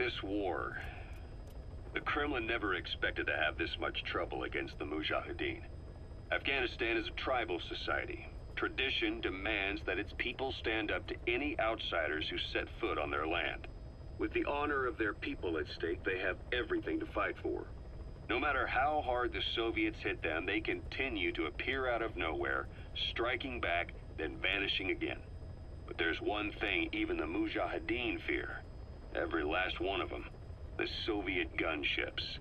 this war. The Kremlin never expected to have this much trouble against the Mujahideen. Afghanistan is a tribal society. Tradition demands that its people stand up to any outsiders who set foot on their land. With the honor of their people at stake, they have everything to fight for. No matter how hard the Soviets hit them, they continue to appear out of nowhere, striking back, then vanishing again. But there's one thing even the Mujahideen fear. Every last one of them. The Soviet gunships.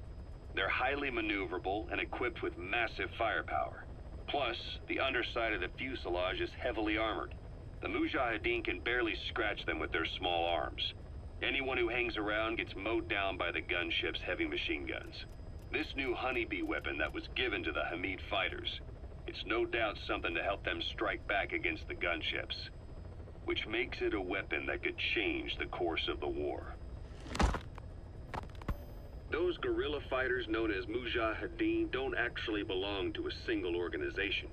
They're highly maneuverable and equipped with massive firepower. Plus, the underside of the fuselage is heavily armored. The Mujahideen can barely scratch them with their small arms. Anyone who hangs around gets mowed down by the gunship's heavy machine guns. This new honeybee weapon that was given to the Hamid fighters, it's no doubt something to help them strike back against the gunships, which makes it a weapon that could change the course of the war. Those guerrilla fighters known as Mujahideen don't actually belong to a single organization.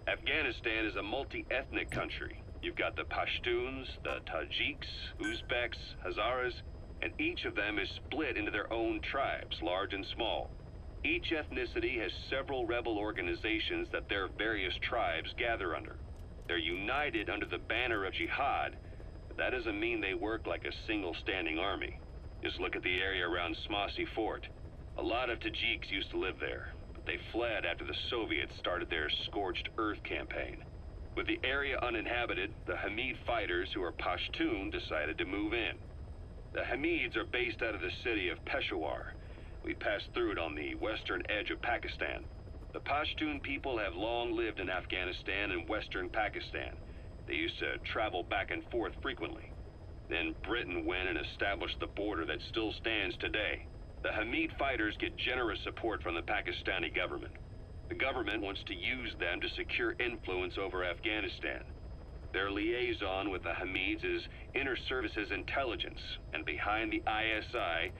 Afghanistan is a multi-ethnic country. You've got the Pashtuns, the Tajiks, Uzbeks, Hazaras, and each of them is split into their own tribes, large and small. Each ethnicity has several rebel organizations that their various tribes gather under. They're united under the banner of jihad, but that doesn't mean they work like a single standing army. Just look at the area around Smasy Fort. A lot of Tajiks used to live there, but they fled after the Soviets started their Scorched Earth campaign. With the area uninhabited, the Hamid fighters, who are Pashtun, decided to move in. The Hamids are based out of the city of Peshawar. We passed through it on the western edge of Pakistan. The Pashtun people have long lived in Afghanistan and western Pakistan. They used to travel back and forth frequently. Then Britain went and established the border that still stands today. The Hamid fighters get generous support from the Pakistani government. The government wants to use them to secure influence over Afghanistan. Their liaison with the Hamids is Inter-Services Intelligence, and behind the ISI,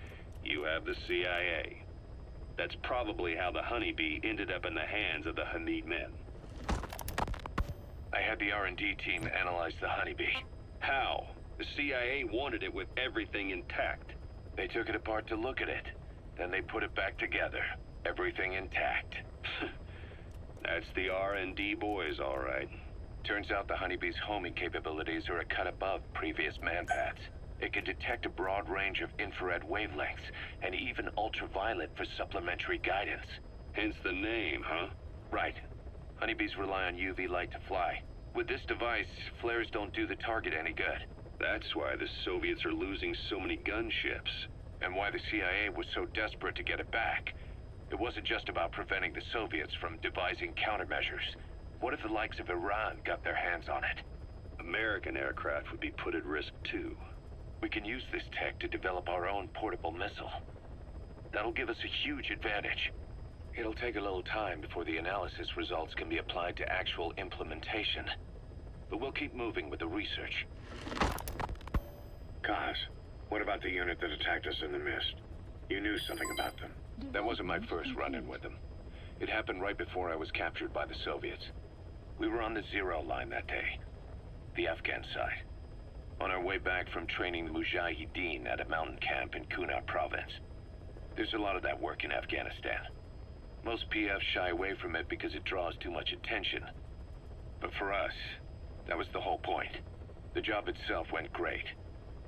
you have the CIA. That's probably how the honeybee ended up in the hands of the Hamid men. I had the R&D team analyze the honeybee. How? The CIA wanted it with everything intact. They took it apart to look at it. Then they put it back together. Everything intact. That's the R&D boys, all right. Turns out the honeybee's homing capabilities are a cut above previous manpads. It can detect a broad range of infrared wavelengths, and even ultraviolet for supplementary guidance. Hence the name, huh? Right. Honeybees rely on UV light to fly. With this device, flares don't do the target any good. That's why the Soviets are losing so many gunships. And why the CIA was so desperate to get it back. It wasn't just about preventing the Soviets from devising countermeasures. What if the likes of Iran got their hands on it? American aircraft would be put at risk too. We can use this tech to develop our own portable missile. That'll give us a huge advantage. It'll take a little time before the analysis results can be applied to actual implementation. But we'll keep moving with the research. Kaz, what about the unit that attacked us in the mist? You knew something about them. That wasn't my first run-in with them. It happened right before I was captured by the Soviets. We were on the zero line that day, the Afghan side, on our way back from training the Mujahideen at a mountain camp in Kunar province. There's a lot of that work in Afghanistan. Most PFs shy away from it because it draws too much attention. But for us, that was the whole point. The job itself went great.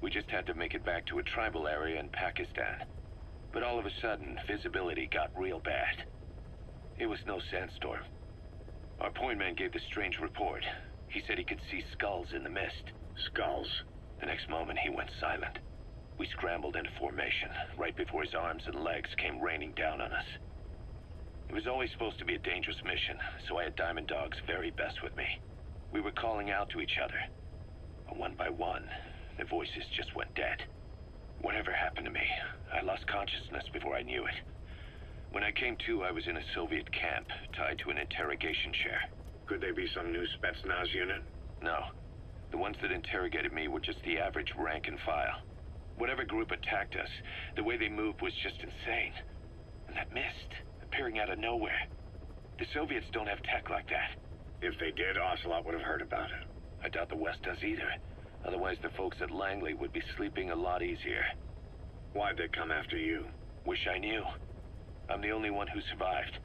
We just had to make it back to a tribal area in Pakistan. But all of a sudden, visibility got real bad. It was no sandstorm. Our point man gave this strange report. He said he could see skulls in the mist. Skulls? The next moment, he went silent. We scrambled into formation, right before his arms and legs came raining down on us. It was always supposed to be a dangerous mission, so I had Diamond Dog's very best with me. We were calling out to each other. And one by one, their voices just went dead. Whatever happened to me, I lost consciousness before I knew it. When I came to, I was in a Soviet camp, tied to an interrogation chair. Could they be some new Spetsnaz unit? No. The ones that interrogated me were just the average rank and file. Whatever group attacked us, the way they moved was just insane. And that mist, appearing out of nowhere. The Soviets don't have tech like that. If they did, Ocelot would have heard about it. I doubt the West does either. Otherwise, the folks at Langley would be sleeping a lot easier. Why'd they come after you? Wish I knew. I'm the only one who survived.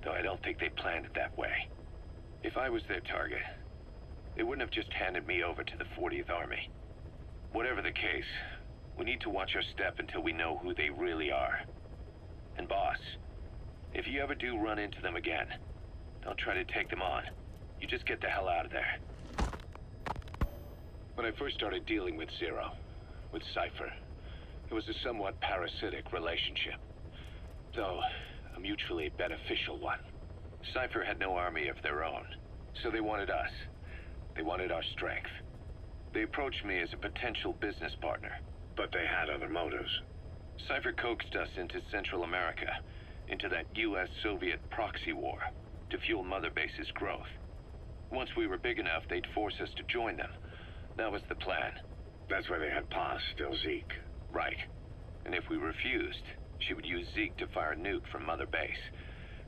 Though I don't think they planned it that way. If I was their target, they wouldn't have just handed me over to the 40th Army. Whatever the case, we need to watch our step until we know who they really are. And boss, if you ever do run into them again, don't try to take them on. You just get the hell out of there. When I first started dealing with Zero, with Cypher, it was a somewhat parasitic relationship. Though, a mutually beneficial one. Cypher had no army of their own, so they wanted us. They wanted our strength. They approached me as a potential business partner. But they had other motives. Cypher coaxed us into Central America, into that US-Soviet proxy war, to fuel Mother Base's growth. Once we were big enough, they'd force us to join them. That was the plan. That's why they had Paz, still Zeke. Right. And if we refused, she would use Zeke to fire a nuke from Mother Base.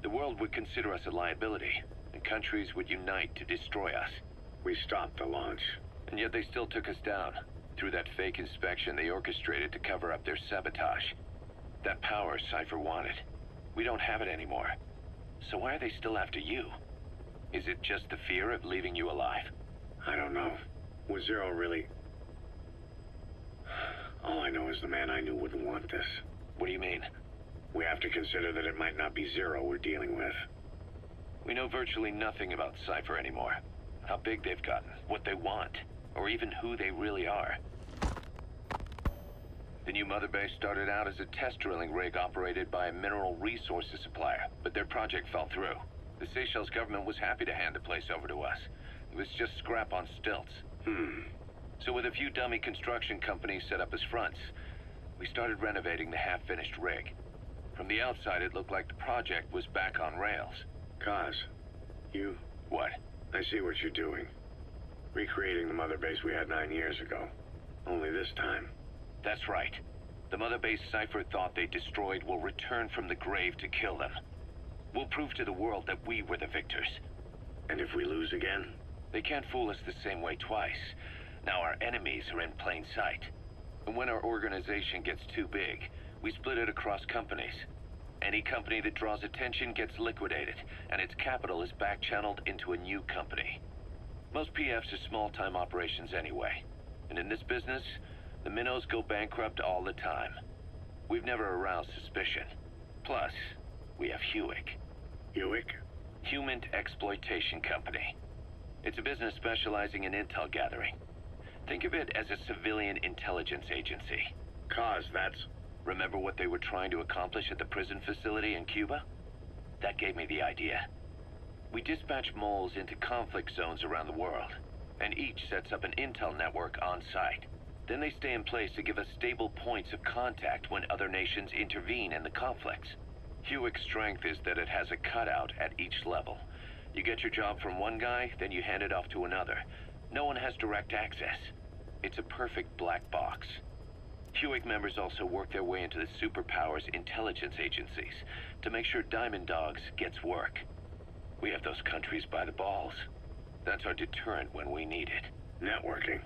The world would consider us a liability, and countries would unite to destroy us. We stopped the launch. And yet they still took us down, through that fake inspection they orchestrated to cover up their sabotage. That power Cypher wanted. We don't have it anymore. So why are they still after you? Is it just the fear of leaving you alive? I don't know. Was Zero really... All I know is the man I knew wouldn't want this. What do you mean? We have to consider that it might not be Zero we're dealing with. We know virtually nothing about Cypher anymore. How big they've gotten, what they want, or even who they really are. The new Mother Base started out as a test drilling rig operated by a mineral resources supplier, but their project fell through. The Seychelles government was happy to hand the place over to us. It was just scrap on stilts. So with a few dummy construction companies set up as fronts, we started renovating the half-finished rig. From the outside, it looked like the project was back on rails. Kaz, you... What? I see what you're doing. Recreating the Mother Base we had 9 years ago. Only this time. That's right. The Mother Base Cypher thought they destroyed will return from the grave to kill them. We'll prove to the world that we were the victors. And if we lose again? They can't fool us the same way twice. Now our enemies are in plain sight. And when our organization gets too big, we split it across companies. Any company that draws attention gets liquidated, and its capital is back-channeled into a new company. Most PFs are small-time operations anyway. And in this business, the minnows go bankrupt all the time. We've never aroused suspicion. Plus, we have Hewick. Hewick? Human Exploitation Company. It's a business specializing in intel gathering. Think of it as a civilian intelligence agency. Kaz, that's... Remember what they were trying to accomplish at the prison facility in Cuba? That gave me the idea. We dispatch moles into conflict zones around the world, and each sets up an intel network on site. Then they stay in place to give us stable points of contact when other nations intervene in the conflicts. Hewick's strength is that it has a cutout at each level. You get your job from one guy, then you hand it off to another. No one has direct access. It's a perfect black box. Hewick members also work their way into the superpowers intelligence agencies to make sure Diamond Dogs gets work. We have those countries by the balls. That's our deterrent when we need it. Networking?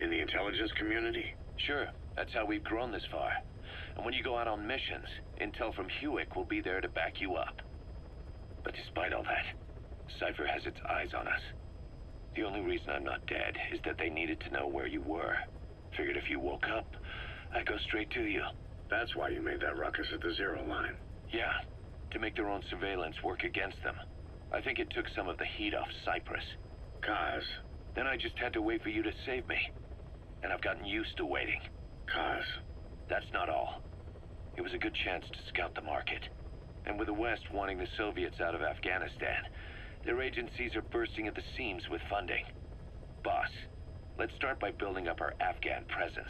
In the intelligence community? Sure, that's how we've grown this far. And when you go out on missions, intel from Hewick will be there to back you up. But despite all that, Cypher has its eyes on us. The only reason I'm not dead is that they needed to know where you were. Figured if you woke up, I'd go straight to you. That's why you made that ruckus at the Zero line. Yeah, to make their own surveillance work against them. I think it took some of the heat off Cyprus. Kaz. Then I just had to wait for you to save me. And I've gotten used to waiting. Kaz. That's not all. It was a good chance to scout the market. And with the West wanting the Soviets out of Afghanistan, their agencies are bursting at the seams with funding. Boss, let's start by building up our Afghan presence.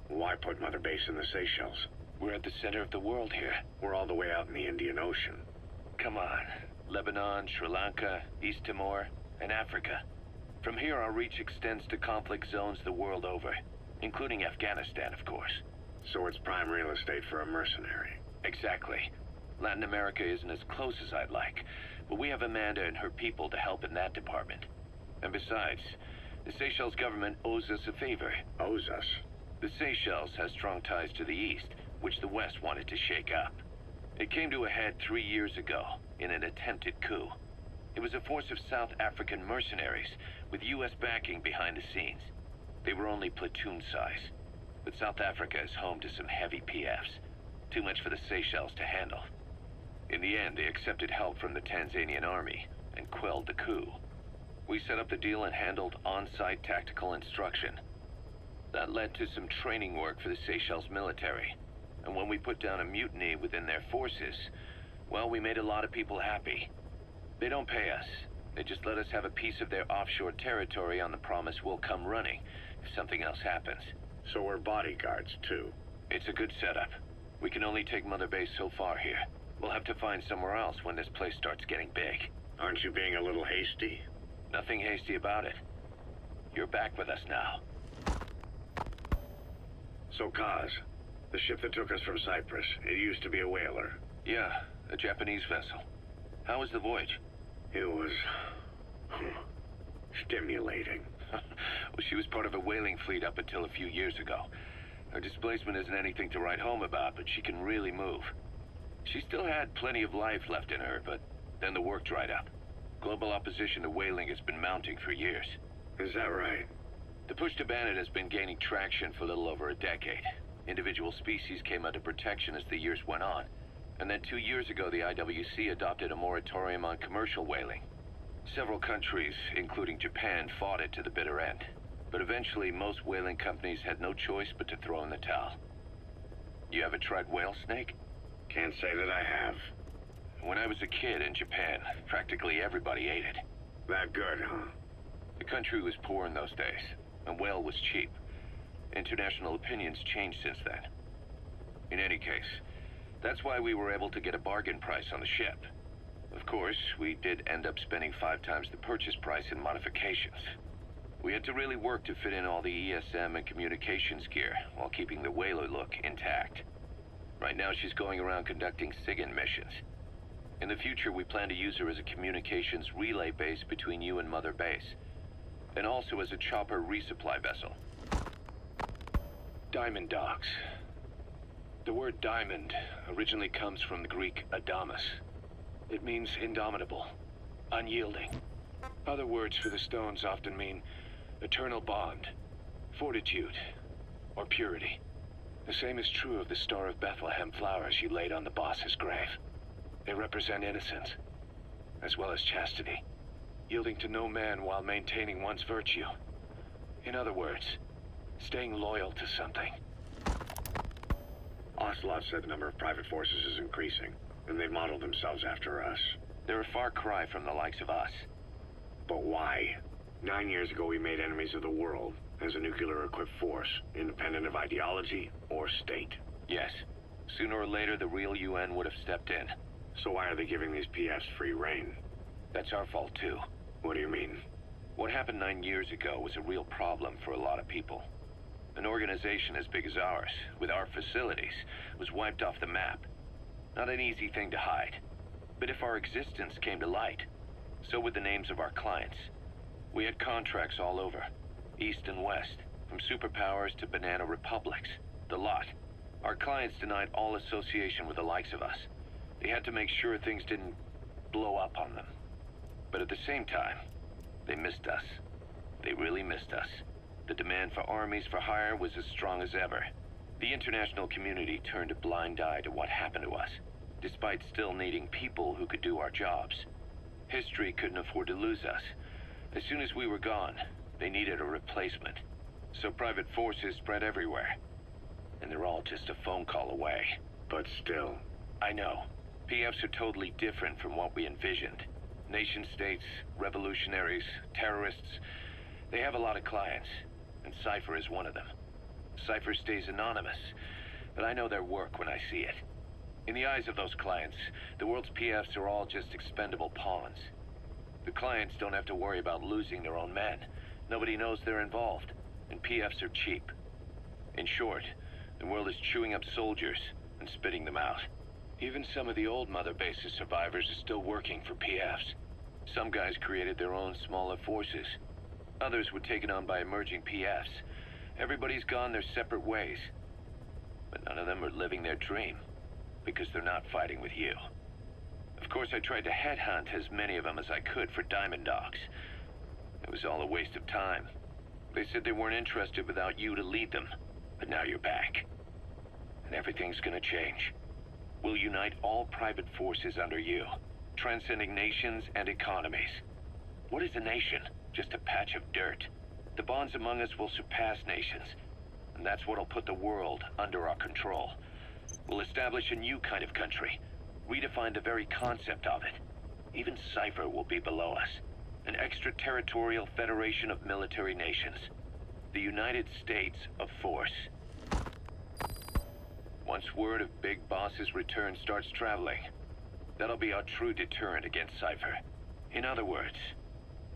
Why put Mother Base in the Seychelles? We're at the center of the world here. We're all the way out in the Indian Ocean. Come on. Lebanon, Sri Lanka, East Timor, and Africa. From here, our reach extends to conflict zones the world over, including Afghanistan, of course. So it's prime real estate for a mercenary. Exactly. Latin America isn't as close as I'd like, but we have Amanda and her people to help in that department. And besides, the Seychelles government owes us a favor. Owes us? The Seychelles has strong ties to the east, which the West wanted to shake up. It came to a head 3 years ago in an attempted coup. It was a force of South African mercenaries with U.S. backing behind the scenes. They were only platoon size, but South Africa is home to some heavy PFs, too much for the Seychelles to handle. In the end, they accepted help from the Tanzanian army and quelled the coup. We set up the deal and handled on-site tactical instruction. That led to some training work for the Seychelles military. And when we put down a mutiny within their forces, well, we made a lot of people happy. They don't pay us. They just let us have a piece of their offshore territory on the promise we'll come running if something else happens. So we're bodyguards, too. It's a good setup. We can only take Mother Base so far here. We'll have to find somewhere else when this place starts getting big. Aren't you being a little hasty? Nothing hasty about it. You're back with us now. So, Kaz, the ship that took us from Cyprus, it used to be a whaler. Yeah, a Japanese vessel. How was the voyage? It was... stimulating. Well, she was part of a whaling fleet up until a few years ago. Her displacement isn't anything to write home about, but she can really move. She still had plenty of life left in her, but then the work dried up. Global opposition to whaling has been mounting for years. Is that right? The push to ban it has been gaining traction for a little over a decade. Individual species came under protection as the years went on. And then 2 years ago, the IWC adopted a moratorium on commercial whaling. Several countries, including Japan, fought it to the bitter end. But eventually, most whaling companies had no choice but to throw in the towel. You ever tried whale snake? Can't say that I have. When I was a kid in Japan, practically everybody ate it. That good, huh? The country was poor in those days, and whale was cheap. International opinions changed since then. In any case, that's why we were able to get a bargain price on the ship. Of course, we did end up spending 5 times the purchase price in modifications. We had to really work to fit in all the ESM and communications gear while keeping the whaler look intact. Right now, she's going around conducting SIGINT missions. In the future, we plan to use her as a communications relay base between you and Mother Base, and also as a chopper resupply vessel. Diamond Dogs. The word diamond originally comes from the Greek adamas. It means indomitable, unyielding. Other words for the stones often mean eternal bond, fortitude, or purity. The same is true of the Star of Bethlehem flowers you laid on the boss's grave. They represent innocence, as well as chastity, yielding to no man while maintaining one's virtue. In other words, staying loyal to something. Ocelot said the number of private forces is increasing, and they've modeled themselves after us. They're a far cry from the likes of us. But why? 9 years ago, we made enemies of the world as a nuclear-equipped force, independent of ideology or state. Yes. Sooner or later, the real UN would have stepped in. So why are they giving these PFs free rein? That's our fault, too. What do you mean? What happened 9 years ago was a real problem for a lot of people. An organization as big as ours, with our facilities, was wiped off the map. Not an easy thing to hide. But if our existence came to light, so would the names of our clients. We had contracts all over, east and west, from superpowers to banana republics, the lot. Our clients denied all association with the likes of us. They had to make sure things didn't blow up on them. But at the same time, they missed us. They really missed us. The demand for armies for hire was as strong as ever. The international community turned a blind eye to what happened to us, despite still needing people who could do our jobs. History couldn't afford to lose us. As soon as we were gone, they needed a replacement. So private forces spread everywhere. And they're all just a phone call away. But still. I know. PFs are totally different from what we envisioned. Nation-states, revolutionaries, terrorists, they have a lot of clients, and Cypher is one of them. Cypher stays anonymous, but I know their work when I see it. In the eyes of those clients, the world's PFs are all just expendable pawns. The clients don't have to worry about losing their own men. Nobody knows they're involved, and PFs are cheap. In short, the world is chewing up soldiers and spitting them out. Even some of the old Mother Base's survivors are still working for PFs. Some guys created their own smaller forces. Others were taken on by emerging PFs, Everybody's gone their separate ways. But none of them are living their dream, because they're not fighting with you. Of course, I tried to headhunt as many of them as I could for Diamond Dogs. It was all a waste of time. They said they weren't interested without you to lead them. But now you're back. And everything's gonna change. We'll unite all private forces under you, transcending nations and economies. What is a nation? Just a patch of dirt. The bonds among us will surpass nations, and that's what'll put the world under our control. We'll establish a new kind of country, redefine the very concept of it. Even Cypher will be below us, an extraterritorial federation of military nations. The United States of Force. Once word of Big Boss's return starts traveling, that'll be our true deterrent against Cypher. In other words,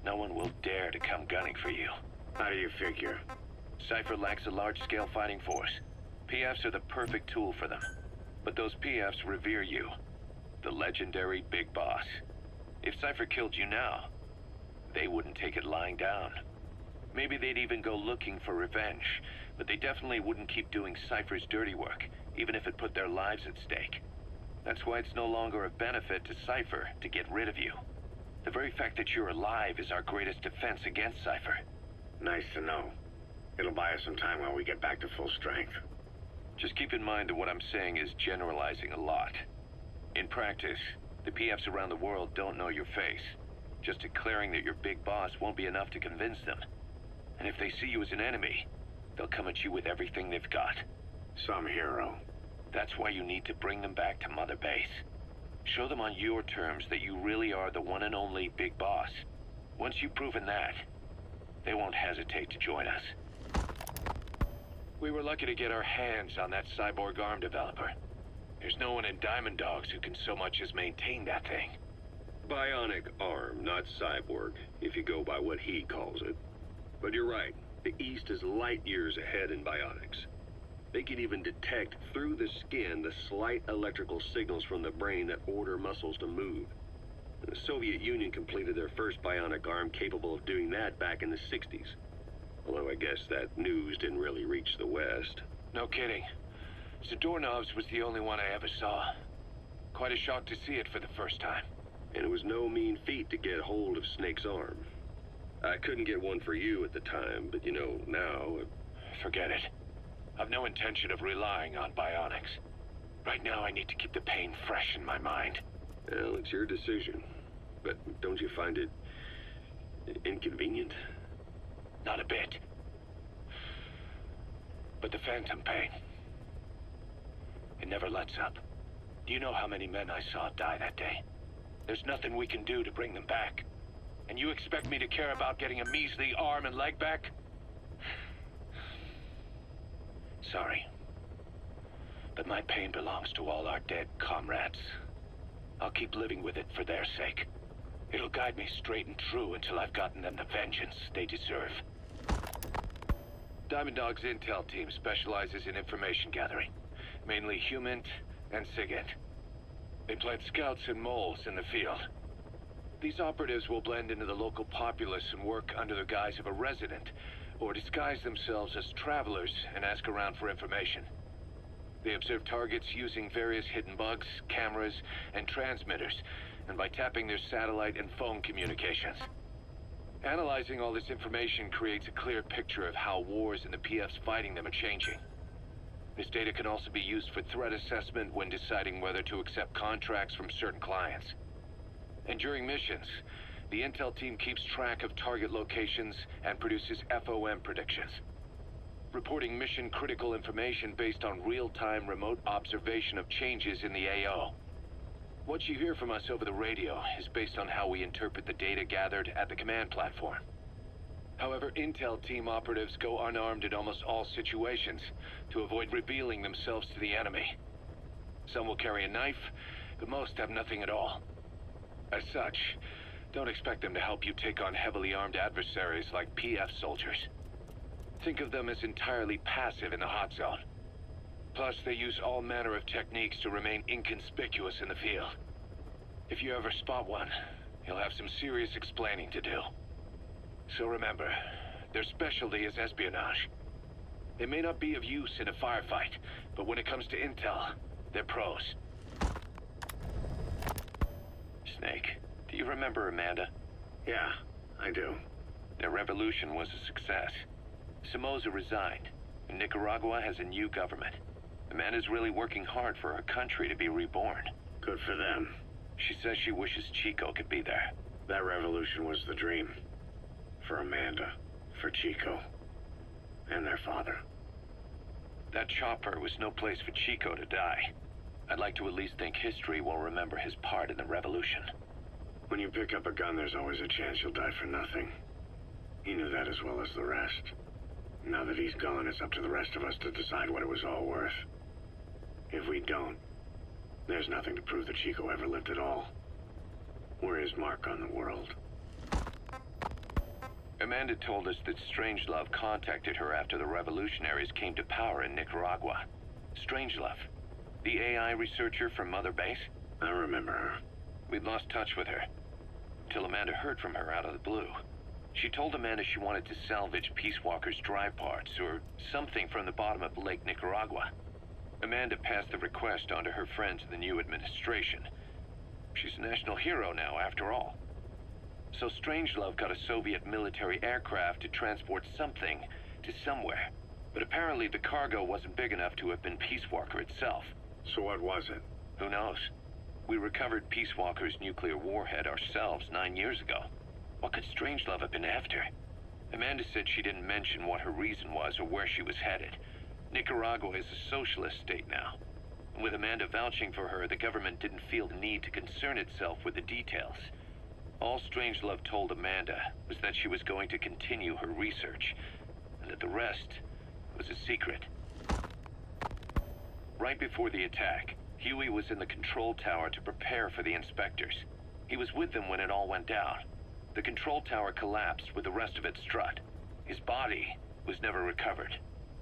no one will dare to come gunning for you. How do you figure? Cypher lacks a large-scale fighting force. PFs are the perfect tool for them. But those PFs revere you, the legendary Big Boss. If Cypher killed you now, they wouldn't take it lying down. Maybe they'd even go looking for revenge, but they definitely wouldn't keep doing Cypher's dirty work, even if it put their lives at stake. That's why it's no longer a benefit to Cypher to get rid of you. The very fact that you're alive is our greatest defense against Cypher. Nice to know. It'll buy us some time while we get back to full strength. Just keep in mind that what I'm saying is generalizing a lot. In practice, the PFs around the world don't know your face. Just declaring that you're Big Boss won't be enough to convince them. And if they see you as an enemy, they'll come at you with everything they've got. Some hero. That's why you need to bring them back to Mother Base. Show them on your terms that you really are the one and only Big Boss. Once you've proven that, they won't hesitate to join us. We were lucky to get our hands on that cyborg arm developer. There's no one in Diamond Dogs who can so much as maintain that thing. Bionic arm, not cyborg, if you go by what he calls it. But you're right, the East is light years ahead in bionics. They can even detect through the skin the slight electrical signals from the brain that order muscles to move. The Soviet Union completed their first bionic arm capable of doing that back in the 60s. Although I guess that news didn't really reach the West. No kidding. Zadornov's was the only one I ever saw. Quite a shock to see it for the first time. And it was no mean feat to get hold of Snake's arm. I couldn't get one for you at the time, but you know, now... Forget it. I've no intention of relying on bionics. Right now I need to keep the pain fresh in my mind. Well, it's your decision. But don't you find it... inconvenient? Not a bit. But the phantom pain... it never lets up. Do you know how many men I saw die that day? There's nothing we can do to bring them back. And you expect me to care about getting a measly arm and leg back? Sorry. But my pain belongs to all our dead comrades. I'll keep living with it for their sake. It'll guide me straight and true until I've gotten them the vengeance they deserve. Diamond Dog's intel team specializes in information gathering, mainly HUMINT and SIGINT. They plant scouts and moles in the field. These operatives will blend into the local populace and work under the guise of a resident, or disguise themselves as travelers and ask around for information. They observe targets using various hidden bugs, cameras, and transmitters, and by tapping their satellite and phone communications. Analyzing all this information creates a clear picture of how wars and the PFs fighting them are changing. This data can also be used for threat assessment when deciding whether to accept contracts from certain clients. And during missions, the intel team keeps track of target locations and produces FOM predictions, reporting mission-critical information based on real-time remote observation of changes in the AO. What you hear from us over the radio is based on how we interpret the data gathered at the command platform. However, intel team operatives go unarmed in almost all situations to avoid revealing themselves to the enemy. Some will carry a knife, but most have nothing at all. As such, don't expect them to help you take on heavily armed adversaries like PF soldiers. Think of them as entirely passive in the hot zone. Plus, they use all manner of techniques to remain inconspicuous in the field. If you ever spot one, you'll have some serious explaining to do. So remember, their specialty is espionage. They may not be of use in a firefight, but when it comes to intel, they're pros. Snake, do you remember Amanda? Yeah, I do. Their revolution was a success. Somoza resigned, and Nicaragua has a new government. Amanda's really working hard for her country to be reborn. Good for them. She says she wishes Chico could be there. That revolution was the dream. For Amanda, for Chico, and their father. That chopper was no place for Chico to die. I'd like to at least think history will remember his part in the revolution. When you pick up a gun, there's always a chance you'll die for nothing. He knew that as well as the rest. Now that he's gone, it's up to the rest of us to decide what it was all worth. If we don't, there's nothing to prove that Chico ever lived at all. We're his mark on the world. Amanda told us that Strangelove contacted her after the revolutionaries came to power in Nicaragua. Strangelove, the AI researcher from Mother Base? I remember her. We'd lost touch with her, till Amanda heard from her out of the blue. She told Amanda she wanted to salvage Peace Walker's drive parts, or something from the bottom of Lake Nicaragua. Amanda passed the request on to her friends in the new administration. She's a national hero now, after all. So Strangelove got a Soviet military aircraft to transport something to somewhere. But apparently the cargo wasn't big enough to have been Peace Walker itself. So what was it? Who knows? We recovered Peace Walker's nuclear warhead ourselves 9 years ago. What could Strangelove have been after? Amanda said she didn't mention what her reason was or where she was headed. Nicaragua is a socialist state now. With Amanda vouching for her, the government didn't feel the need to concern itself with the details. All Strangelove told Amanda was that she was going to continue her research, and that the rest was a secret. Right before the attack, Huey was in the control tower to prepare for the inspectors. He was with them when it all went down. The control tower collapsed with the rest of its strut. His body was never recovered,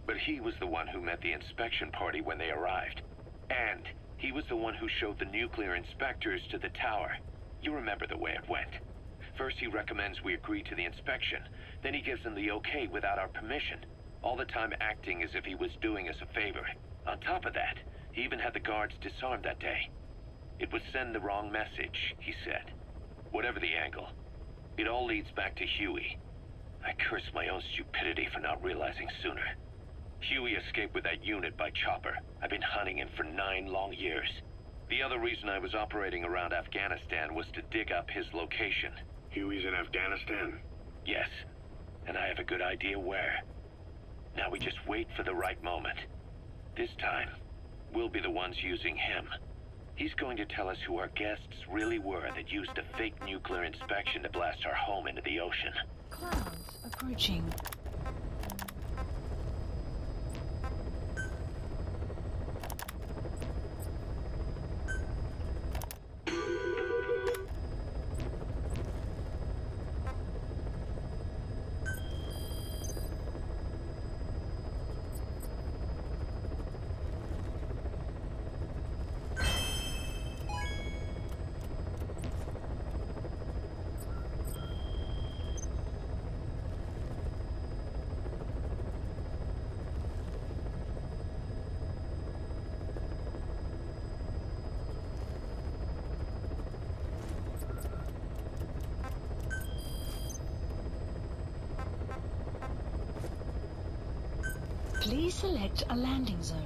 but he was the one who met the inspection party when they arrived. And he was the one who showed the nuclear inspectors to the tower. You remember the way it went. First he recommends we agree to the inspection, then he gives them the okay without our permission, all the time acting as if he was doing us a favor. On top of that, he even had the guards disarmed that day. It would send the wrong message, he said. Whatever the angle, it all leads back to Huey. I curse my own stupidity for not realizing sooner. Huey escaped with that unit by chopper. I've been hunting him for 9 long years. The other reason I was operating around Afghanistan was to dig up his location. Huey's in Afghanistan? Yes, and I have a good idea where. Now we just wait for the right moment. This time, we'll be the ones using him. He's going to tell us who our guests really were that used a fake nuclear inspection to blast our home into the ocean. Clouds approaching. Please select a landing zone.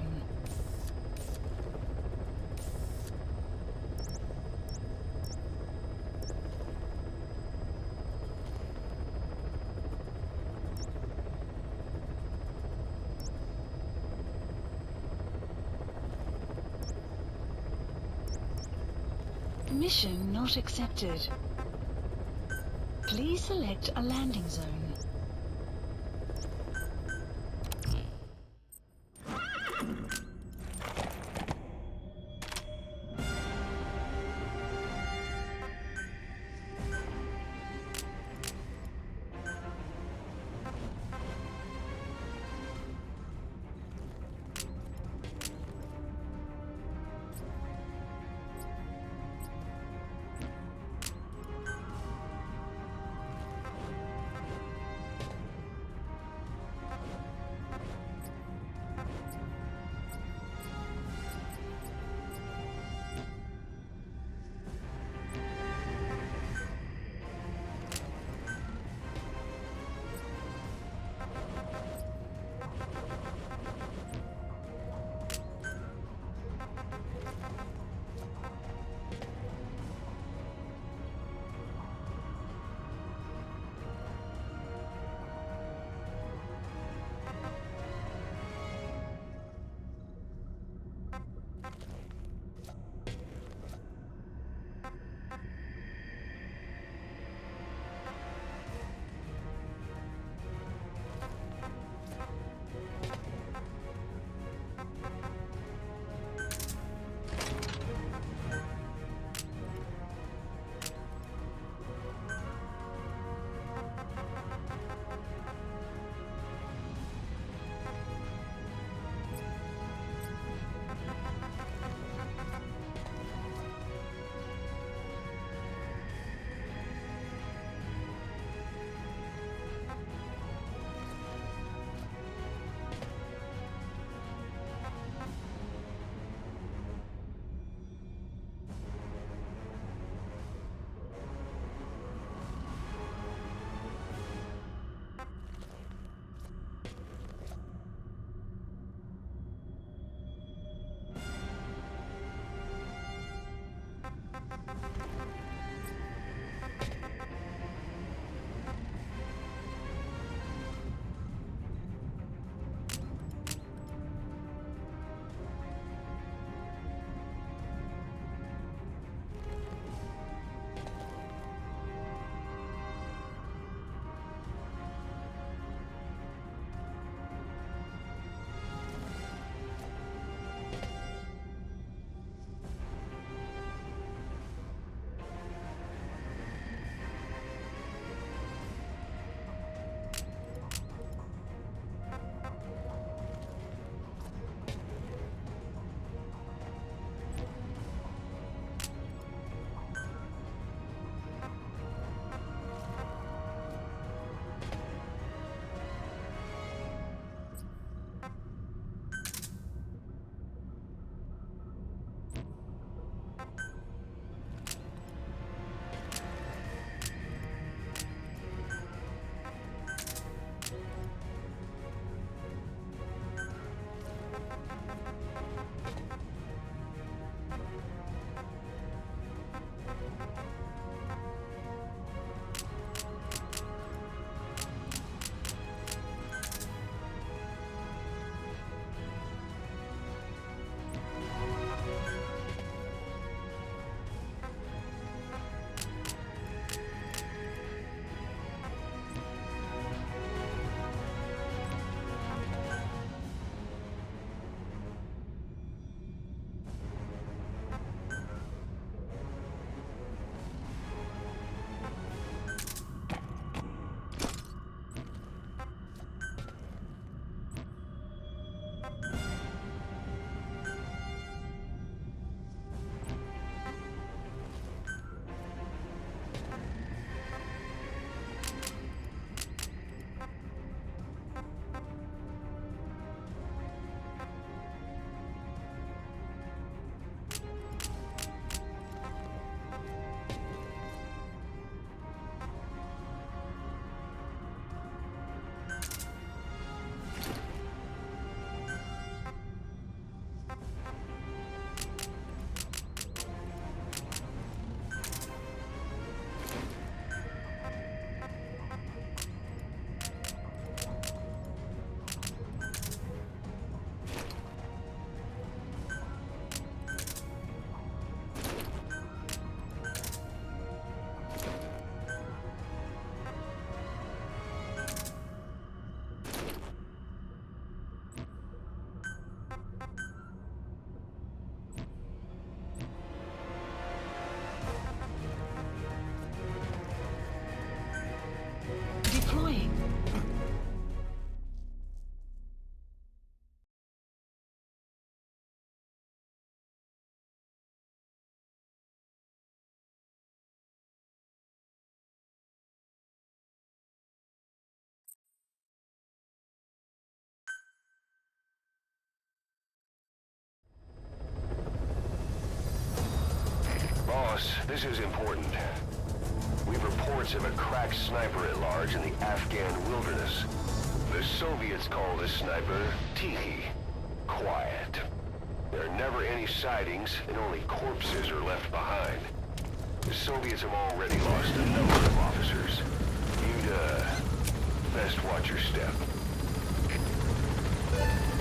Mission not accepted. Please select a landing zone. This is important. We've reports of a cracked sniper at large in the Afghan wilderness. The Soviets call this sniper Tihi. Quiet. There are never any sightings, and only corpses are left behind. The Soviets have already lost a number of officers. You'd, best watch your step.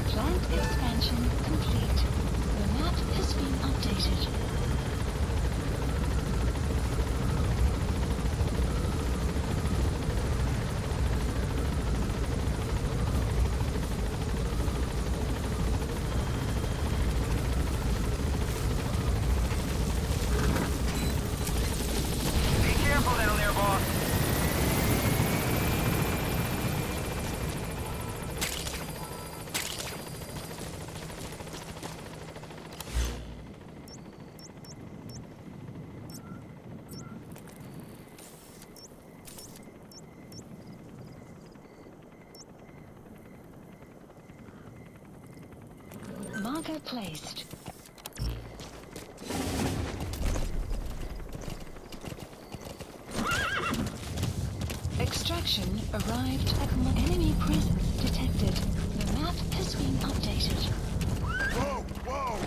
Plant expansion complete. The map has been updated. Marker placed. Extraction arrived at enemy presence detected. The map has been updated. Whoa! Whoa!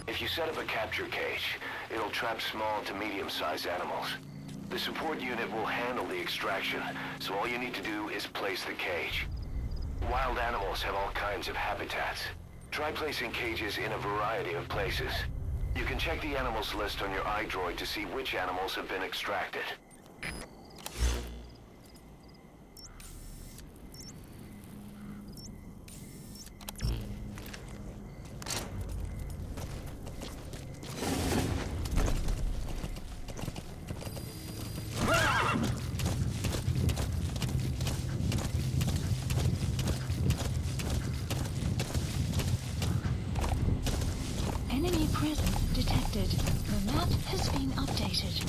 If you set up a capture cage, it'll trap small to medium-sized animals. The support unit will handle the extraction, so all you need to do is place the cage. Wild animals have all kinds of habitats. Try placing cages in a variety of places. You can check the animals list on your iDroid to see which animals have been extracted. Enemy presence detected. The map has been updated.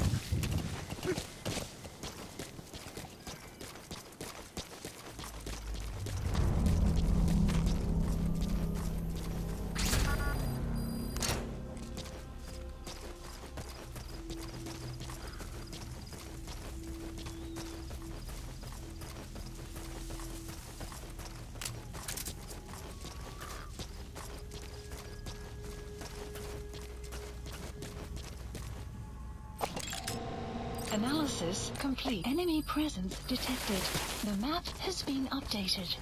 Analysis complete. Enemy presence detected. The map has been updated.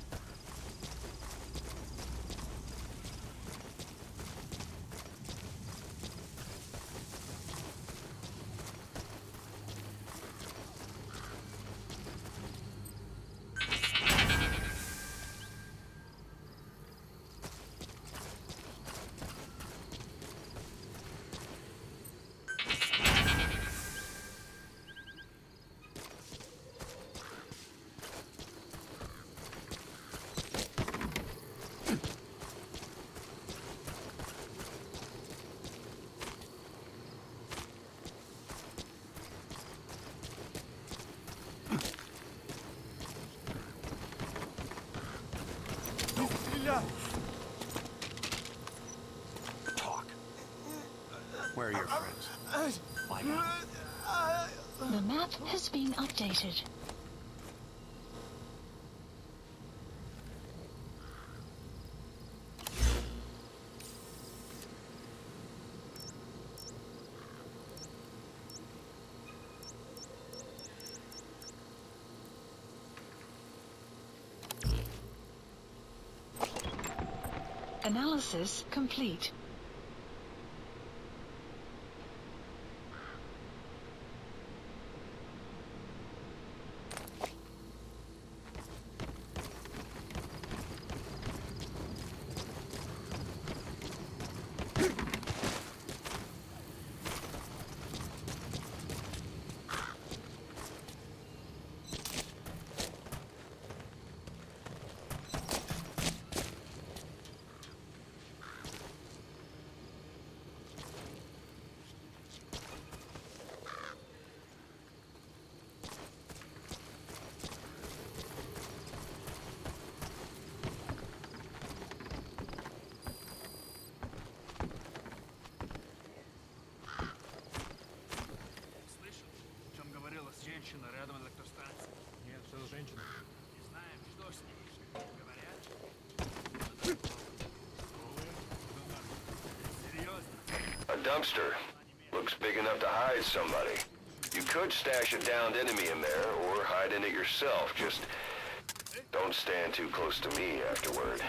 Talk. Where are your friends? Find out. The map has been updated. Analysis complete. dumpster. Looks big enough to hide somebody. You could stash a downed enemy in there, or hide in it yourself. Just don't stand too close to me afterward.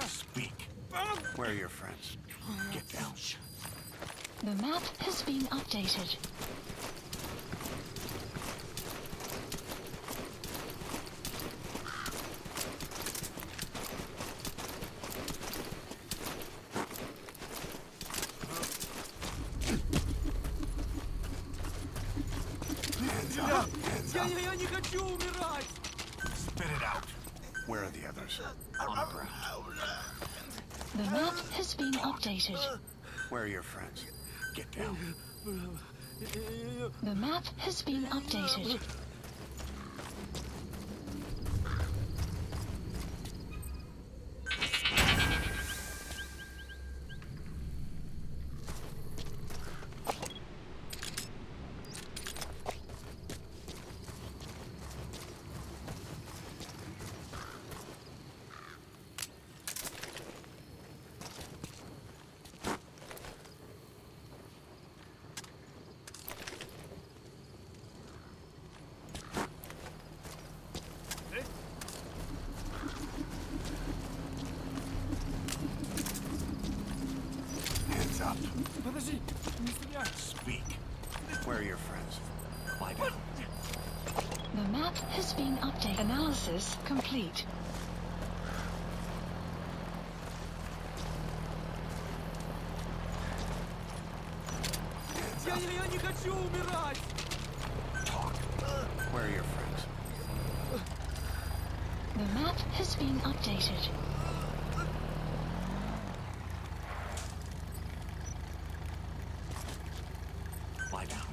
Speak. Where are your friends? Get down. The map has been updated. Hands up. Hands up. Я не хочу умирать! Spit it out. Where are the others? On the ground. The map has been updated. Where are your friends? Get down. The map has been updated. Hands up. Подожди, не стреляй! Speak. Where are your friends? Lie down. The map has been updated. Analysis complete. Я не хочу умирать! Talk. Where are your friends? The map has been updated. Lie down.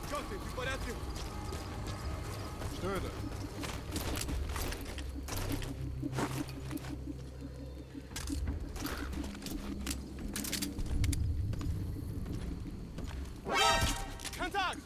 Как ты? Ты в порядке? Что это? Контакт!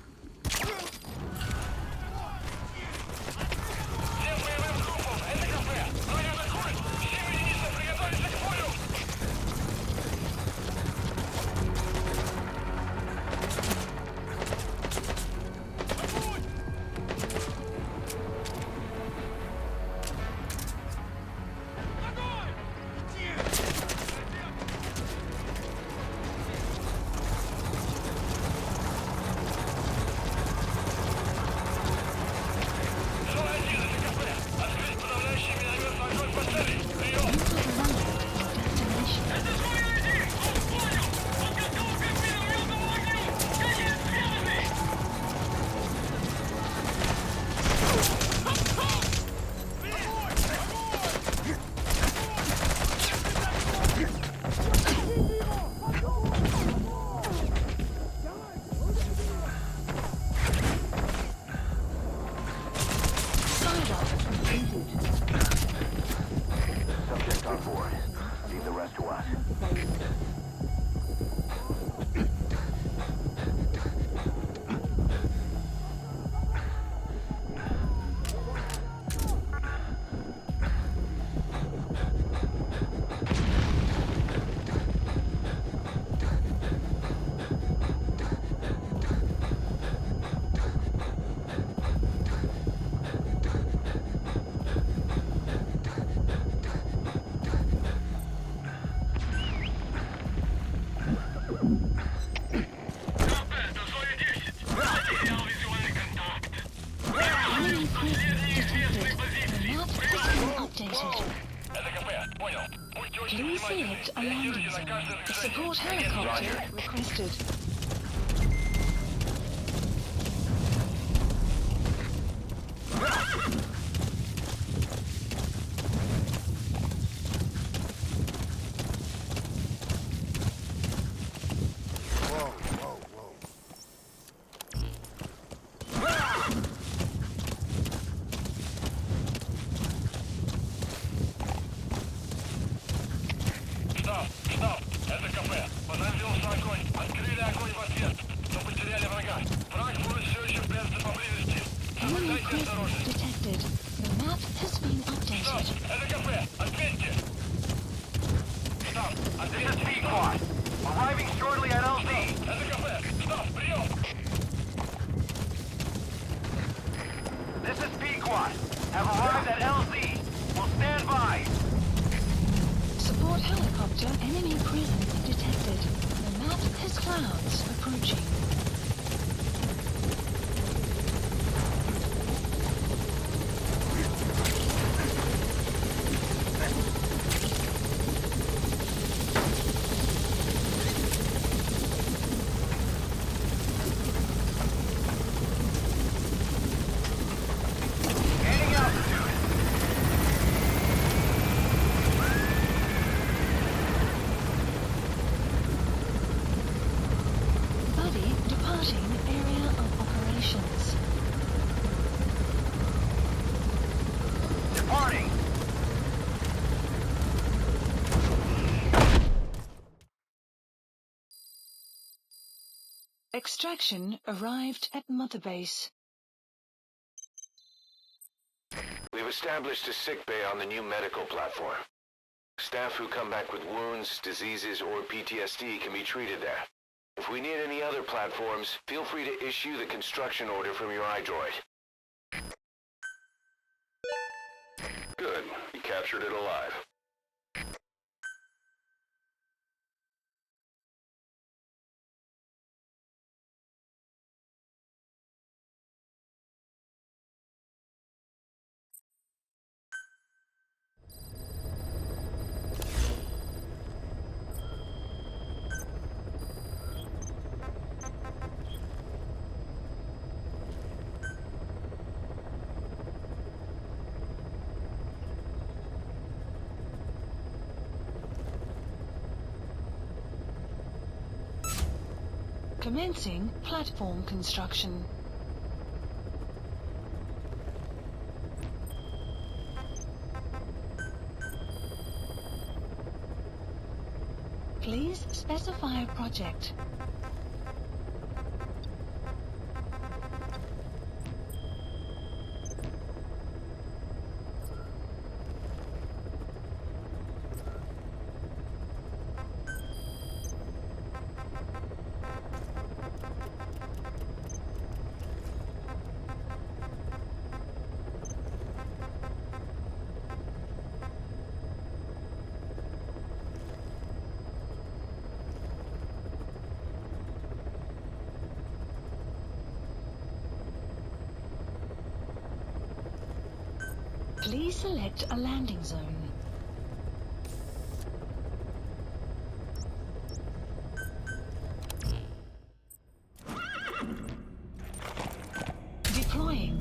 Support helicopter requested. Стоп! Это КП. Понадеялся огонь. Открыли огонь в ответ. Но потеряли врага. Враг может все еще прятаться поблизости. Enemy Соблюдайте осторожность. presence detected. The map has been Стоп! updated. Это КП. Ответьте! Стоп! Ответ P-Quad. Arriving shortly at LZ. Это КП. Стоп! Прием! This is P-Quad. Have arrived at LZ. Will stand by. Support helicopter enemy presence detected. The map has clouds approaching. Gaining altitude. Buddy departing area of operations. Departing. Extraction arrived at Mother Base. We've established a sick bay on the new medical platform. Staff who come back with wounds, diseases, or PTSD can be treated there. If we need any other platforms, feel free to issue the construction order from your iDroid. Good. You captured it alive. Commencing platform construction. Please specify project. Please select a landing zone. Deploying.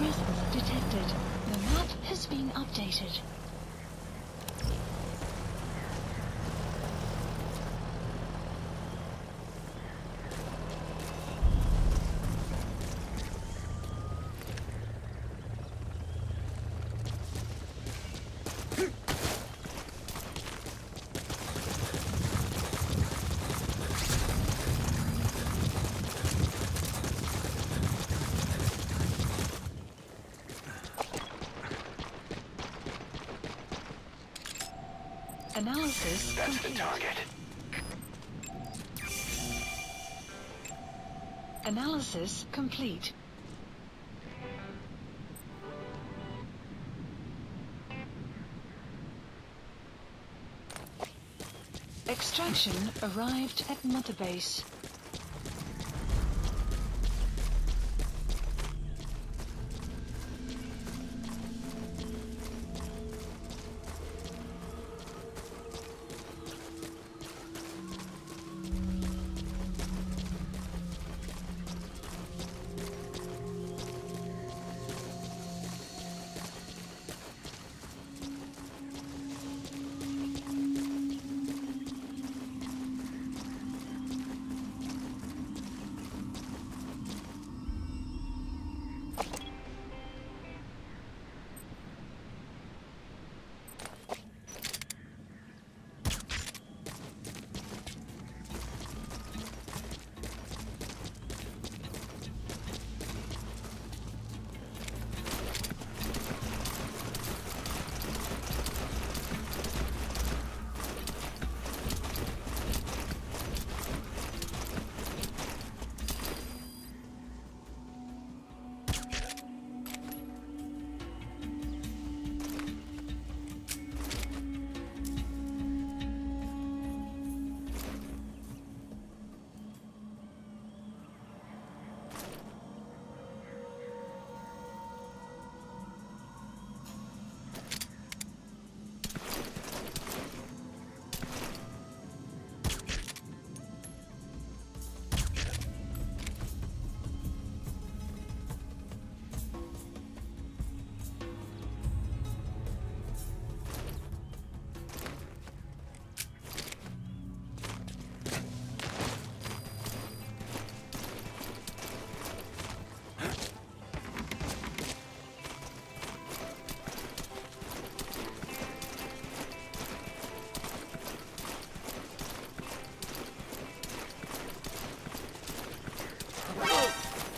presence detected. The map has been updated. Analysis That's the complete. target. Analysis complete. Extraction arrived at Mother Base.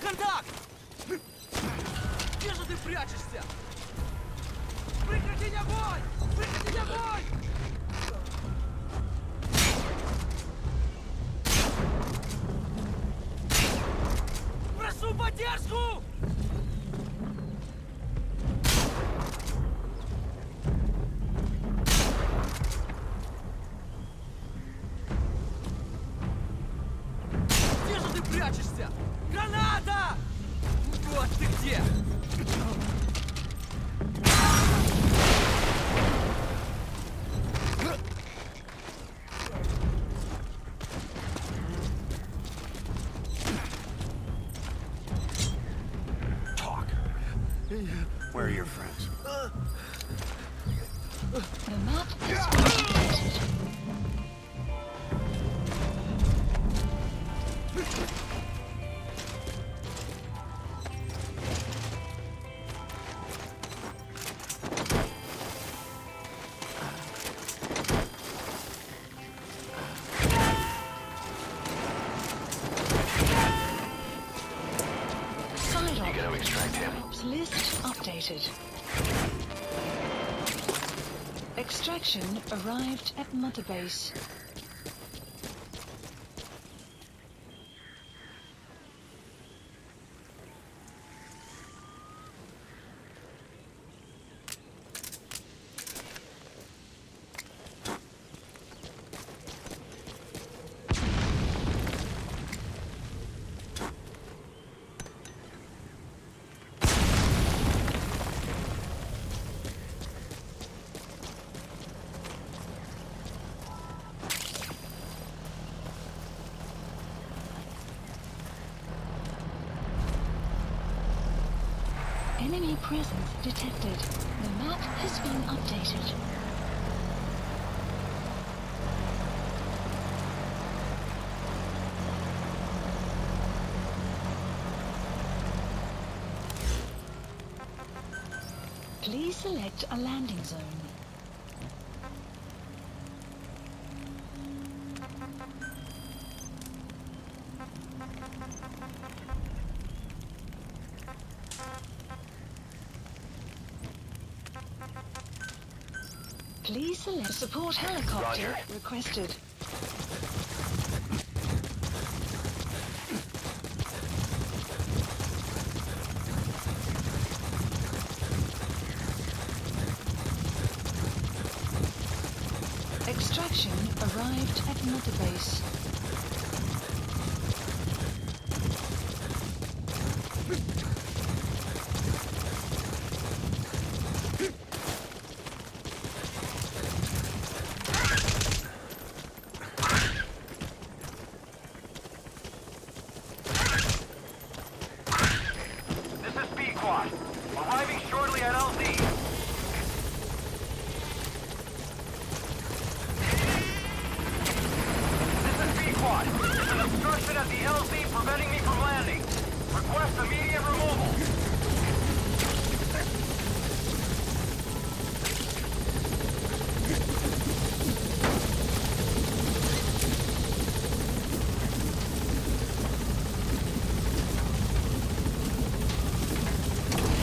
Контакт! Где же ты прячешься? Прекратить огонь! Прекратить огонь! Прошу поддержку! Где же ты прячешься? Граната! Вот ты где! Talk. Where are your friends? The map has been updated. Side You gotta extract him. ops list updated. Extraction arrived at Mother Base. Enemy presence detected. The map has been updated. Please select a landing zone. Please select support helicopter Roger. requested. Extraction arrived at Mother Base. This is Speed Quad. Arriving shortly at LZ. This is Speed Quad. There's an obstruction at the LZ preventing me from landing. Request immediate removal.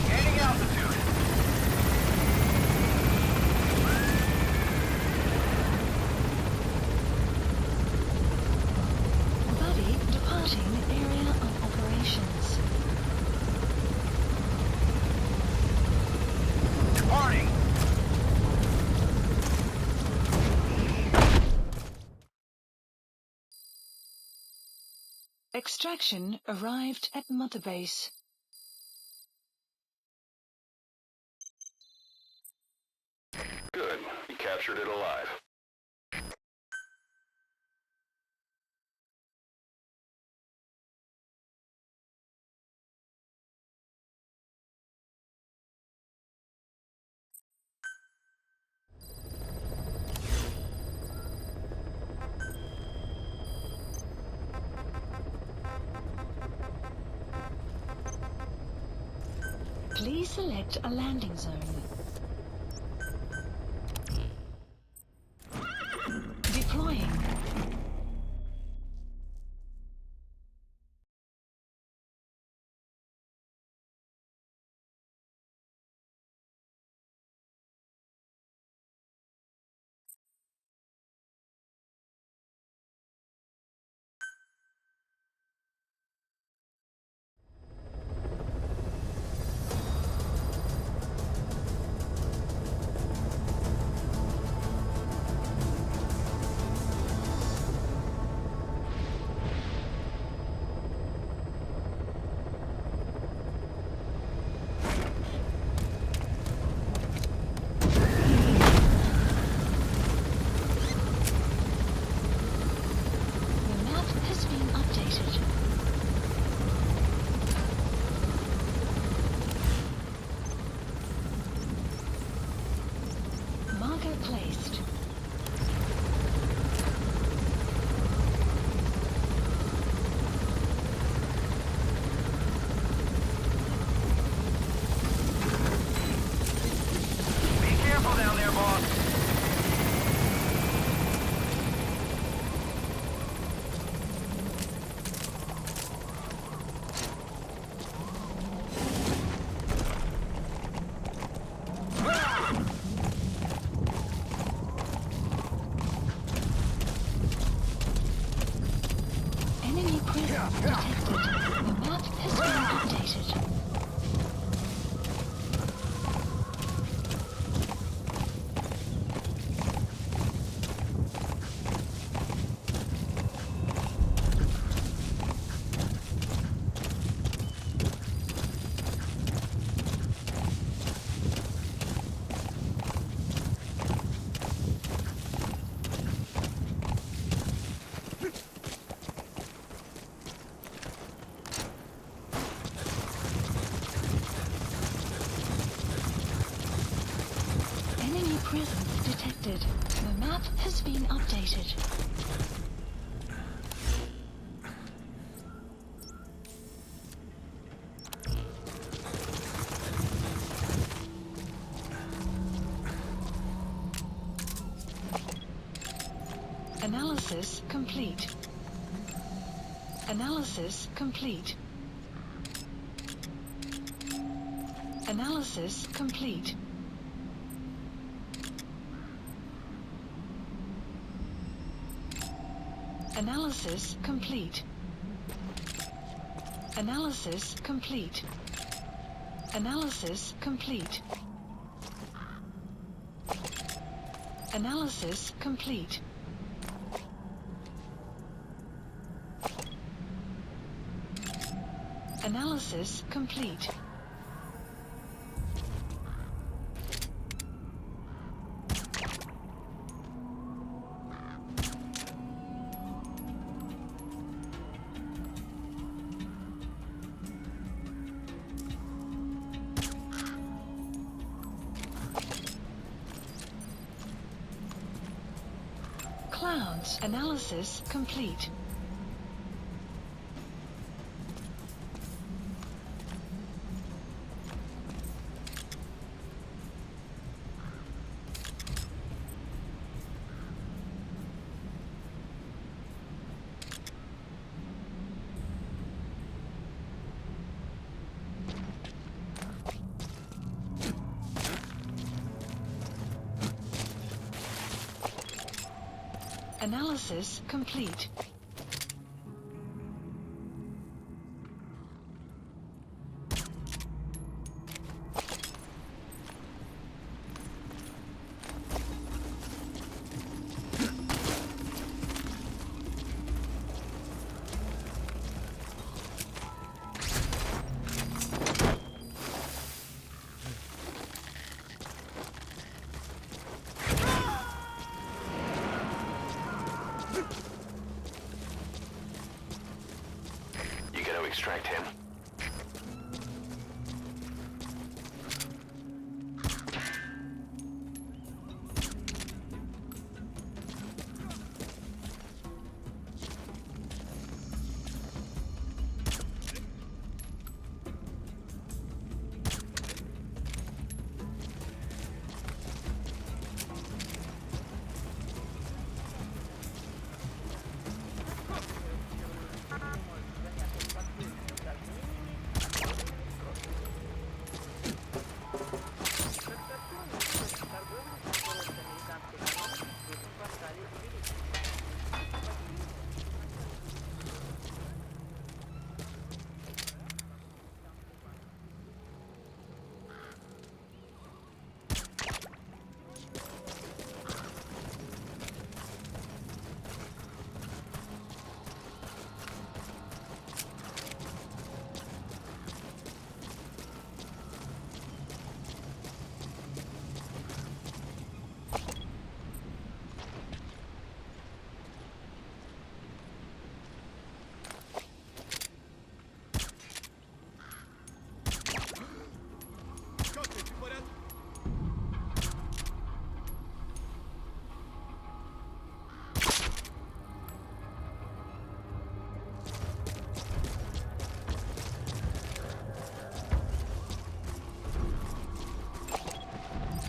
Gaining altitude. Buddy departing area of operations. Departing. Extraction arrived at Mother Base. Good. You captured it alive. Please select a landing zone. Deploying. The map has been updated. Marker placed. Be careful down there, boss. Enemy presence detected. The map has been updated. has been updated. Analysis complete. Analysis complete. Analysis complete. Analysis complete. Analysis complete. Analysis complete. Analysis complete. Analysis complete. Clouds. Analysis complete. Analysis complete. Extract him.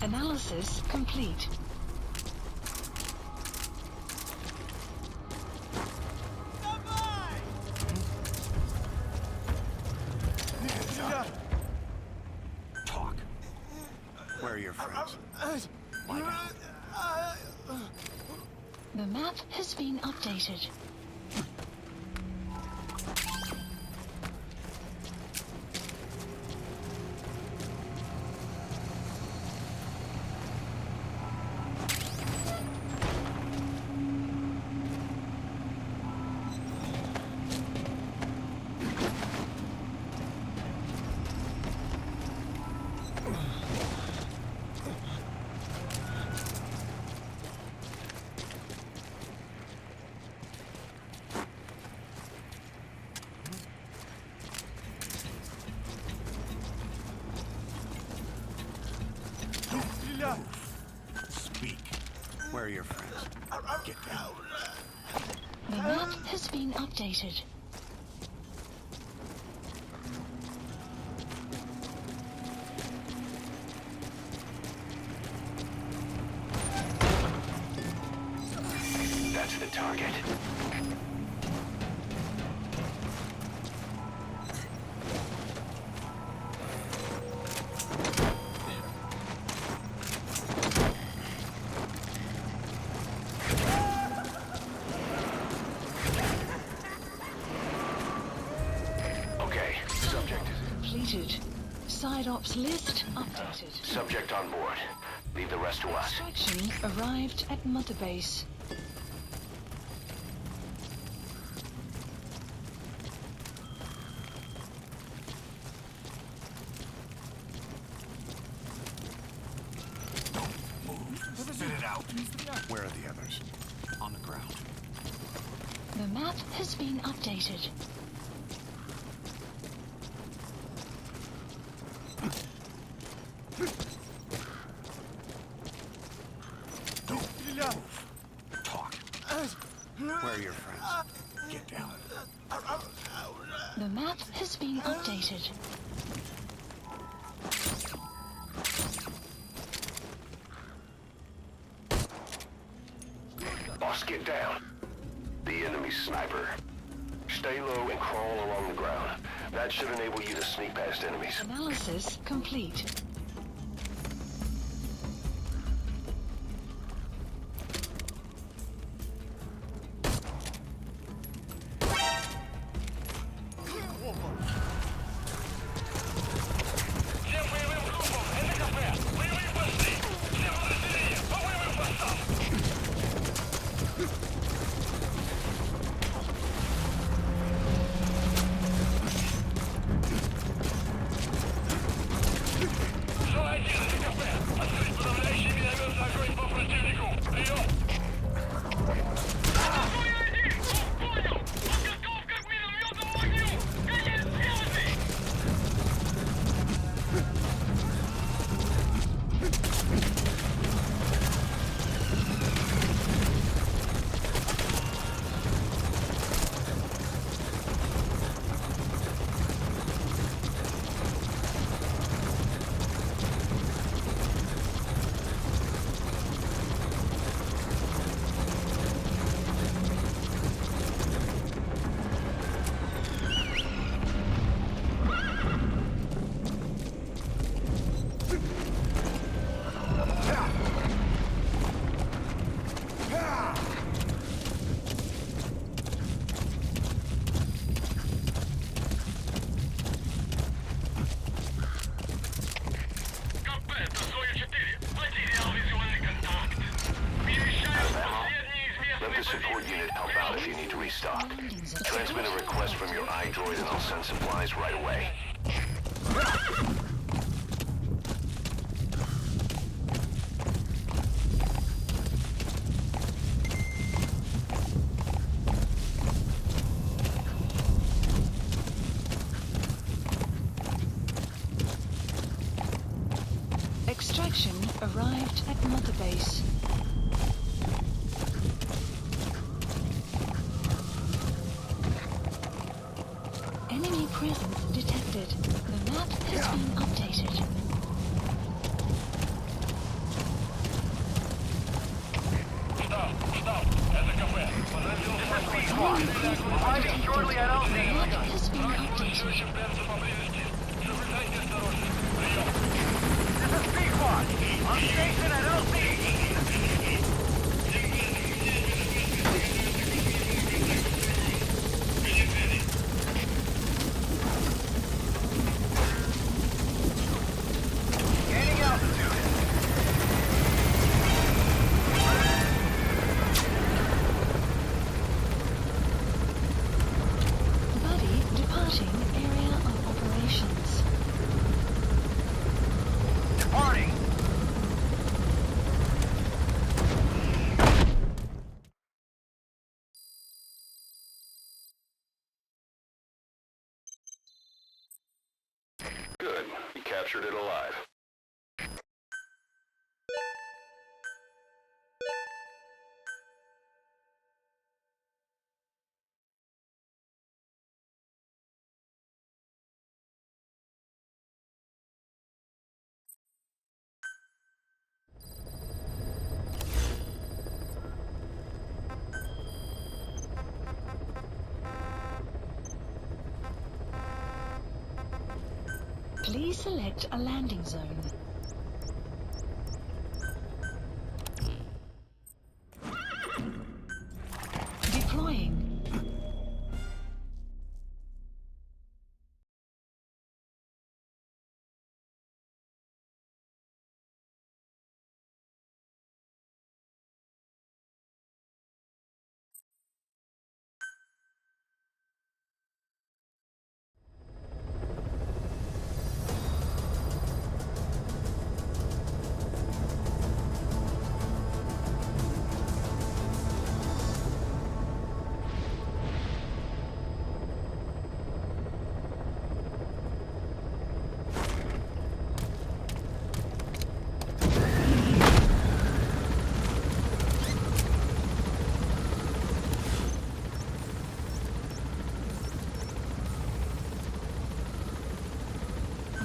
Analysis complete. Talk. Where are your friends? Lie down. The map has been updated. Speak. Where are your friends? Get down. The map has been updated. That's the target. Okay, subject. Completed. Side ops list updated. Subject on board. Leave the rest to us. Extraction arrived at Mother Base. Spit it out. Where are the others? On the ground. The map has been updated. Don't move. Talk. Where are your friends? Get down. The map has been updated. Boss, get down. The enemy sniper. Stay low and crawl along the ground. That should enable you to sneak past enemies. Analysis complete. Let the support unit help out if you need to restock. Transmit a request from your iDroid and I'll send supplies right away. Extraction arrived at Mother Base. Enemy presence detected. The map has been updated. Shortly at LZ. The map has been updated. This is Pequod. On station at LZ. Gaining altitude. Buddy departing area of operations. Departing. Good. You captured it alive. Please select a landing zone. Deploying.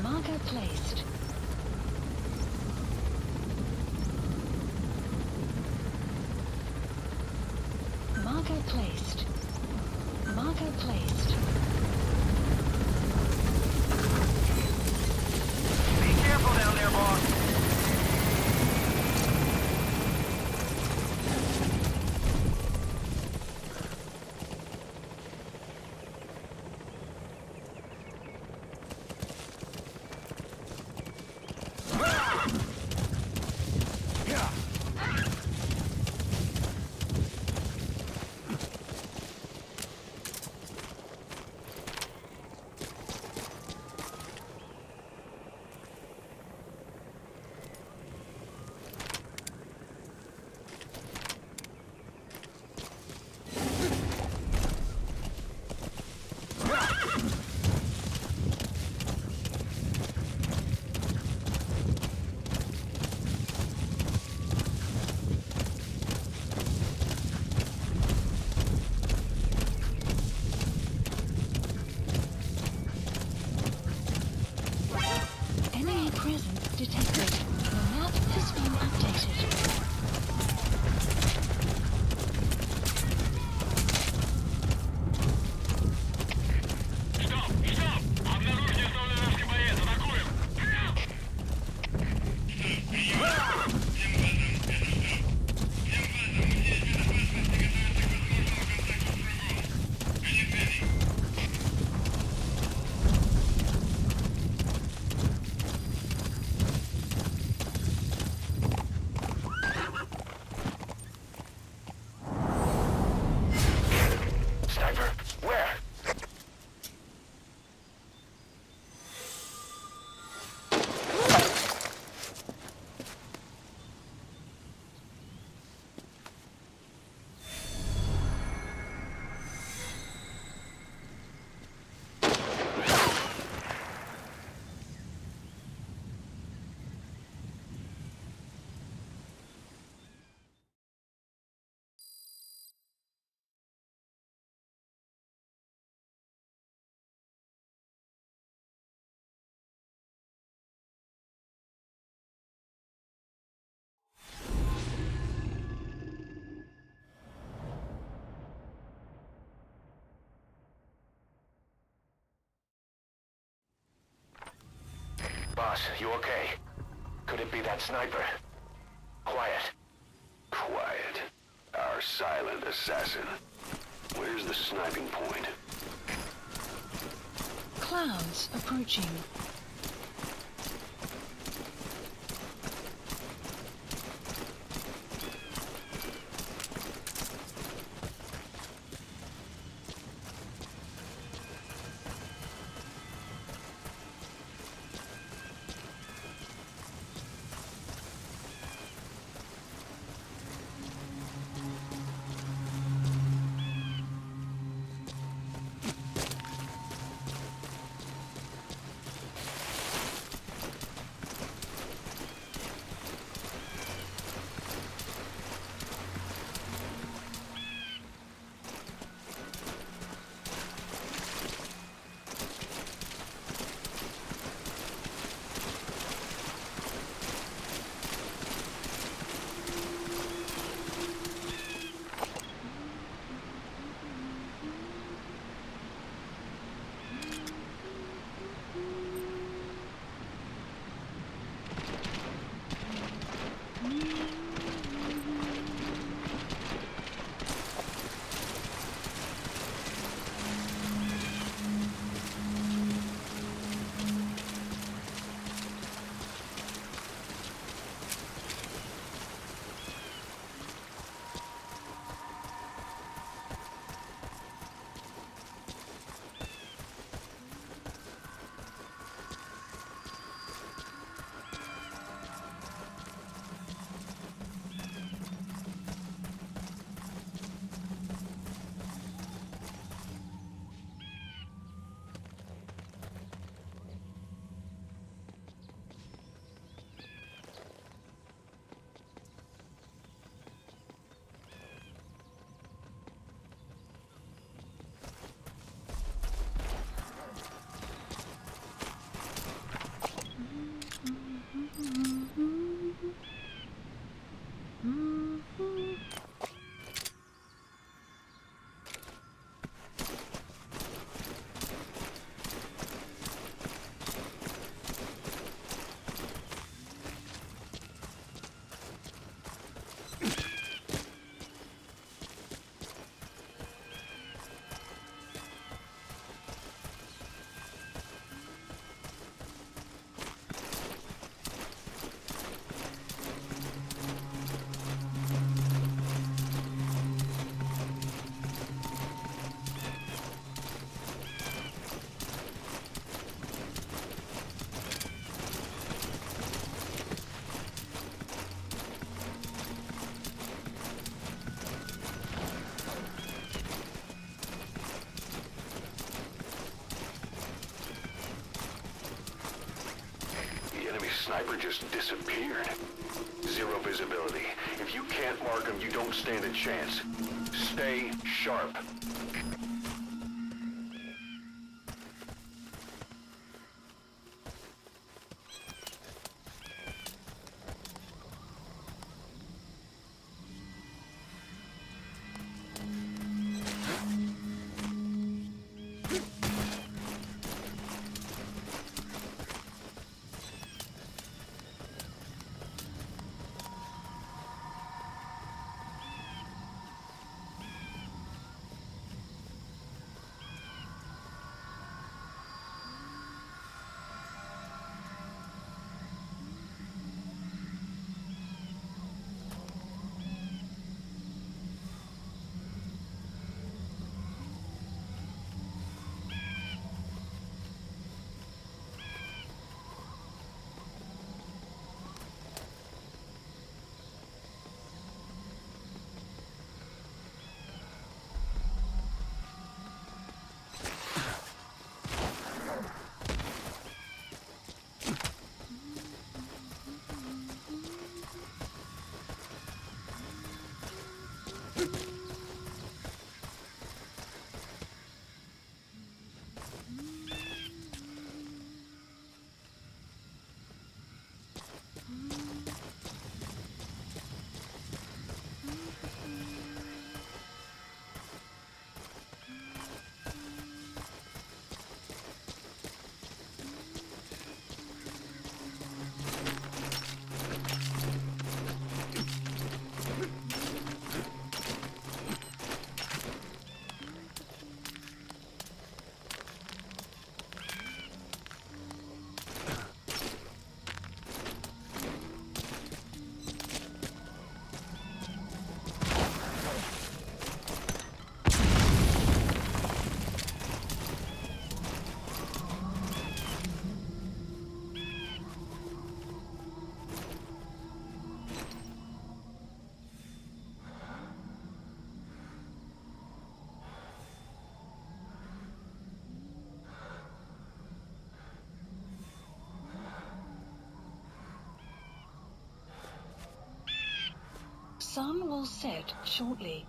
Marker placed. Marker placed. Marker placed. Be careful down there, boss. Enemy presence detected. The map has been updated. Sniper, where? Boss, you okay? Could it be that sniper? Quiet. Quiet. Our silent assassin. Where's the sniping point? Clouds approaching. sniper just disappeared. Zero visibility. If you can't mark him, you don't stand a chance. Stay sharp. Sun will set shortly.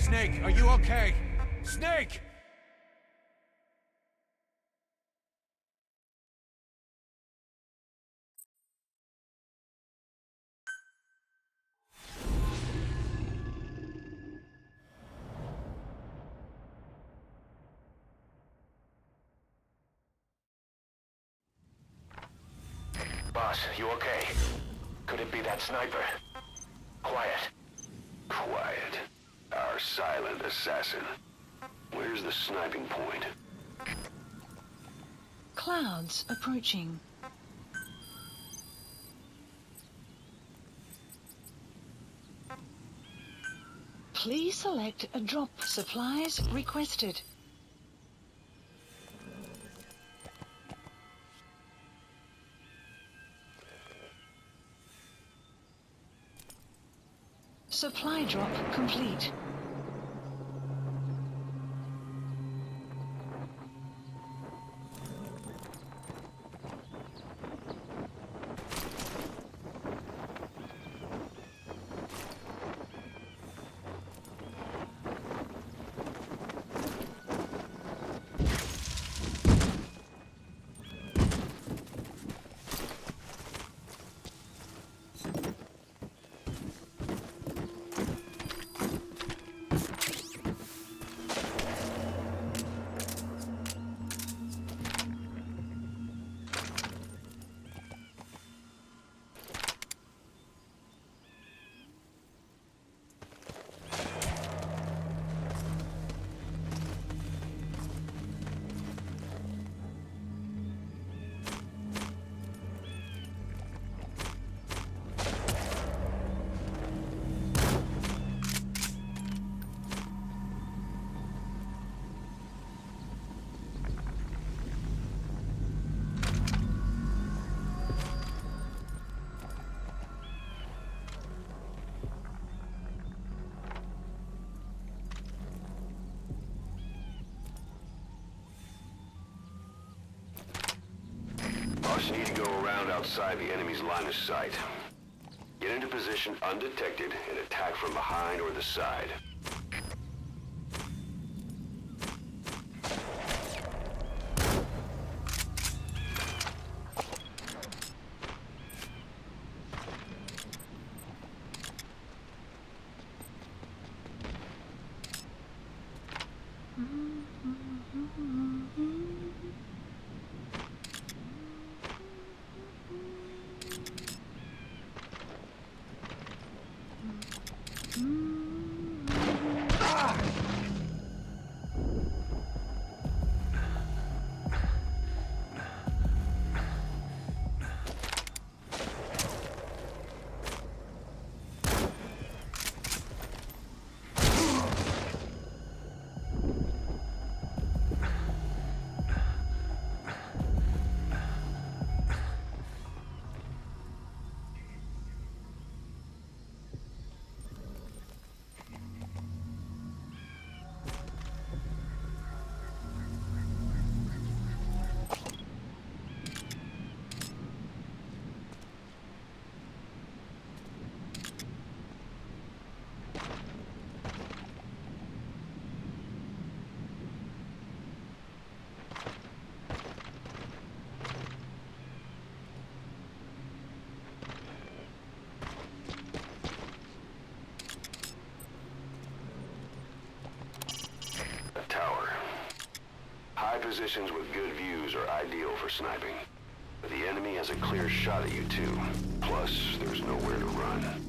Snake, are you okay? Snake! Boss, you okay? Could it be that sniper? Quiet. Quiet. Our silent assassin. Where's the sniping point? Clouds approaching. Please select a drop. Supplies requested. Supply drop complete. Boss, you need to go around outside the enemy's line of sight. Get into position undetected and attack from behind or the side. High positions with good views are ideal for sniping. But the enemy has a clear shot at you too. Plus, there's nowhere to run.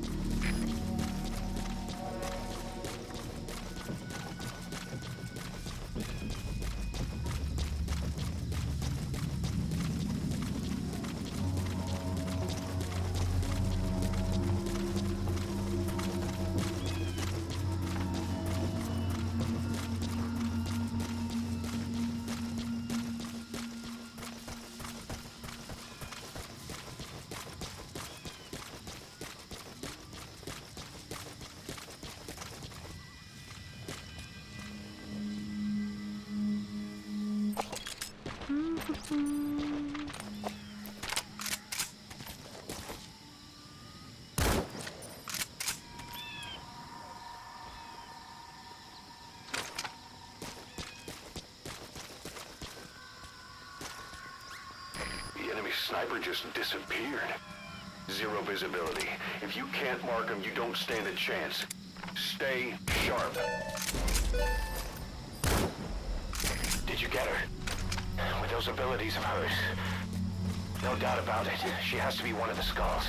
Sniper just disappeared. Zero visibility. If you can't mark him, you don't stand a chance. Stay sharp. Did you get her? With those abilities of hers? No doubt about it. She has to be one of the skulls.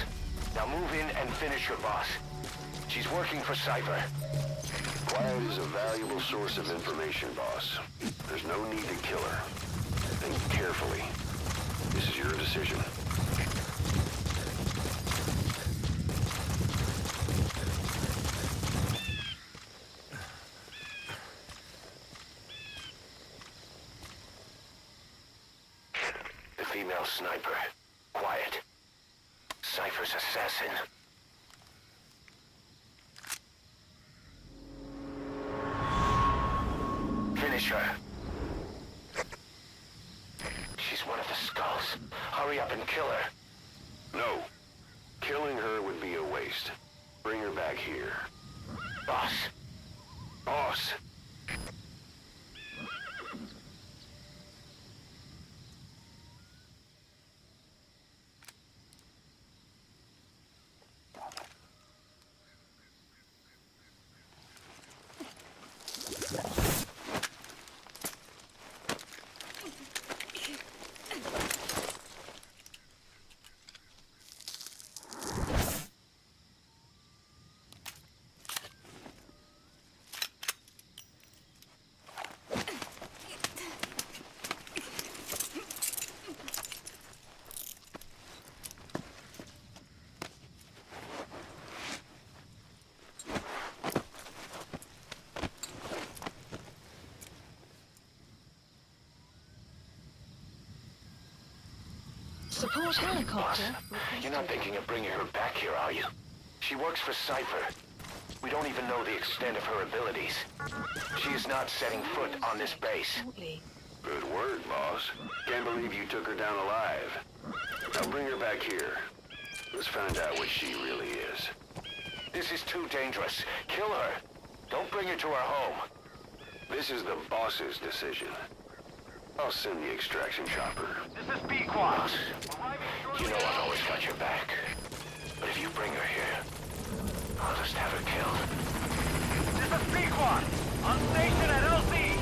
Now move in and finish your boss. She's working for Cypher. Quiet is a valuable source of information, boss. There's no need to kill her. Think carefully. This is your decision. The female sniper. Quiet. Cypher's assassin. Finish her. She's one of the skulls. Hurry up and kill her. No. Killing her would be a waste. Bring her back here. Boss. Boss. Support helicopter. You're not thinking of bringing her back here, are you? She works for Cypher. We don't even know the extent of her abilities. She is not setting foot on this base. Shortly. Good word, boss. Can't believe you took her down alive. Now bring her back here. Let's find out what she really is. This is too dangerous. Kill her. Don't bring her to our home. This is the boss's decision. I'll send the extraction chopper. This is Pequod. Boss, you know I've always got your back. But if you bring her here, I'll just have her killed. This is Pequod. On station at LC.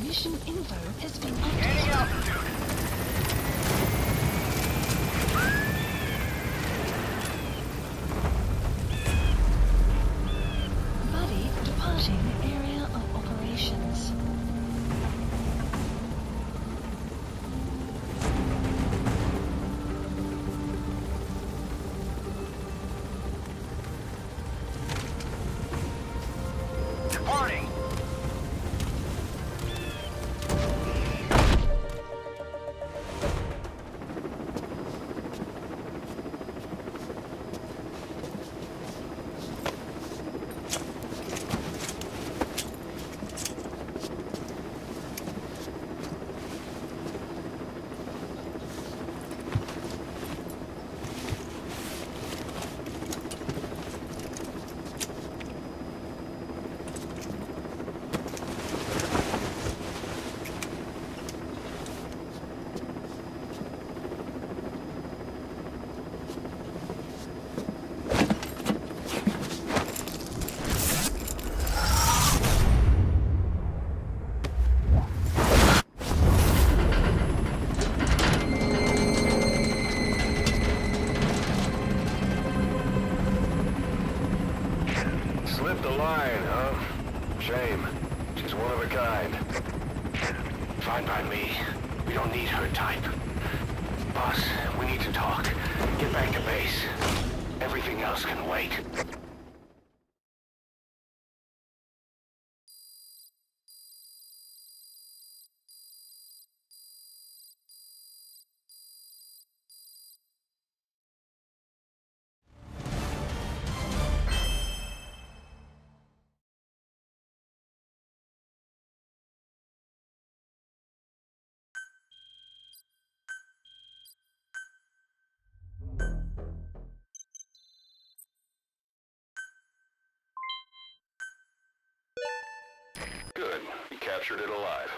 Mission info has been Gaining updated. altitude. Buddy departing area of operations. Departing. Slipped the line, huh? Shame. She's one of a kind. Fine by me. We don't need her type. Boss, we need to talk. Get back to base. Everything else can wait. Good. You captured it alive.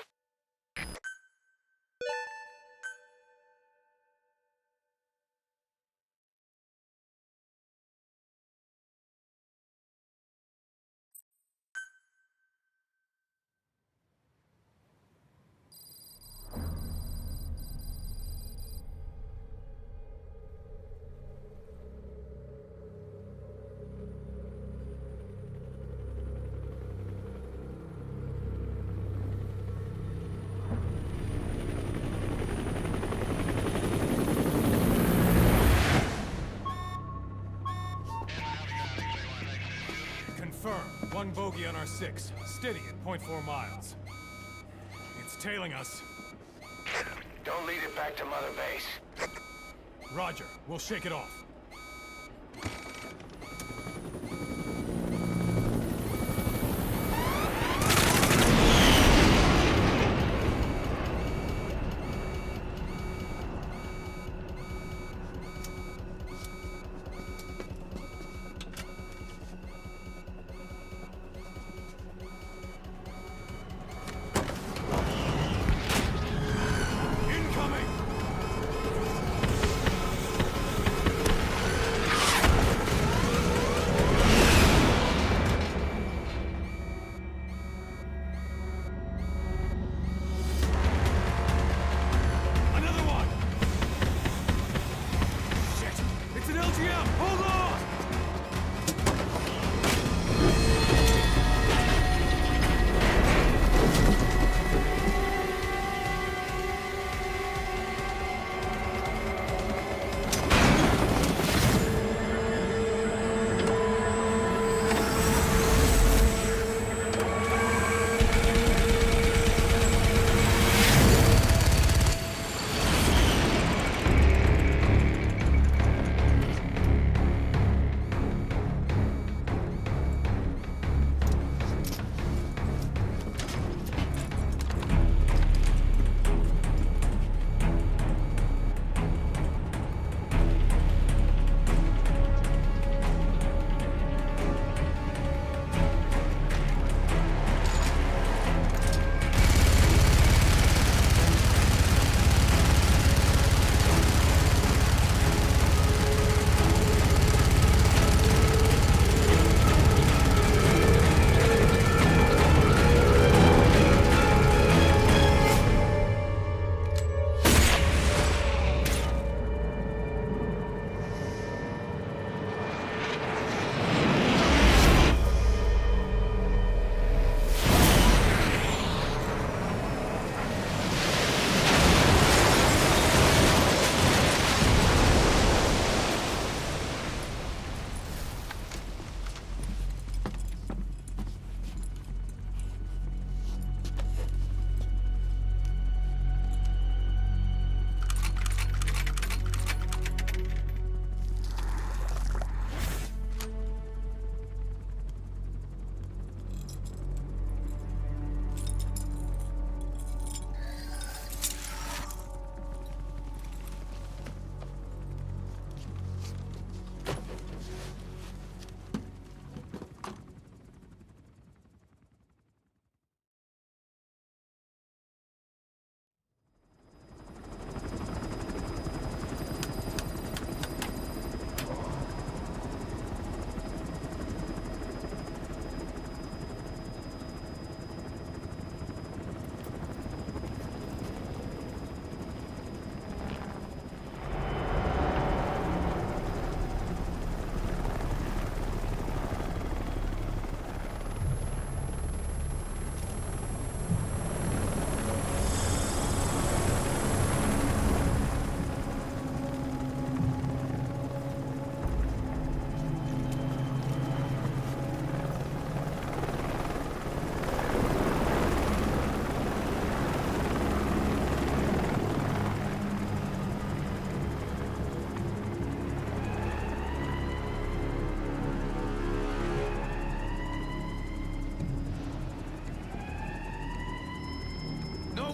One bogey on our 6, steady at 0.4 miles. It's tailing us. Don't lead it back to Mother Base. Roger, we'll shake it off.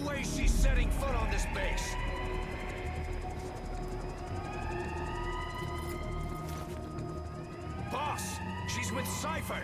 way she's setting foot on this base. Boss, she's with Cypher.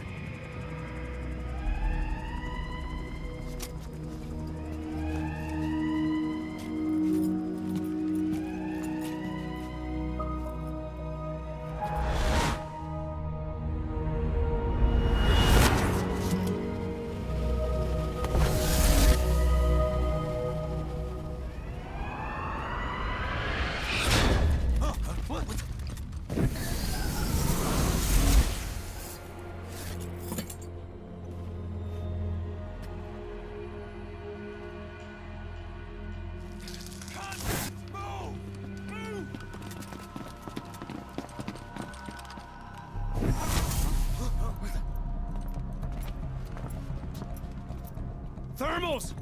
Thermals!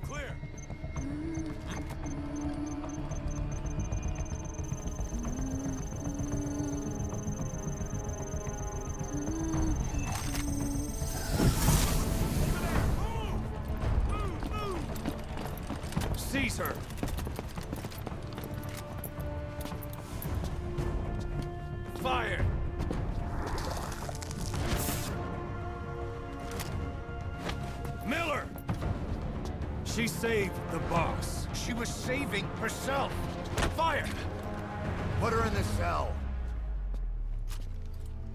Clear. Seize her! Fire! Miller! She saved the boss. She was saving herself. Fire! Put her in the cell.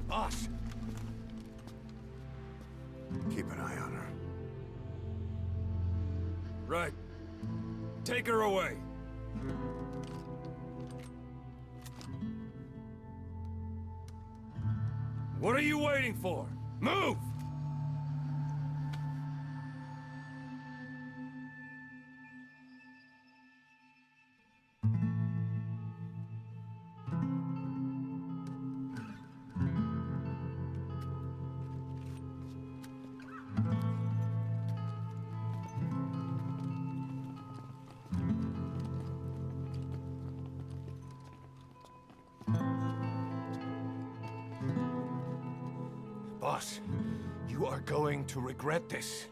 Boss! Keep an eye on her. Right. Take her away. What are you waiting for? Move! Boss, you are going to regret this.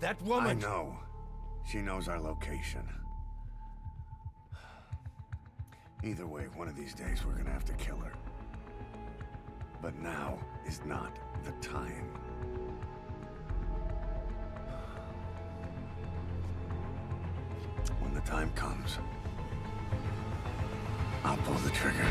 That woman... I know. She knows our location. Either way, one of these days we're gonna have to kill her. But now is not the time. When the time comes, I'll pull the trigger.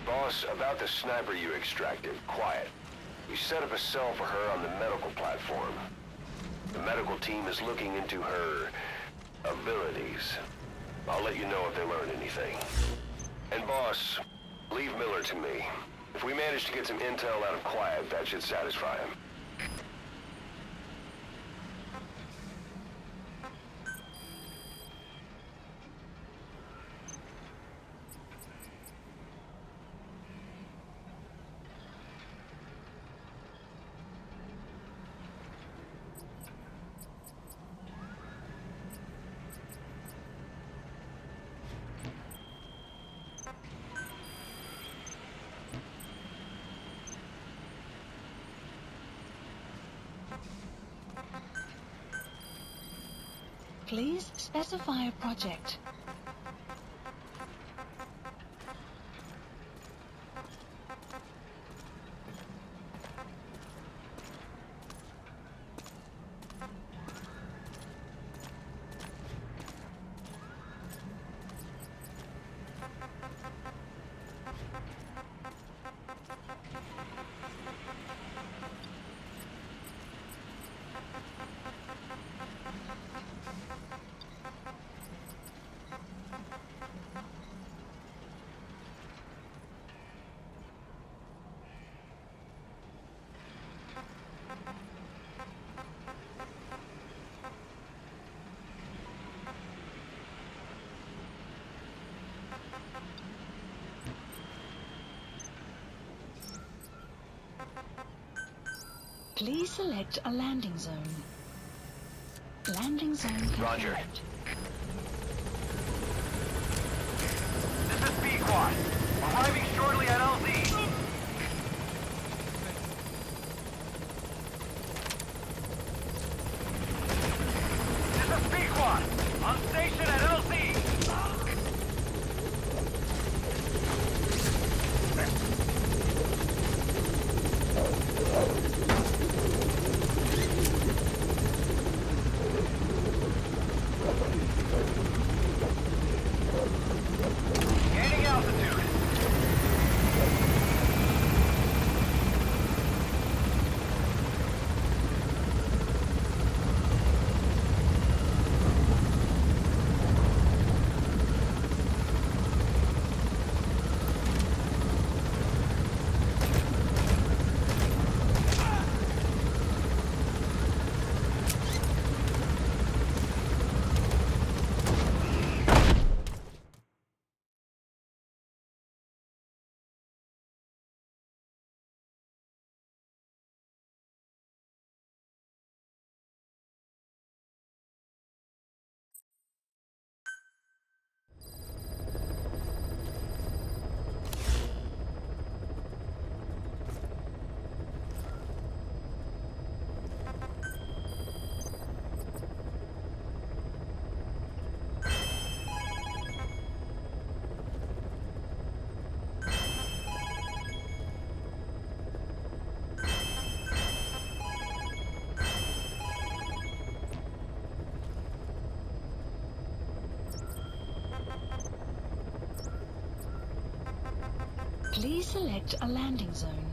Boss, about the sniper you extracted, quiet. You set up a cell for her on the medical platform. The medical team is looking into her abilities. I'll let you know if they learn anything. And boss, leave Miller to me. If we manage to get some intel out of Quiet, that should satisfy him. Please specify a project. Please select a landing zone. Landing zone confirmed. Roger. This is B-Quad. Arriving shortly at LZ. This is B-Quad. On station at LZ. Please select a landing zone.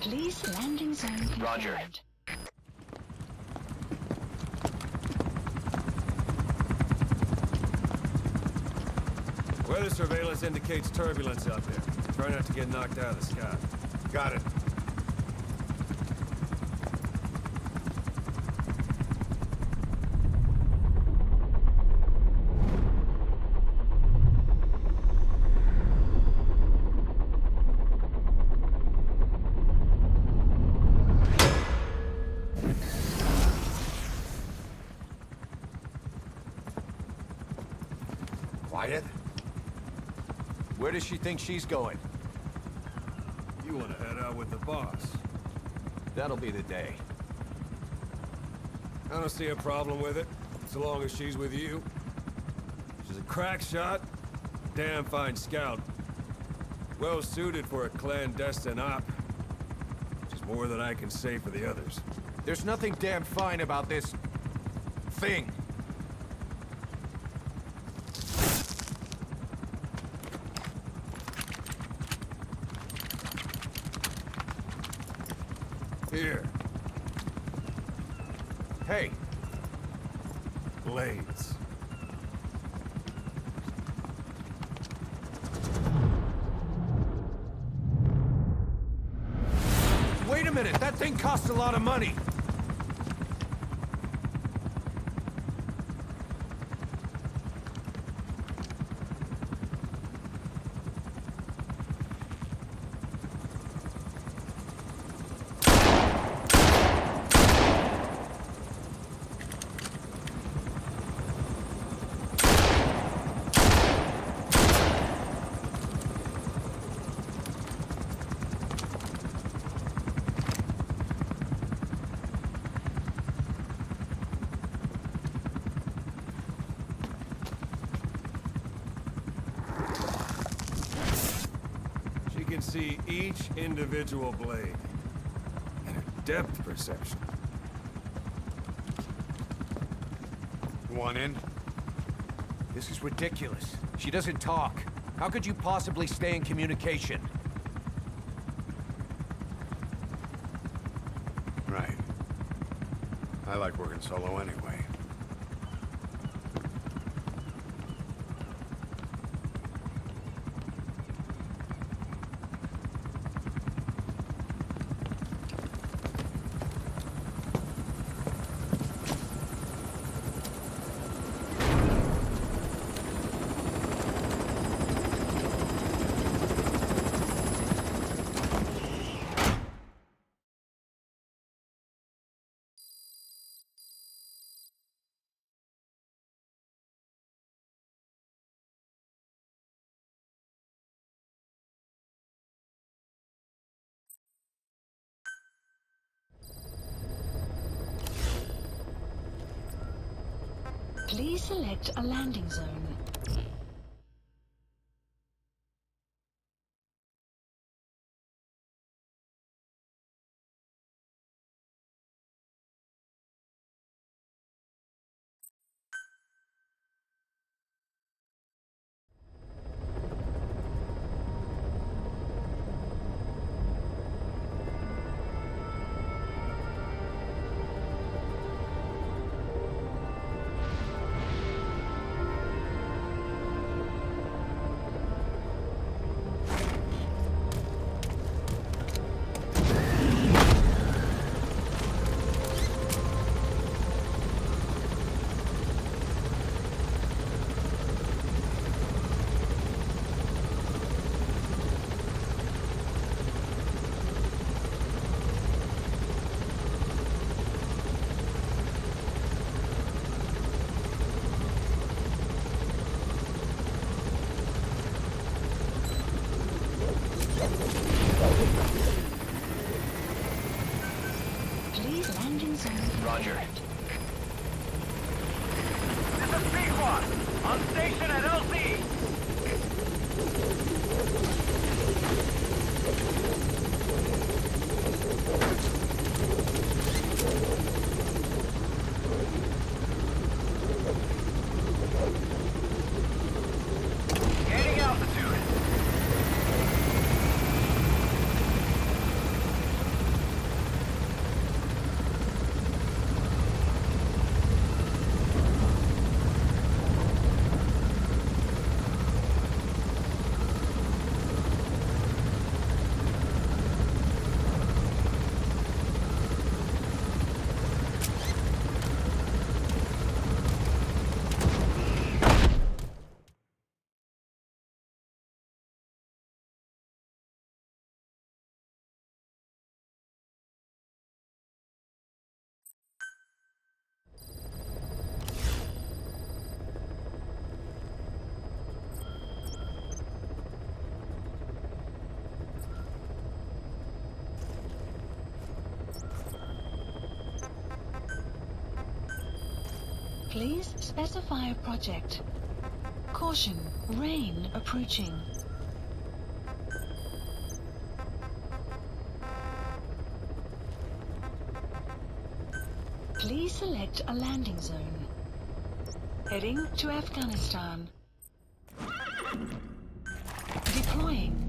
Please landing zone confirmed. Roger. Weather surveillance indicates turbulence out there. Try not to get knocked out of the sky. Got it. Quiet? Where does she think she's going? You want to head out with the boss? That'll be the day. I don't see a problem with it, so long as she's with you. She's a crack shot, damn fine scout. Well suited for a clandestine op. Which is more than I can say for the others. There's nothing damn fine about this... thing. Here. Hey, Blades. wait a minute, that thing costs a lot of money. See each individual blade and her depth perception. Want in? This is ridiculous. She doesn't talk. How could you possibly stay in communication? Right. I like working solo anyway. Please select a landing zone. Roger. This is Pequot. On station at LZ. Gaining altitude. Please specify a project. Caution, rain approaching. Please select a landing zone. Heading to Afghanistan. Deploying.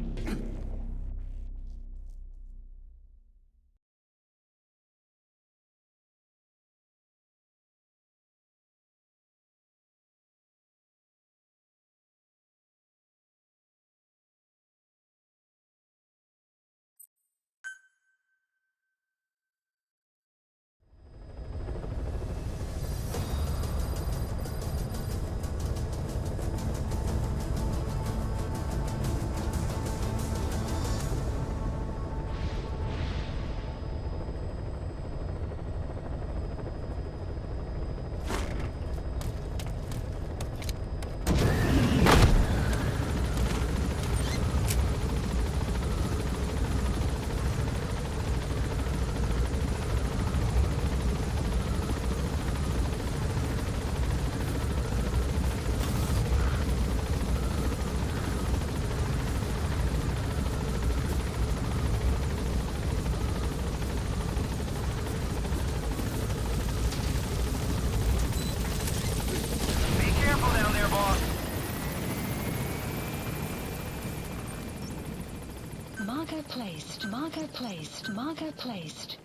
Marker placed, marker placed, marker placed.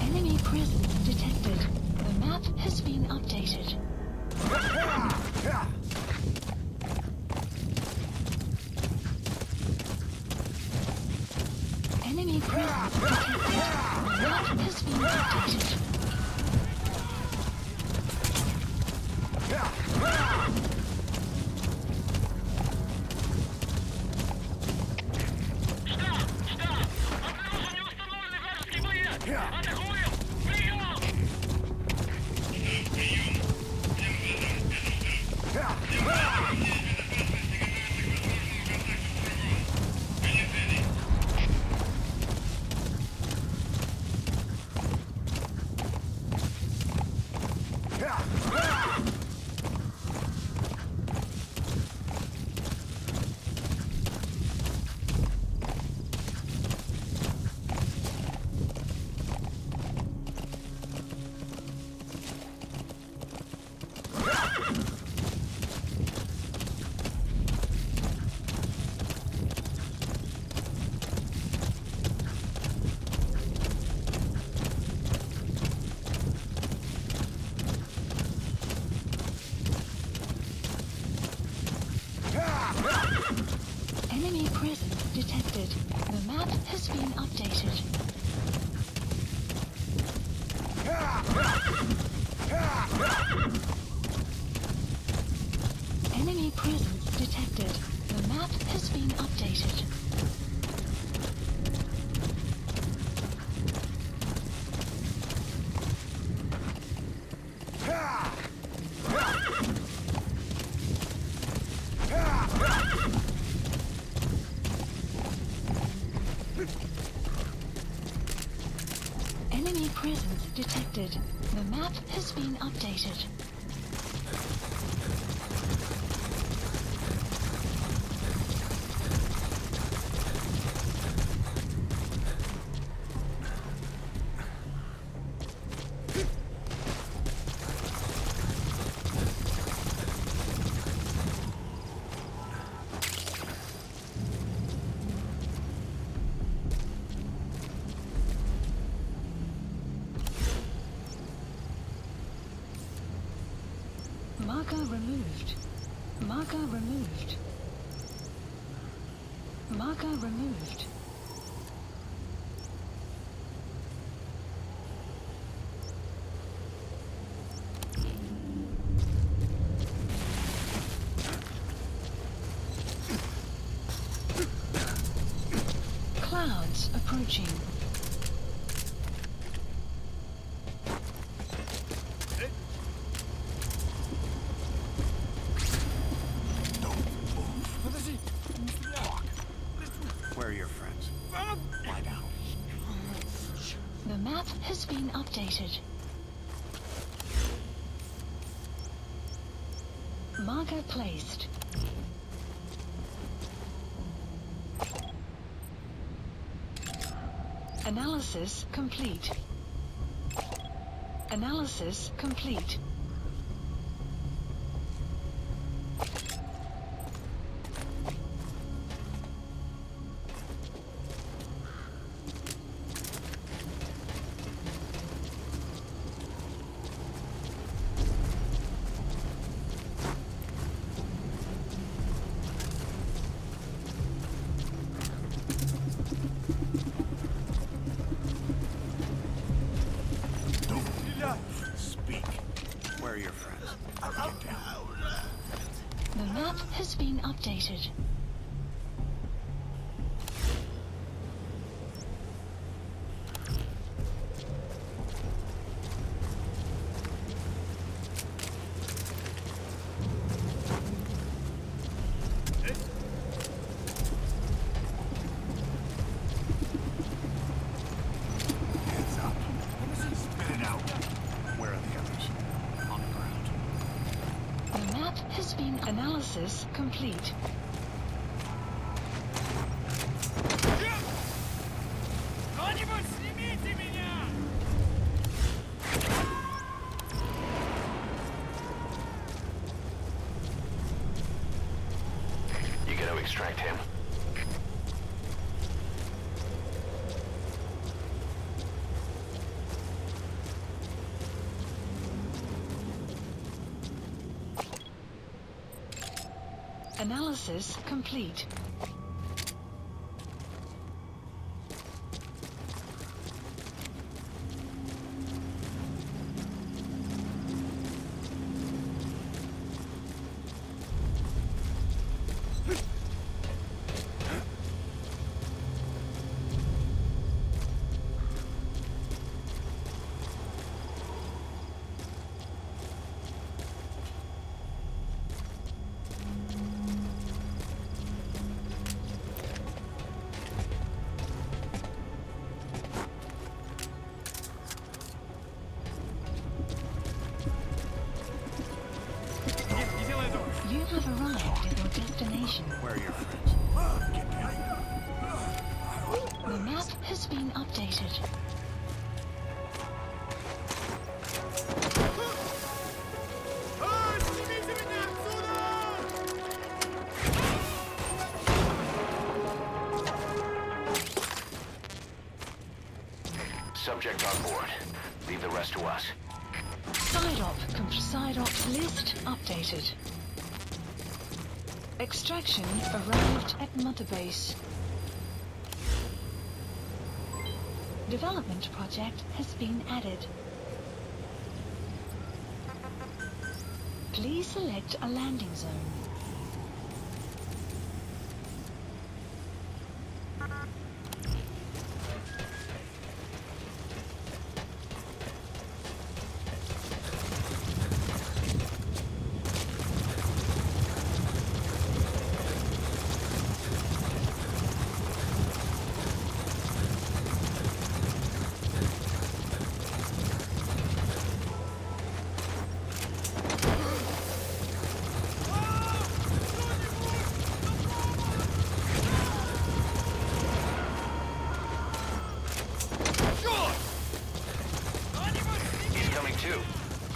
Enemy presence detected. The map has been updated. Enemy presence detected. The map has been updated. Enemy presence detected. The map has been updated. Enemy presence detected. The map has been updated. Marker removed. Marker removed. Marker removed. Clouds approaching. Where are your friends? Lie down. The map has been updated. Marker placed. Analysis complete. Analysis complete. Speak. Where are your friends? Get down. The map has been updated. Hands up. Spit it out. Where are the others? On the ground. The map has been analysis complete. Кто-нибудь снимите меня! You gonna extract him? Analysis complete. You have arrived at your destination. Where are your friends? Get down. The map has been updated. Снимите меня отсюда! Subject on board. Leave the rest to us. Side op list updated. Extraction arrived at Mother Base. Development project has been added. Please select a landing zone.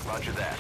Roger that.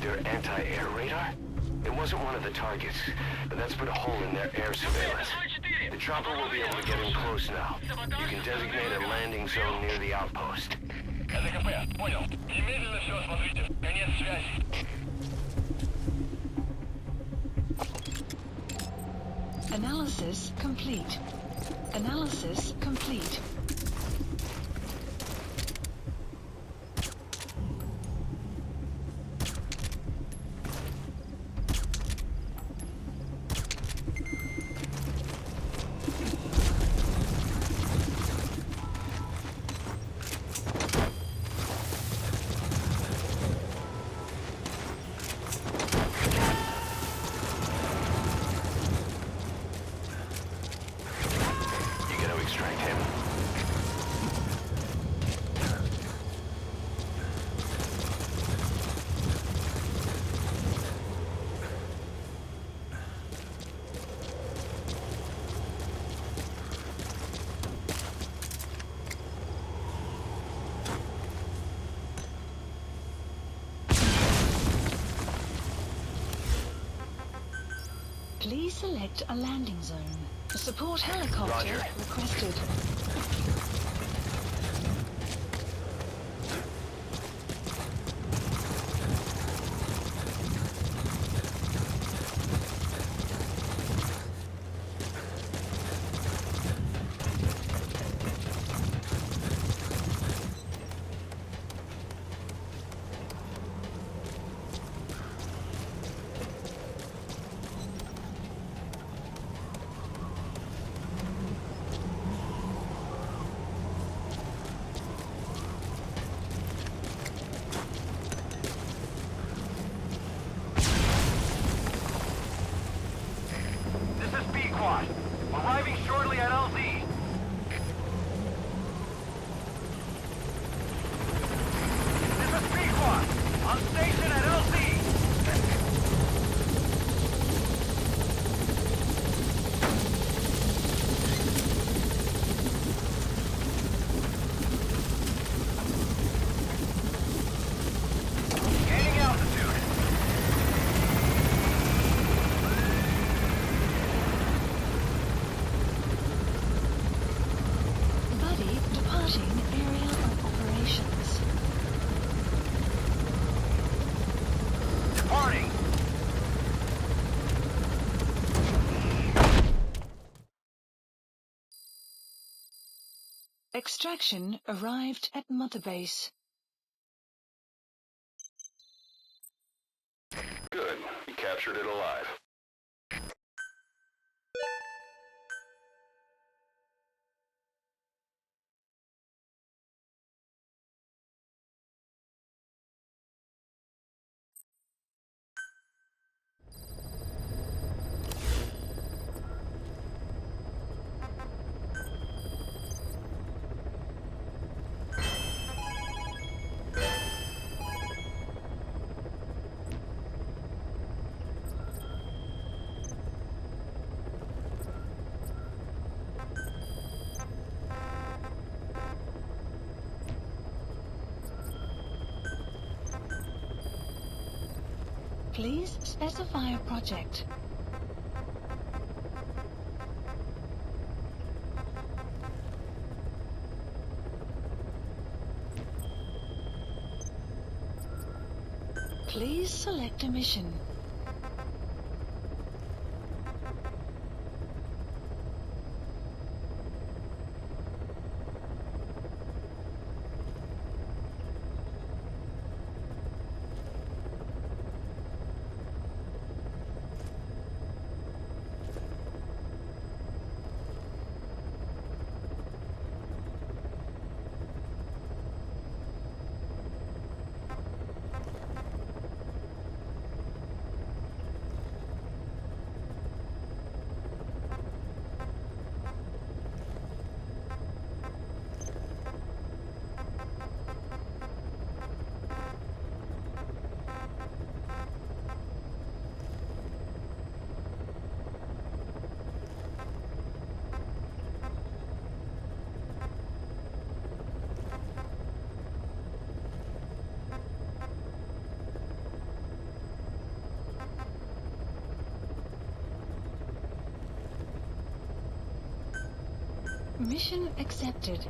Their anti-air radar? It wasn't one of the targets, but that's put a hole in their air surveillance. The chopper will be able to get in close now. You can designate a landing zone near the outpost. Понял. Немедленно все осмотрите. Конец связи. Analysis complete. Analysis complete. Please select a landing zone. A support helicopter requested. Arriving shortly at LZ. This is Pequod. On station at LZ. Gaining altitude. Departing area of operations. Departing. Extraction arrived at Mother Base. Good. You captured it alive. Please specify a project. Please select a mission. Mission accepted.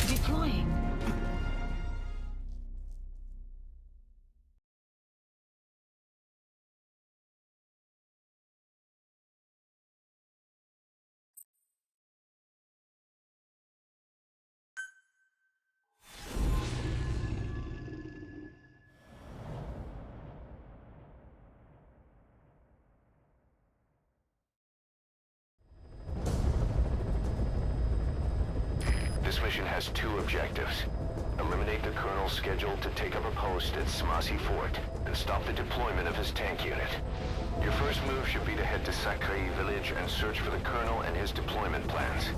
Deploying. This mission has two objectives. Eliminate the Colonel scheduled to take up a post at Smasi Fort and stop the deployment of his tank unit. Your first move should be to head to Sakri village and search for the Colonel and his deployment plans.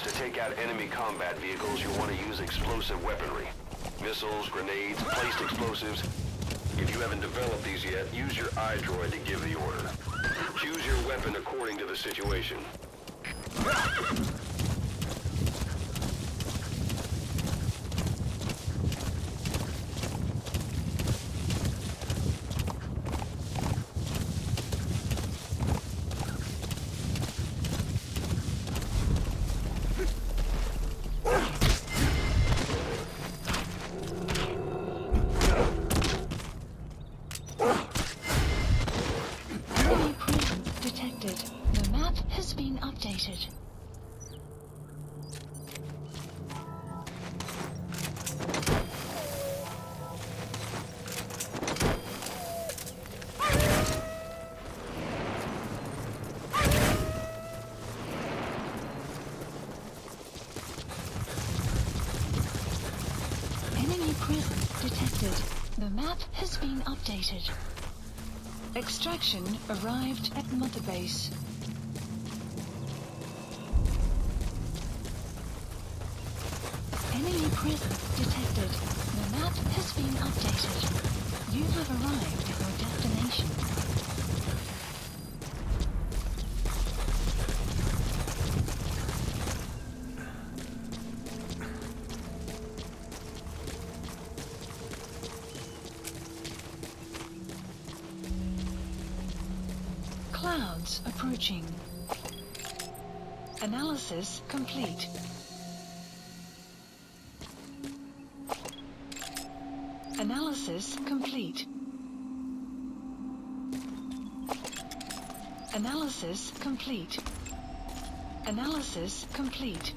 To take out enemy combat vehicles, you want to use explosive weaponry. Missiles, grenades, placed explosives. If you haven't developed these yet, use your iDroid to give the order. Choose your weapon according to the situation. The map has been updated. Enemy presence detected. The map has been updated. Extraction arrived at Mother Base. Enemy presence detected. The map has been updated. You have arrived at your destination. Clouds approaching. Analysis complete. Analysis complete. Analysis complete. Analysis complete.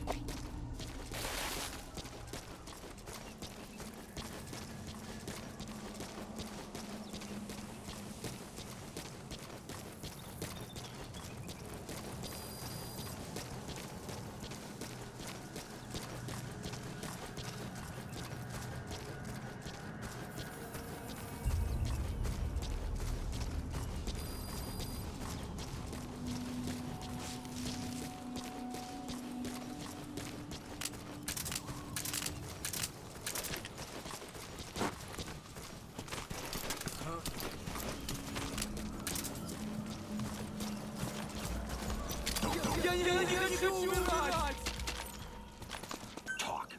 Talk.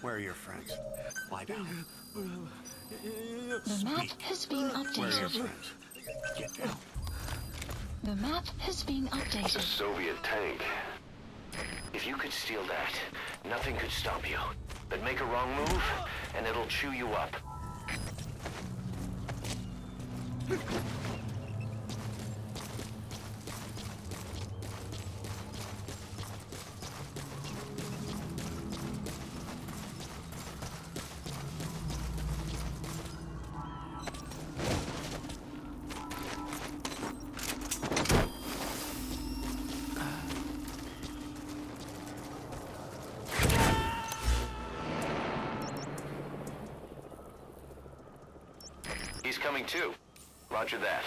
Where are your friends? Lie down. The map has been Where are your updated. friends? Get down. The map has been The updated. Soviet tank. If you could steal that, nothing could stop you. But make a wrong move, and it'll chew you up. He's coming too. Roger that.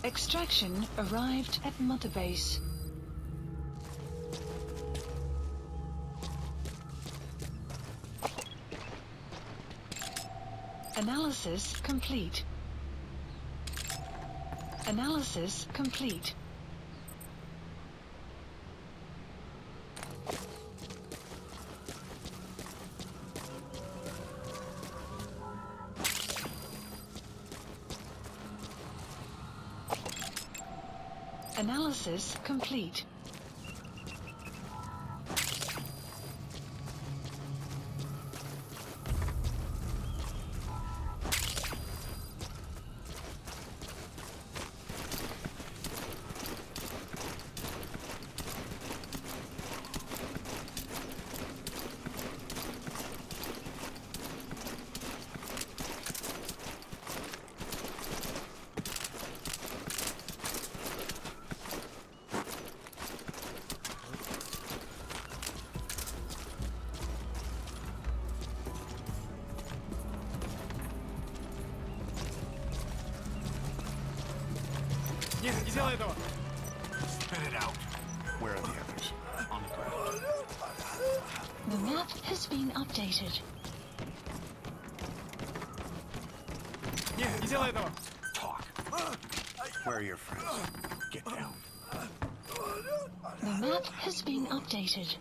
Extraction arrived at Mother Base. Analysis complete. Analysis complete. Analysis complete. Нет, не делай этого! Spit it out. Where are the others? On the ground. The map has been updated. Нет, не делай этого! Talk. Where are your friends? Get down. The map has been updated.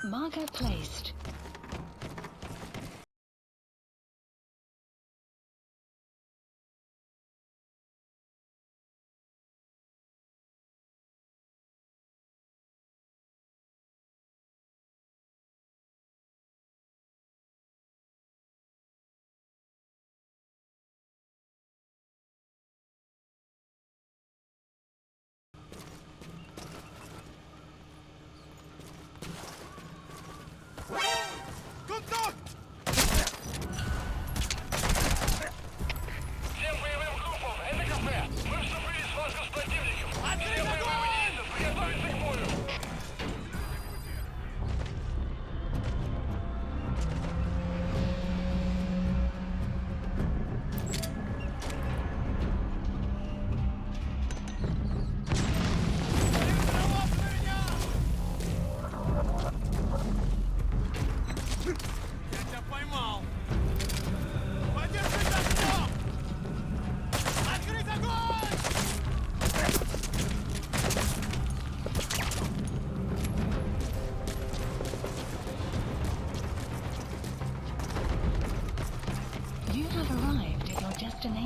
Marker placed.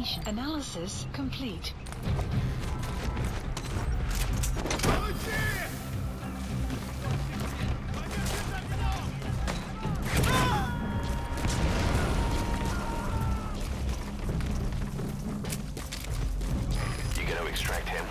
destination. Analysis complete. You gonna extract him?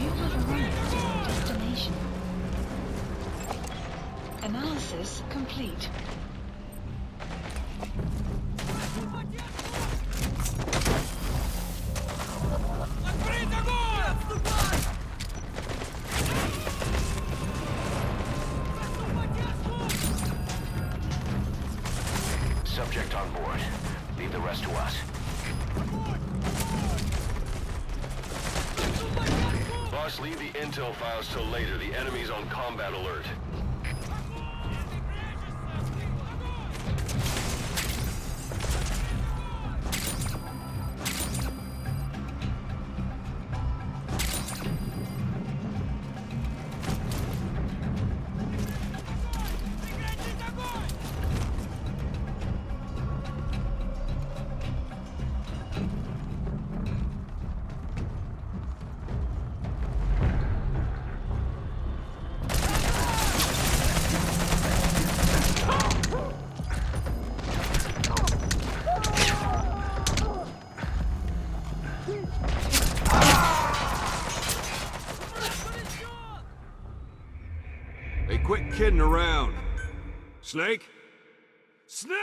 You have arrived at your destination. Analysis complete. Subject on board. Leave the rest to us. Boss, leave the intel files till later. The enemy's on combat alert. Hey, quit kidding around. Snake? Snake!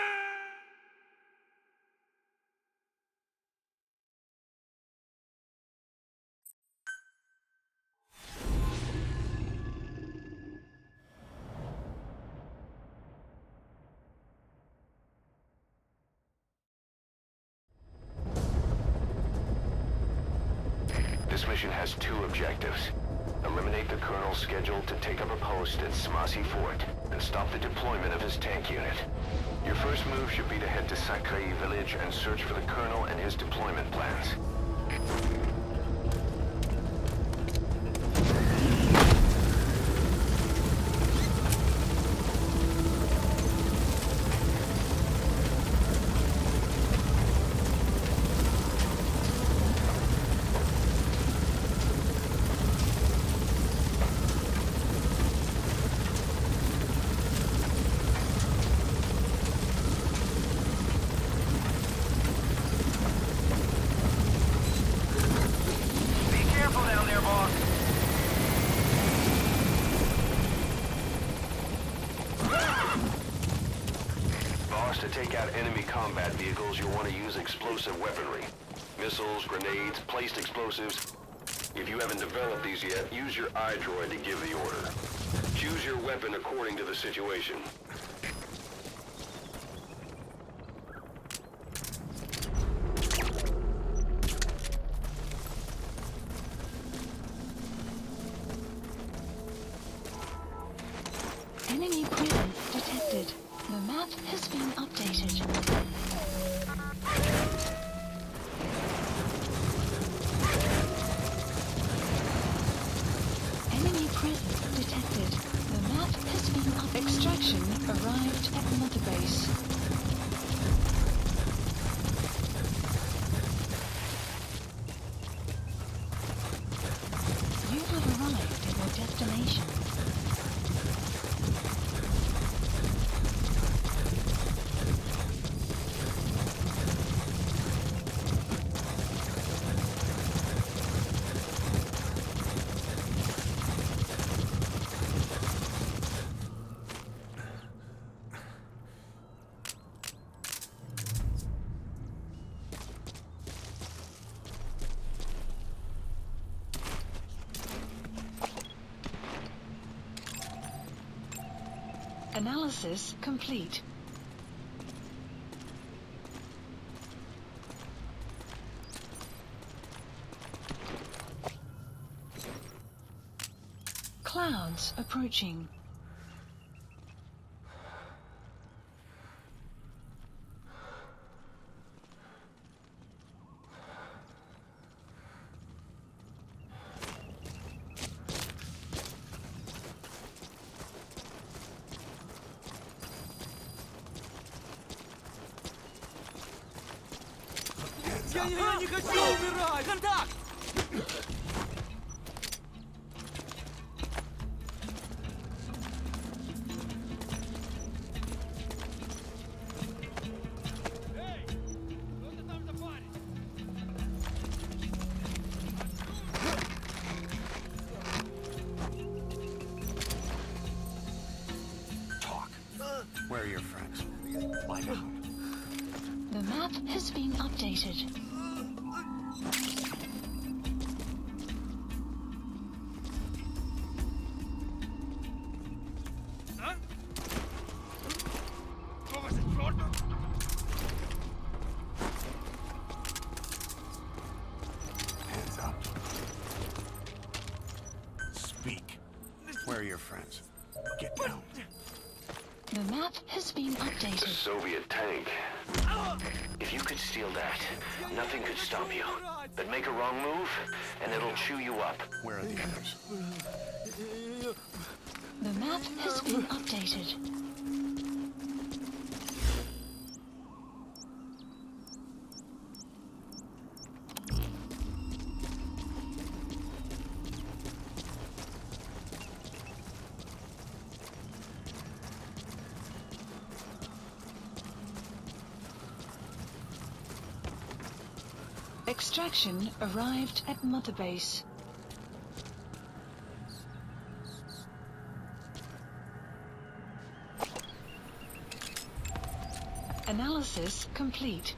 This mission has two objectives. Eliminate the Colonel scheduled to take up a post at Smasi Fort and stop the deployment of his tank unit. Your first move should be to head to Sakai village and search for the Colonel and his deployment plans. To take out enemy combat vehicles, you'll want to use explosive weaponry. Missiles, grenades, placed explosives. If you haven't developed these yet, use your iDroid to give the order. Choose your weapon according to the situation. Enemy presence detected. The map has been updated. Enemy presence detected. The map has been up. Extraction Analysis complete. Clouds approaching. Я не хочу умирать! Контакт! Talk. Where are your friends? Find out. The map has been updated. Hands up. Speak. Where are your friends? Get down. The map has been updated. Soviet tank. If you could steal that, nothing could stop you. But make a wrong move, and it'll chew you up. Where are the others? The map has been updated. Extraction arrived at Mother Base. Analysis complete.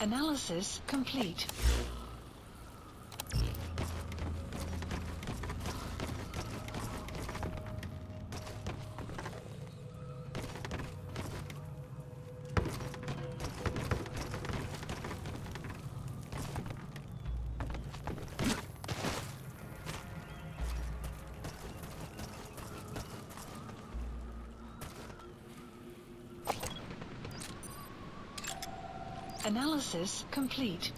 Analysis complete. Analysis complete.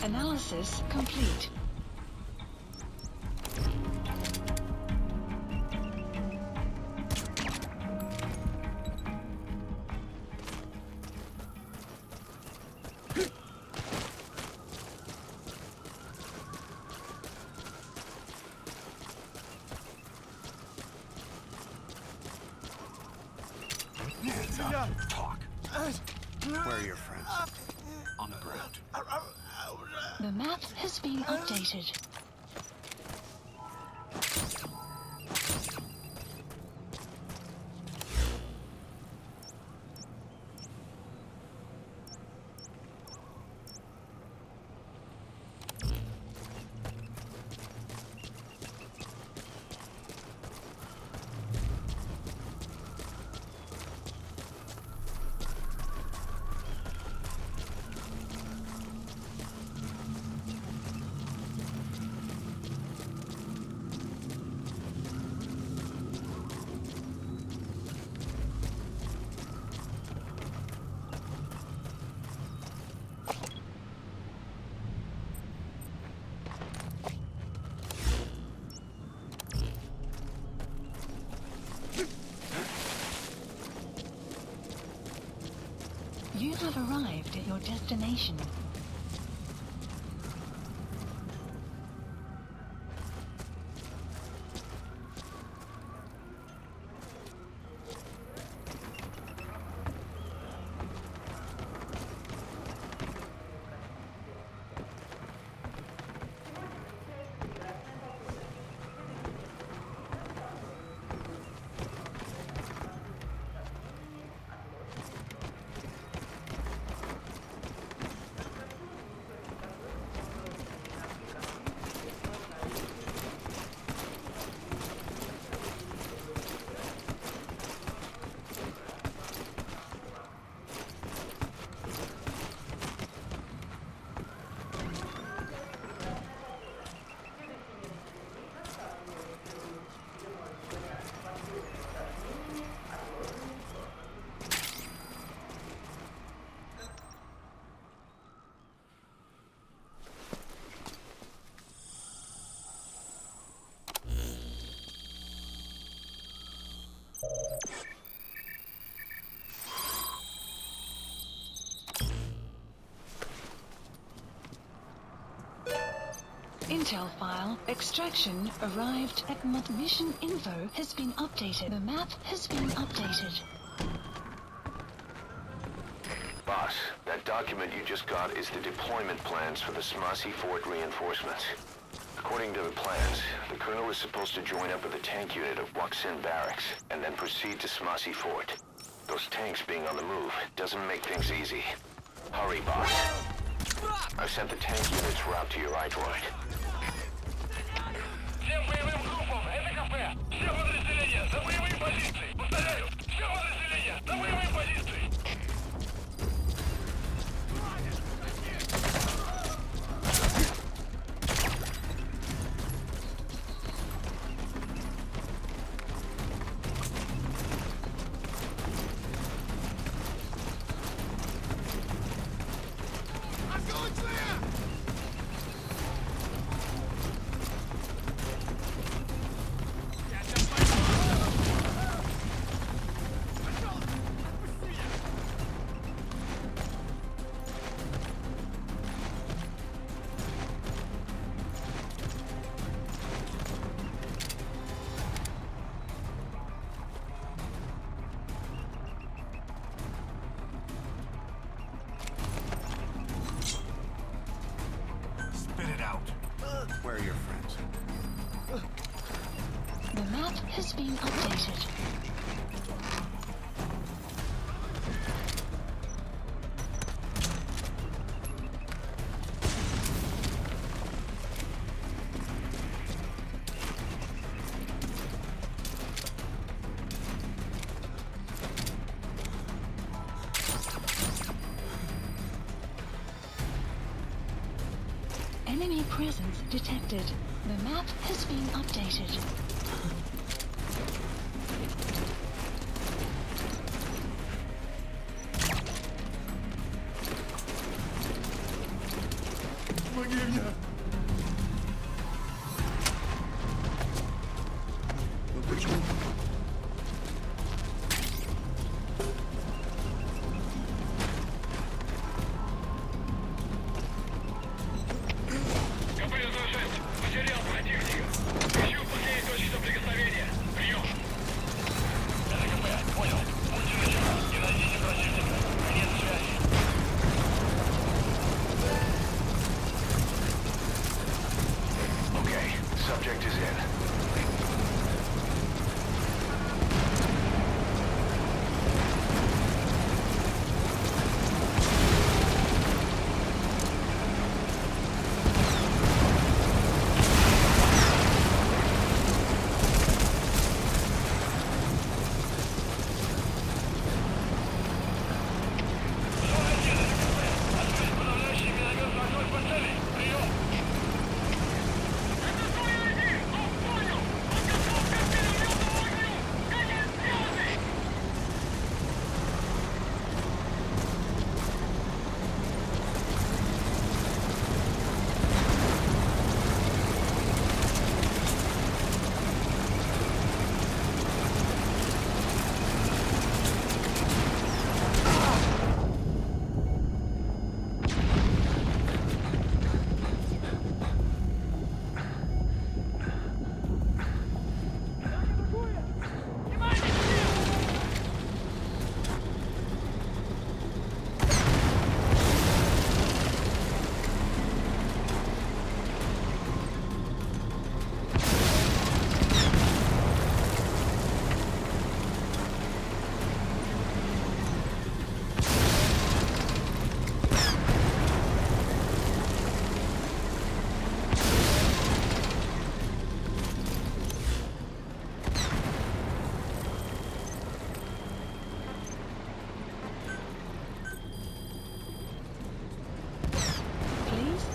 Analysis complete. Talk. Where are your friends? On the ground. The map has been updated. You have arrived at your destination. Intel file extraction arrived at mission info has been updated. The map has been updated. Boss, that document you just got is the deployment plans for the Smasi Fort reinforcements. According to the plans, the Colonel is supposed to join up with the tank unit of Waksin Barracks and then proceed to Smasi Fort. Those tanks being on the move doesn't make things easy. Hurry, boss. I've sent the tank unit's route to your iDroid. Всем боевым группам, это кафе. Все подразделения, за боевые позиции. Повторяю, все подразделения, за боевые позиции. Where are your friends? The map has been updated. presence detected. The map has been updated. Потерял противника. Ищу последние точки соприкосновения. Прием. Это КП. Понял. Будьте начеку. Не найдите противника. Конец связи. Okay, subject is in.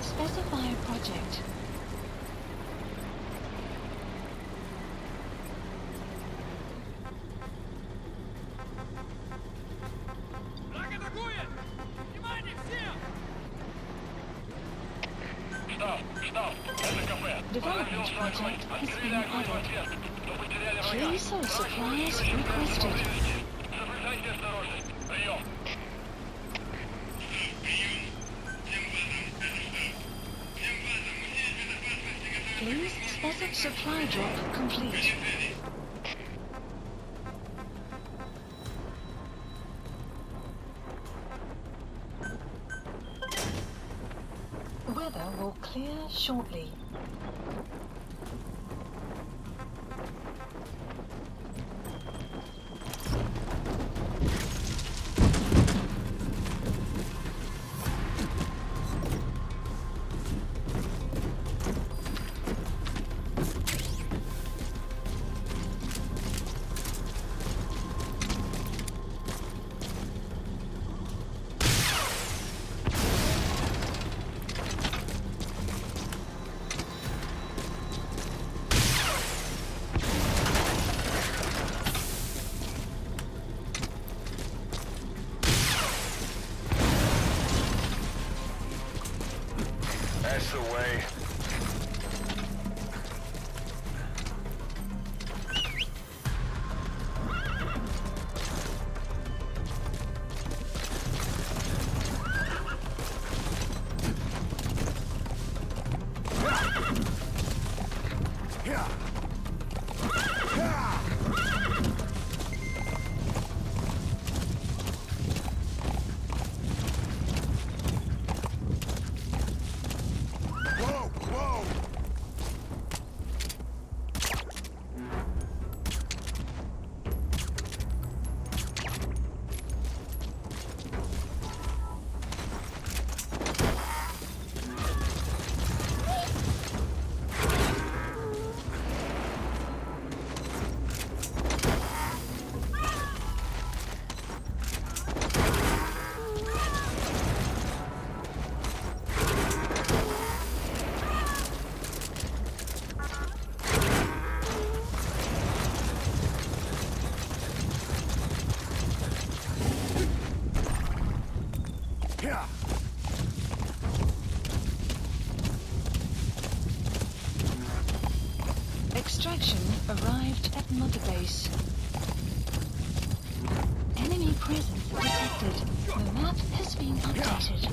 Specify project. Враг атакует! Внимание всем! Штаб, это КП. Development project has Открыли been огонь в added. ответ. Кто потеряли врага. Please hold supplies requested. Соблюдайте осторожность. Прием. Please specify supply drop complete. Weather will clear shortly. Extraction arrived at Mother Base. Enemy presence detected. The map has been updated.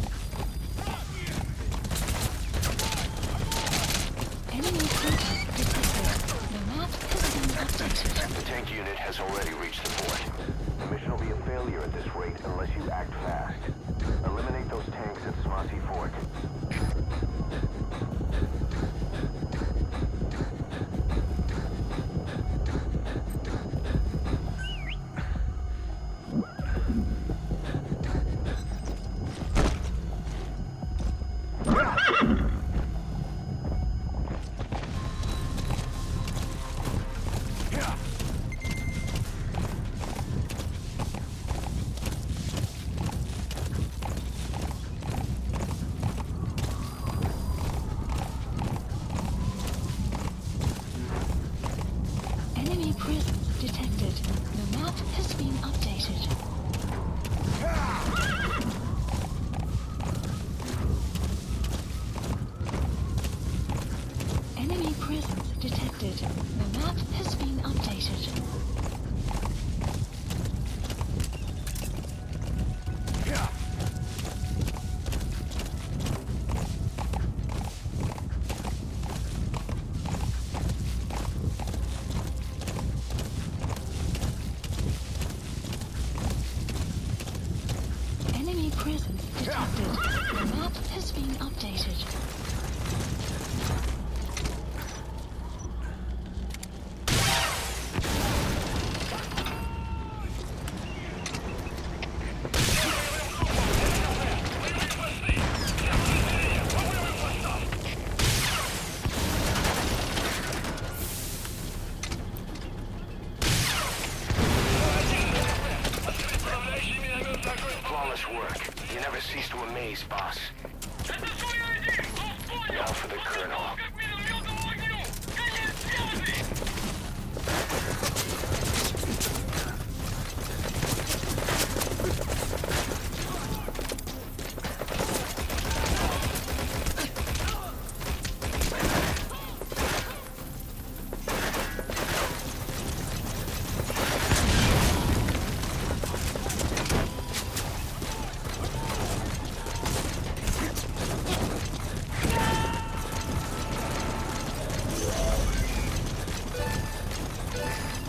Enemy presence detected. The map has been updated. The tank unit has already reached the fort. The mission will be a failure at this rate unless you act fast. Eliminate those tanks at Smassi Fort. Enemy presence detected. The map has been updated. Enemy presence detected. The map has been updated. Enemy presence detected. The map has been updated. Flawless work. You never cease to amaze, boss. Now for the Colonel.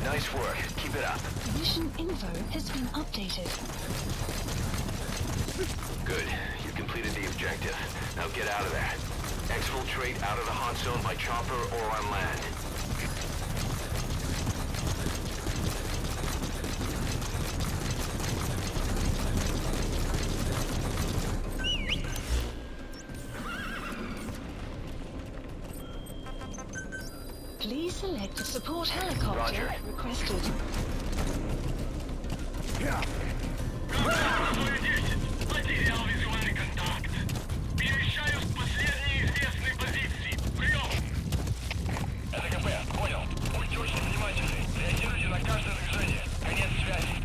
Nice work. Keep it up. Mission info has been updated. Good. You completed the objective. Now get out of there. Exfiltrate out of the hot zone by chopper or on land. Please select a support helicopter Roger. requested. Потерял визуальный контакт. Перемещаюсь к последней известной позиции. Прием! Это КП, понял. Будьте очень внимательны. Реагируйте на каждое движение. Конец связи.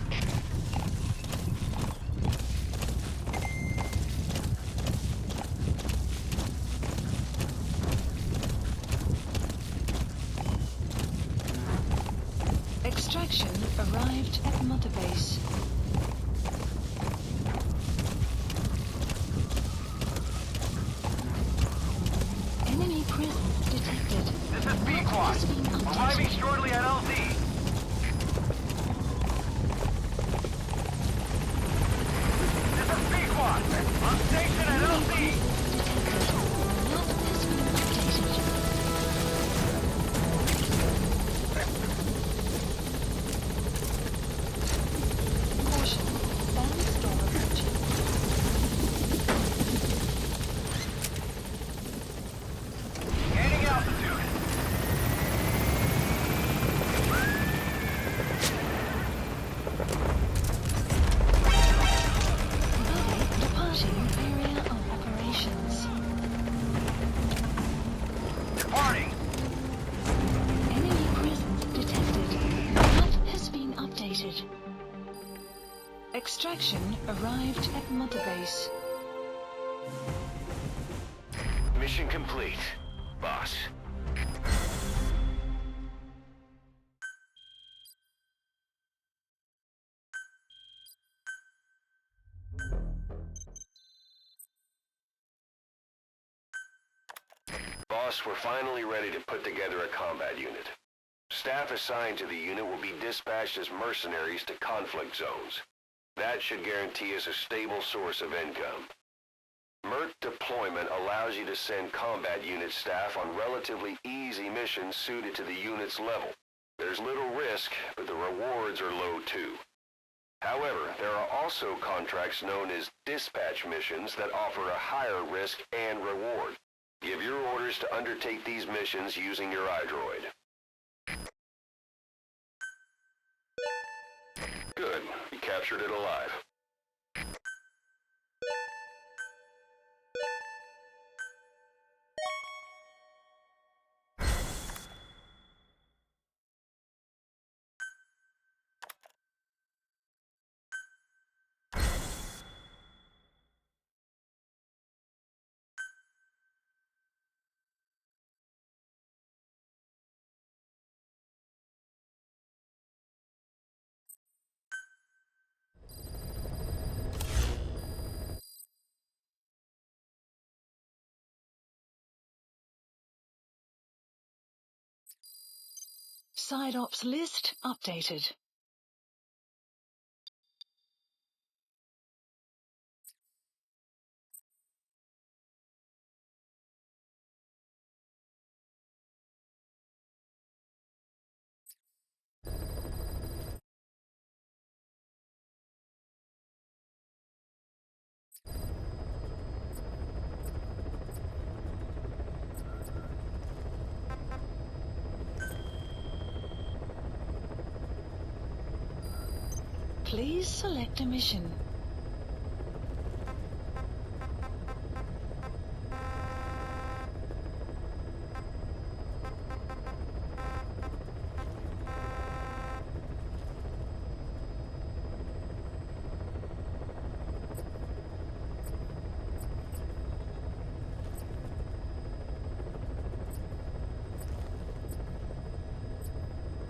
Extraction arrived at Mother Base. Enemy presence detected. This is B-Quad. Arriving shortly at LZ. This is B-Quad. On station at LZ. Map has been updated. Caution. Sandstorm approaching. Gaining altitude. Bobby departing area of operations. Departing. Enemy presence detected. Map has been updated. Extraction arrived at Mother Base. Mission complete, boss. boss, we're finally ready to put together a combat unit. Staff assigned to the unit will be dispatched as mercenaries to conflict zones. That should guarantee us a stable source of income. MERT deployment allows you to send combat unit staff on relatively easy missions suited to the unit's level. There's little risk, but the rewards are low too. However, there are also contracts known as dispatch missions that offer a higher risk and reward. Give your orders to undertake these missions using your iDroid. Good. You captured it alive. Side ops list updated. Please select a mission.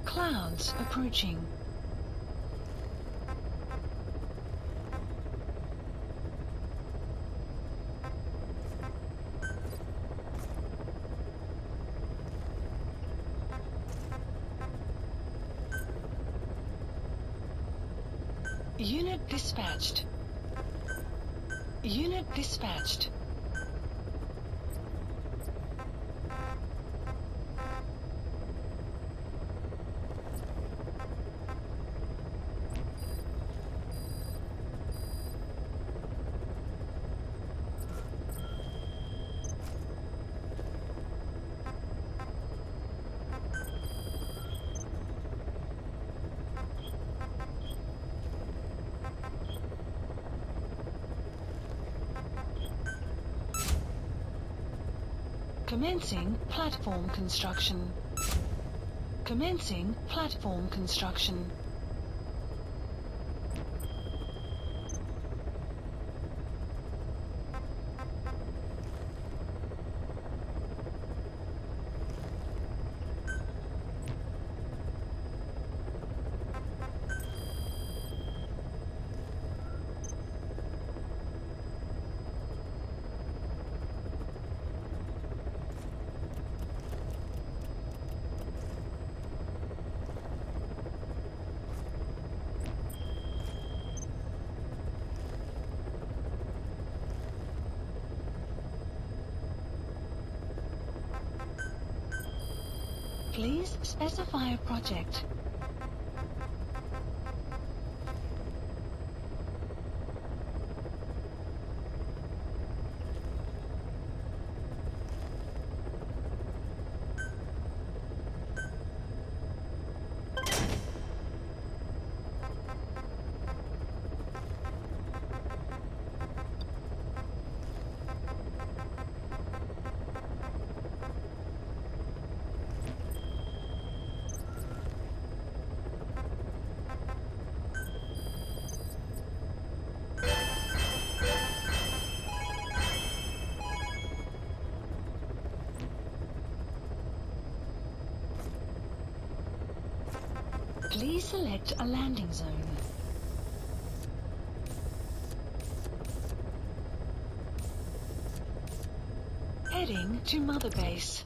Clouds approaching. Unit dispatched. Unit dispatched. Commencing platform construction. Commencing platform construction. Please specify a project. Please select a landing zone. Heading to Mother Base.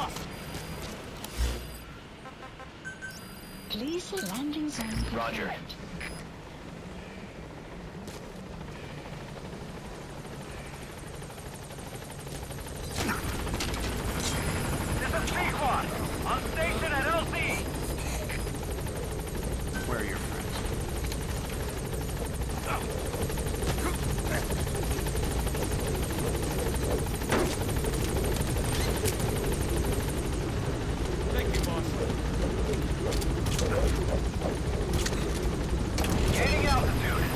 lost! Please the landing zone confirmed. Roger. This is Sequan! On station at LZ! Where are your friends? Thank you, boss. Gaining altitude.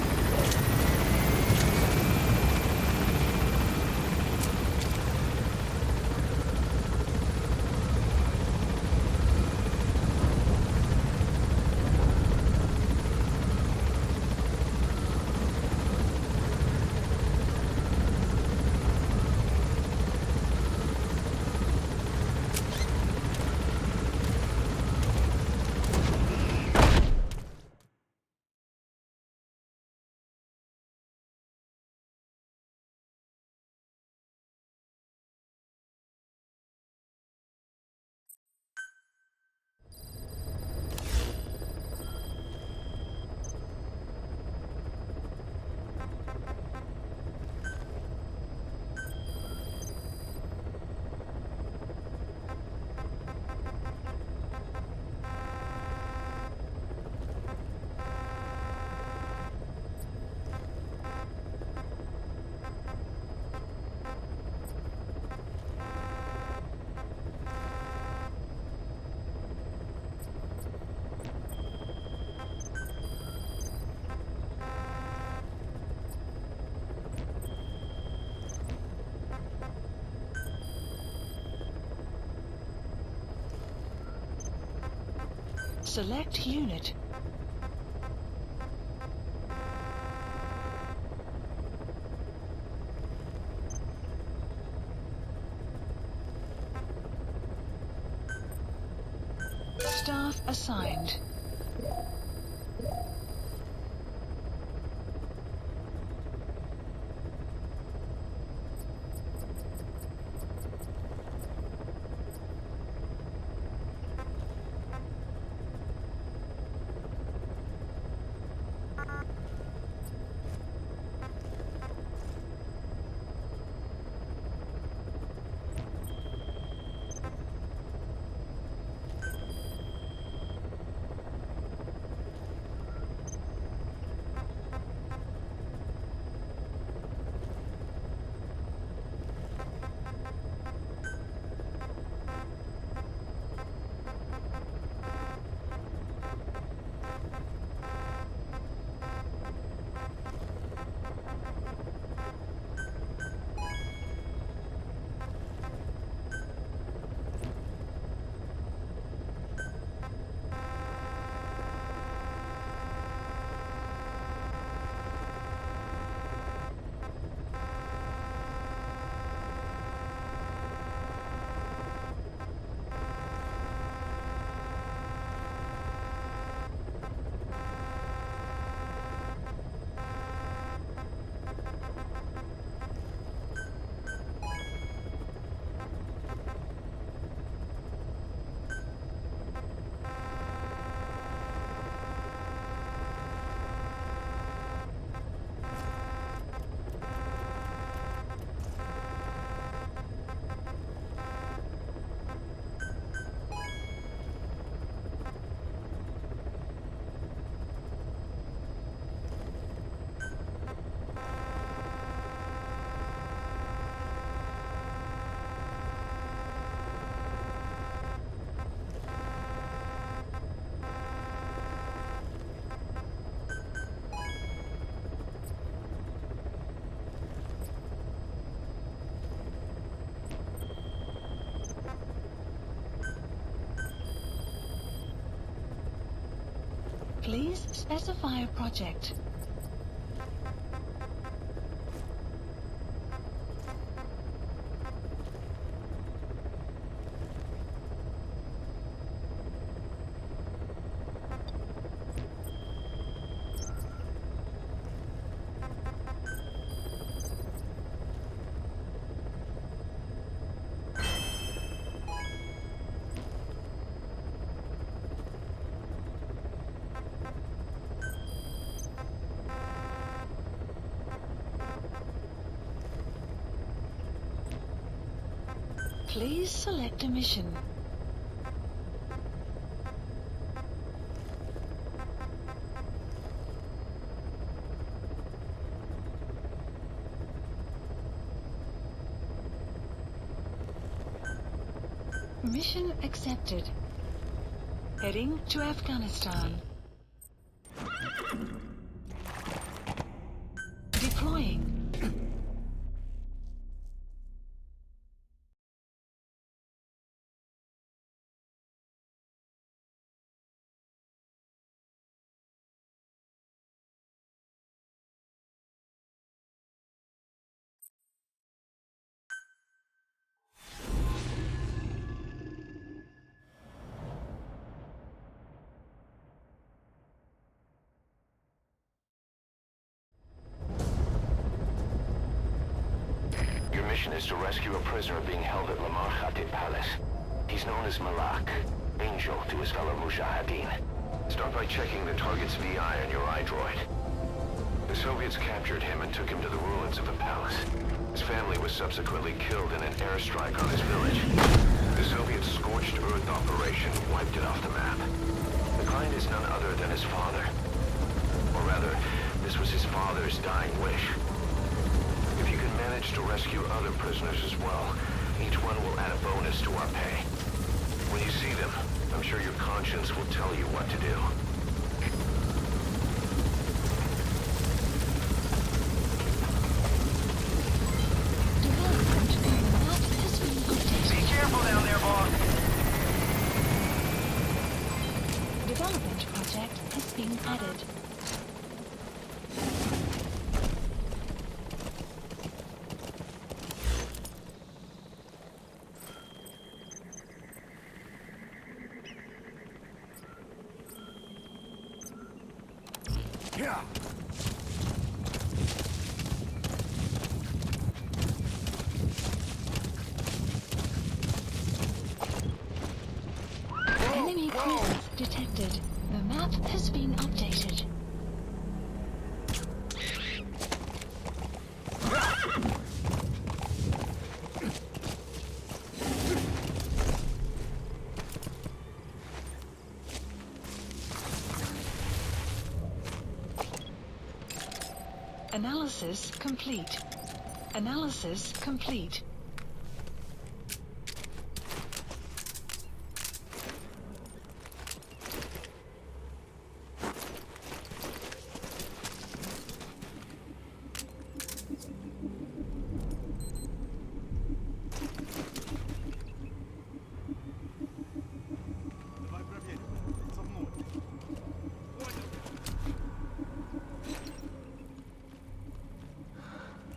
Select unit. Staff assigned. Please specify a project. Please select a mission. Mission accepted. Heading to Afghanistan. Deploying. Your mission is to rescue a prisoner being held at Lamar Khatib Palace. He's known as Malak, Angel to his fellow Mujahideen. Start by checking the target's VI on your iDroid. The Soviets captured him and took him to the ruins of the palace. His family was subsequently killed in an airstrike on his village. The Soviet scorched earth operation wiped it off the map. The client is none other than his father. Or rather, this was his father's dying wish. If you can manage to rescue other prisoners as well, each one will add a bonus to our pay. When you see them, I'm sure your conscience will tell you what to do. Be careful down there, boss. Development project has been added. Yeah. Enemy presence detected. The map has been updated. Analysis complete. Analysis complete.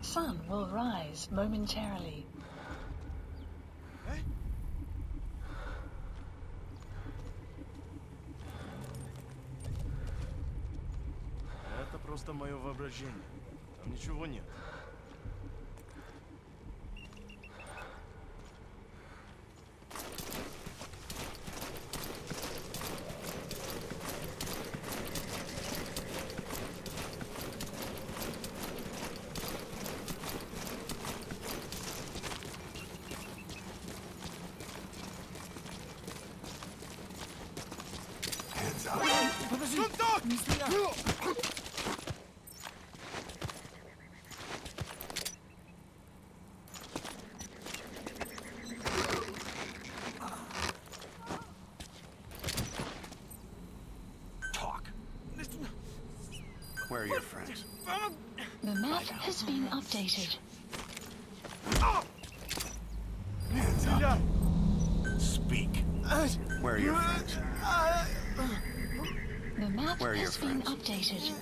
Sun will rise momentarily. Это просто мое воображение. Там ничего нет. Подожди! Не стреляй! Talk. Where are your friends? The map has been updated. Hands up! Speak. Where are your friends? The map Where are your has been friends? updated.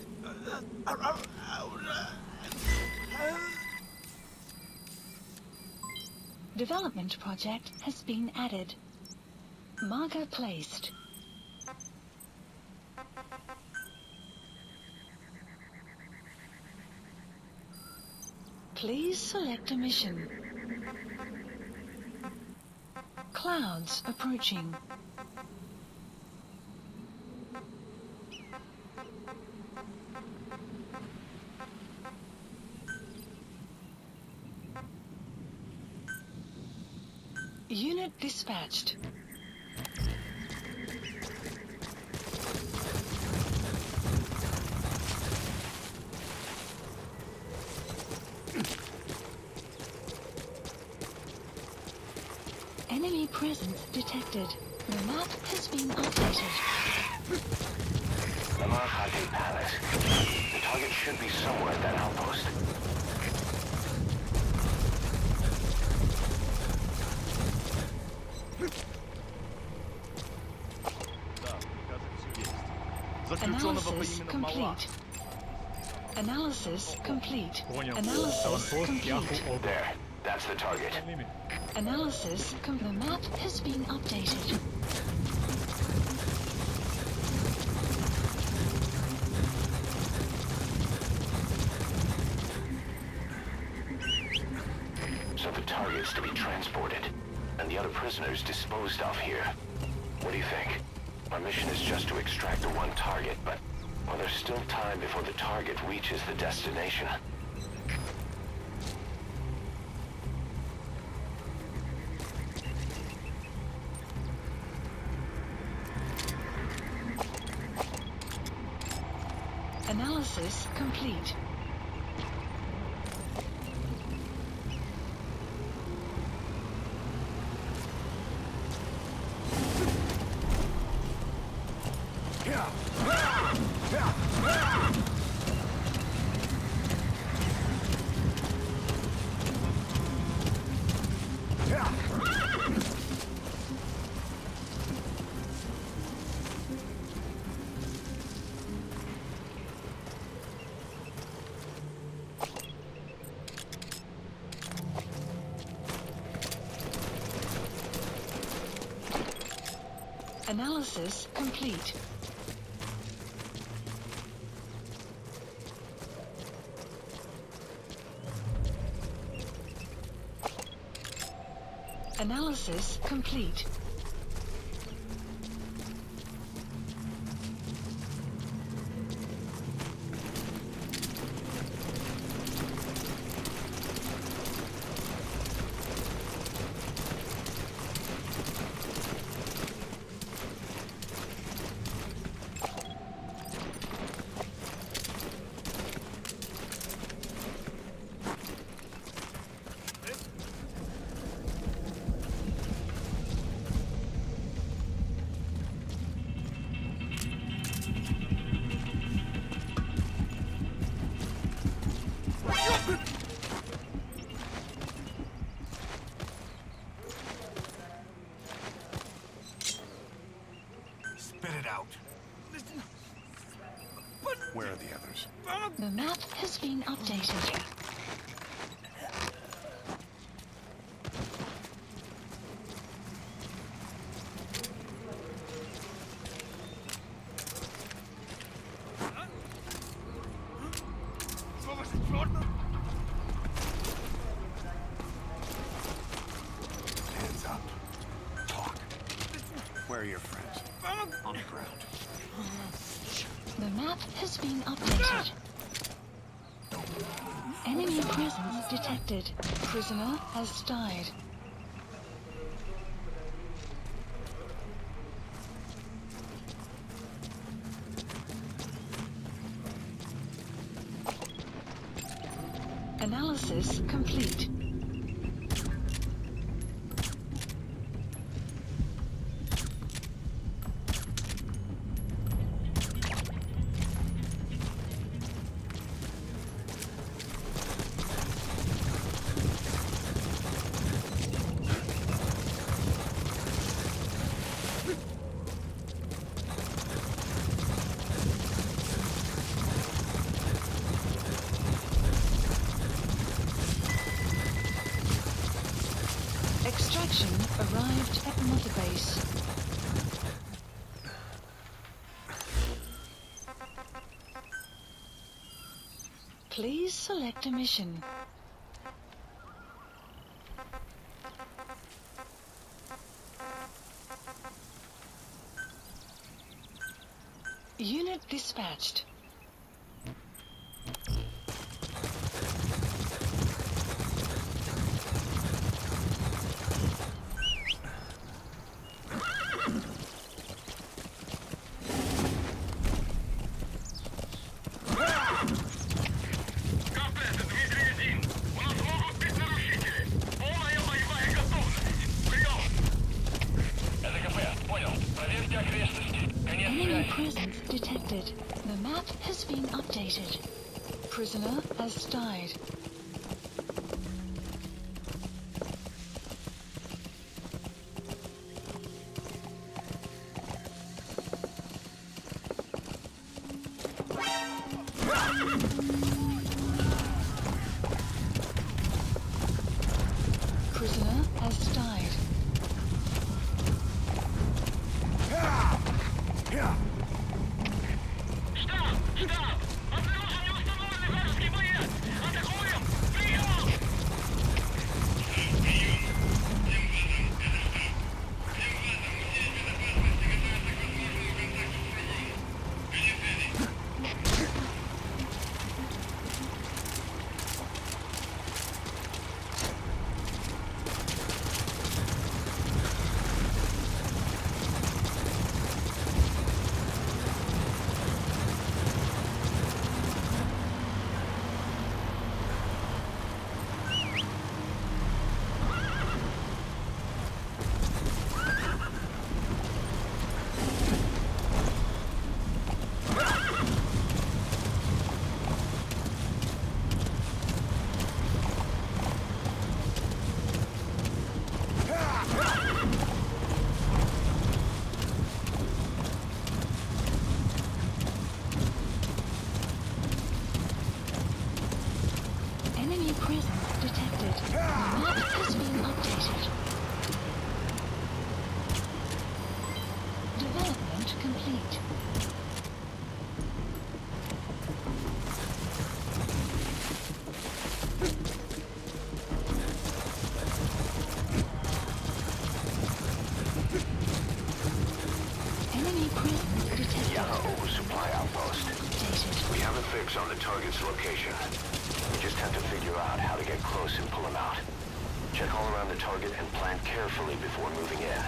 Development project has been added. Marker placed. Please select a mission. Clouds approaching. Unit dispatched. Enemy presence detected. The map has been updated. The Mahate Palace. The target should be somewhere at that outpost. Да, приказы все есть. Заключенного по Analysis имени Мала. complete. Analysis complete. Понял. Analysis complete. There. That's the target. Analysis the map has been updated. So the target's to be transported, and the other prisoners disposed of here. What do you think? Our mission is just to extract the one target, but well, there's still time before the target reaches the destination. Analysis complete. Analysis complete. Analysis complete. Spit it out. Where are the others? The map has been updated. Hands up. Talk. Where are your friends? On the ground. The map has been updated. Enemy presence detected. Prisoner has died. Analysis complete. Extraction arrived at Mother Base. Please select a mission. Unit dispatched. presence detected. The map has been updated. Prisoner has died. Prisoner has died. Штаб! Штаб! Обнаружен неустановленный вражеский боец! Атакуем! Прием! Enemy presence detected. The map has been updated. Development complete. Enemy presence detected. Yahoo supply outpost. Updated. We have a fix on the target's location. We just have to figure out how to get close and pull him out. Check all around the target and plan carefully before moving in.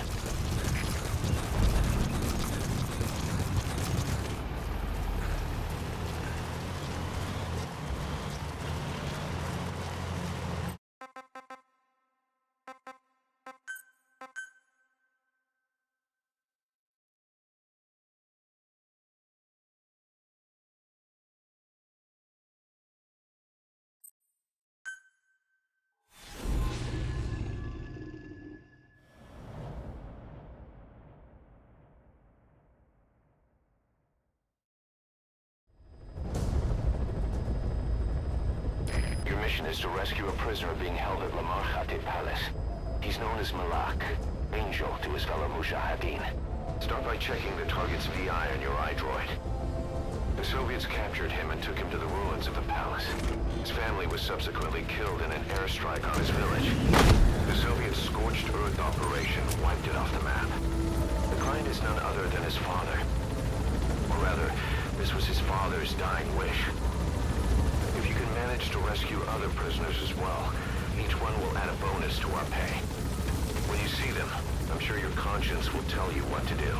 Your mission is to rescue a prisoner being held at Lamarchate Palace. He's known as Malak, Angel to his fellow Mujahideen. Start by checking the target's VI on your iDroid. The Soviets captured him and took him to the ruins of the palace. His family was subsequently killed in an airstrike on his village. The Soviet scorched earth operation wiped it off the map. The client is none other than his father. Or rather, this was his father's dying wish. If you can manage to rescue other prisoners as well, each one will add a bonus to our pay. When you see them, I'm sure your conscience will tell you what to do.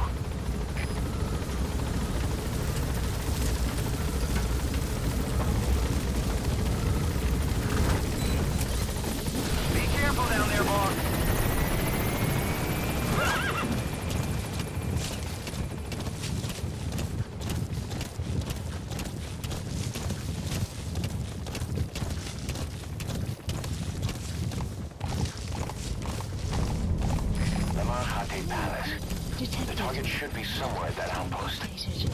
Be careful down there, boss! Lamarchate Palace. Detected. The target should be somewhere at that outpost. Updated.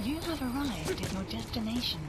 You have arrived at your destination.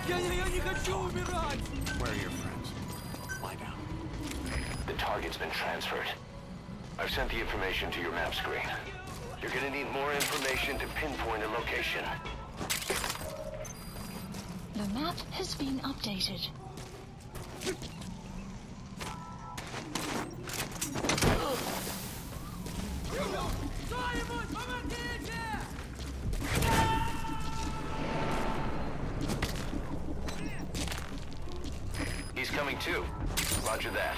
Я не хочу умирать! Where are your friends? Lie down. The target's been transferred. I've sent the information to your map screen. You're gonna need more information to pinpoint a location. The map has been updated. He's coming too. Roger that.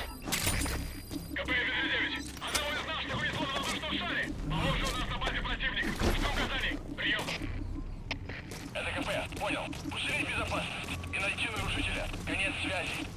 КП-9. Одного из наших унесло на воздушном шаре. Похоже, у нас на базе противник. Жду указаний. Прием. Это КП. Понял. Усилить безопасность и найти нарушителя. Конец связи.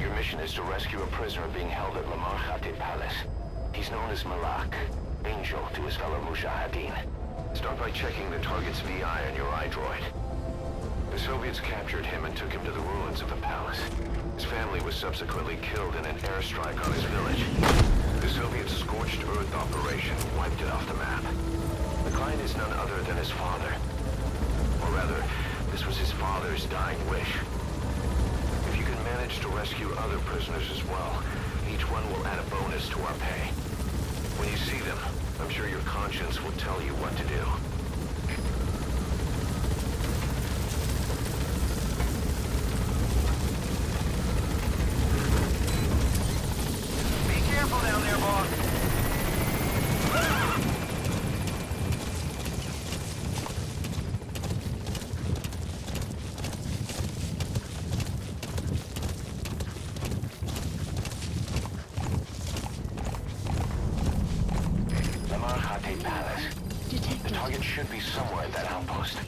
Your mission is to rescue a prisoner being held at Lamar Khatib Palace. He's known as Malak, Angel to his fellow Mujahideen. Start by checking the target's VI on your iDroid. The Soviets captured him and took him to the ruins of the palace. His family was subsequently killed in an airstrike on his village. The Soviet scorched earth operation wiped it off the map. The client is none other than his father. Or rather, this was his father's dying wish. If you can manage to rescue other prisoners as well, each one will add a bonus to our pay. When you see them, I'm sure your conscience will tell you what to do. Be careful down there, boss. Lamar Khatib Palace. The Detected. target should be somewhere at that outpost.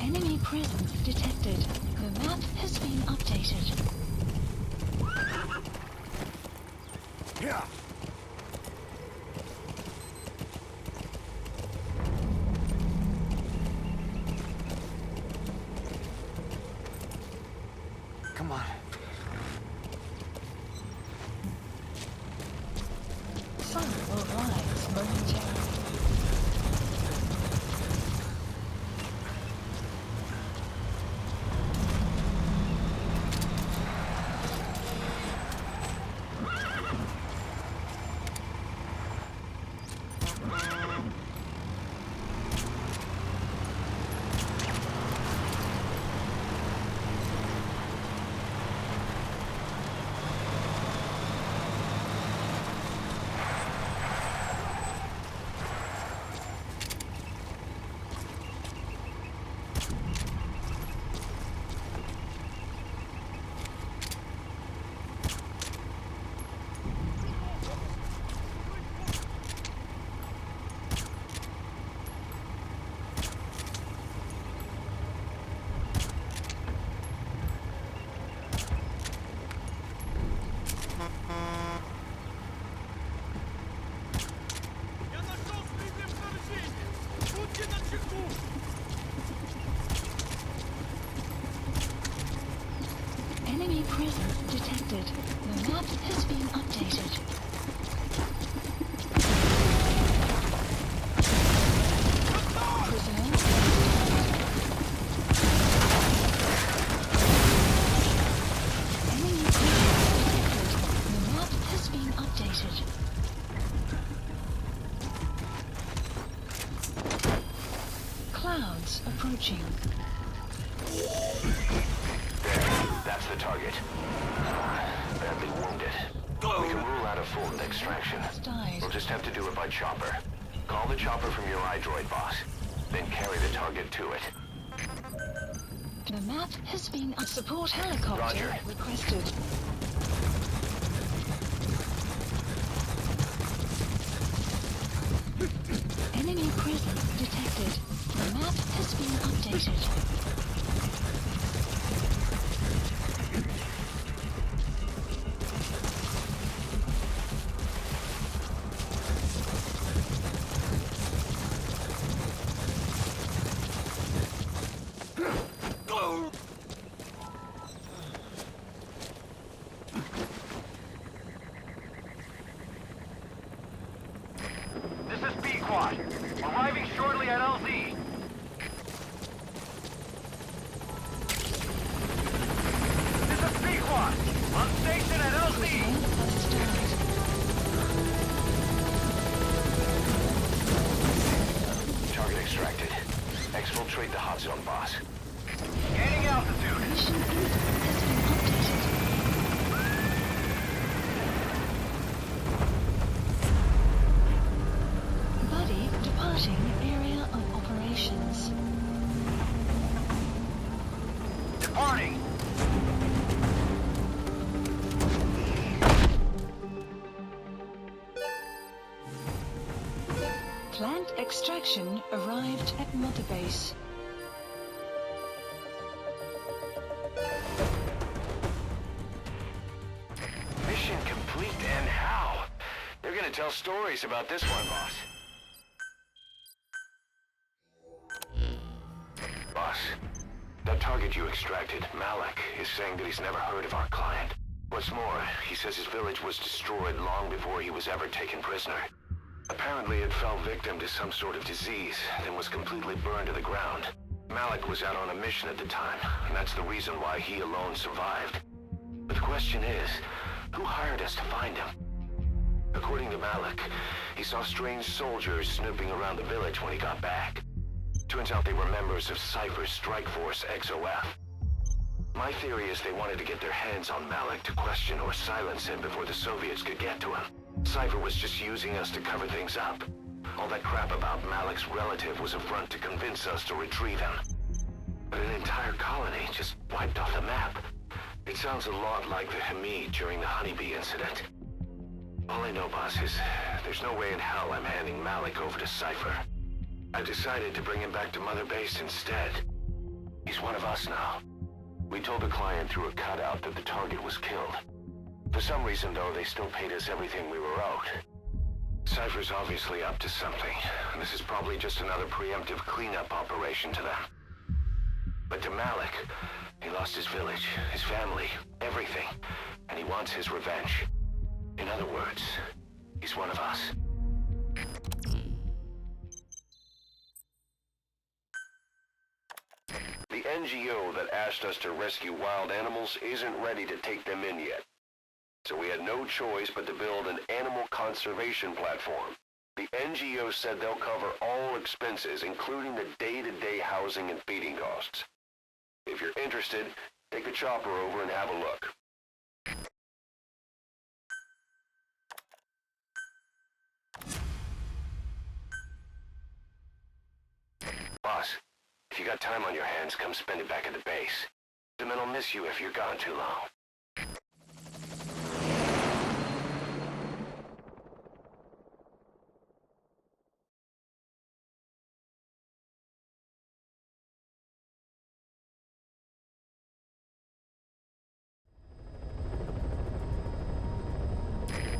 Enemy presence detected. The map has been updated. Yeah. Come on. Sun will rise momentarily. Enemy presence detected. The map has been updated. Prisoner. Enemy presence detected. The map has been updated. Clouds approaching. That's the target. Badly wounded. We can rule out a full extraction. We'll just have to do it by chopper. Call the chopper from your iDroid, boss. Then carry the target to it. The map has been a support helicopter Roger. requested. Enemy presence detected. The map has been updated. This is B-Quad. Arriving shortly at LZ. This is B-Quad. On station at LZ. Target extracted. Exfiltrate the hot zone, boss. Gaining altitude. Mission info has been updated. Buddy departing area of operations. Departing. Plant extraction arrived at Mother Base. Mission complete, and how? They're gonna tell stories about this one, boss. Boss, that target you extracted, Malik, is saying that he's never heard of our client. What's more, he says his village was destroyed long before he was ever taken prisoner. Apparently it fell victim to some sort of disease, then was completely burned to the ground. Malik was out on a mission at the time, and that's the reason why he alone survived. But the question is, who hired us to find him? According to Malik, he saw strange soldiers snooping around the village when he got back. Turns out they were members of Cypher's Strike Force XOF. My theory is they wanted to get their hands on Malik to question or silence him before the Soviets could get to him. Cypher was just using us to cover things up. All that crap about Malik's relative was a front to convince us to retrieve him. But an entire colony just wiped off the map. It sounds a lot like the Hamid during the Honeybee incident. All I know, boss, is there's no way in hell I'm handing Malik over to Cypher. I decided to bring him back to Mother Base instead. He's one of us now. We told the client through a cutout that the target was killed. For some reason, though, they still paid us everything we were owed. Cypher's obviously up to something, and this is probably just another preemptive cleanup operation to them. But to Malik, he lost his village, his family, everything, and he wants his revenge. In other words, he's one of us. The NGO that asked us to rescue wild animals isn't ready to take them in yet. So we had no choice but to build an animal conservation platform. The NGO said they'll cover all expenses, including the day-to-day housing and feeding costs. If you're interested, take a chopper over and have a look. Boss, if you got time on your hands, come spend it back at the base. The men will miss you if you're gone too long.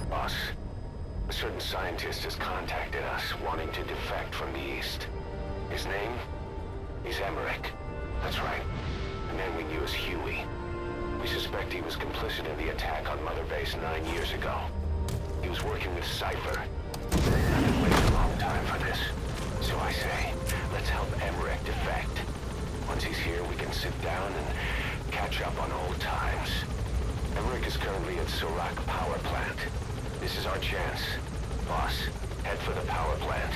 Boss, a certain scientist has contacted us, wanting to defect from the East. His name? He's Emmerich. That's right. The man we knew as Huey. We suspect he was assassin in the attack on Mother Base 9 years ago. He was working with Cypher. I've been waiting a long time for this. So I say, let's help Emmerich defect. Once he's here, we can sit down and catch up on old times. Emmerich is currently at Surak Power Plant. This is our chance. Boss, head for the power plant.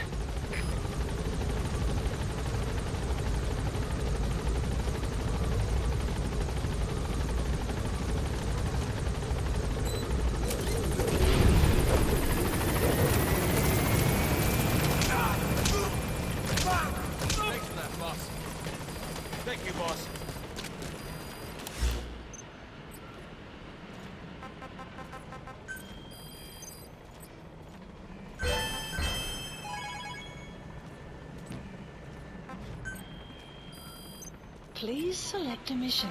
Thanks for that, boss. Thank you, boss. Please select a mission.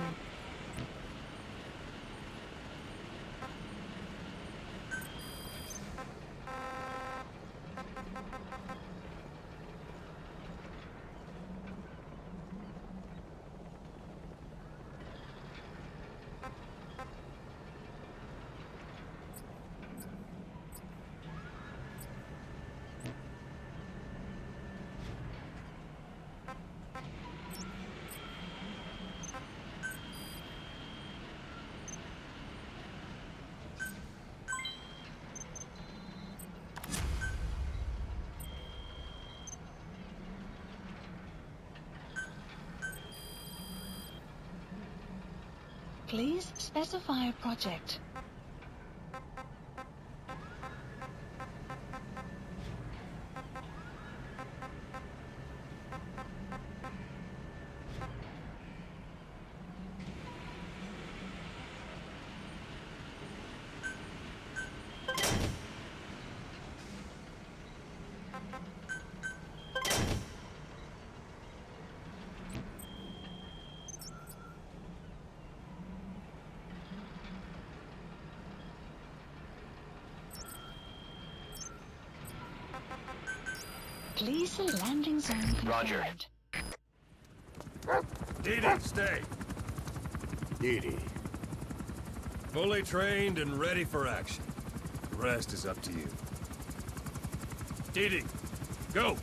Please specify a project. Please the landing zone confirmed. Roger. Didi, stay. Didi. Fully trained and ready for action. The rest is up to you. Didi, go!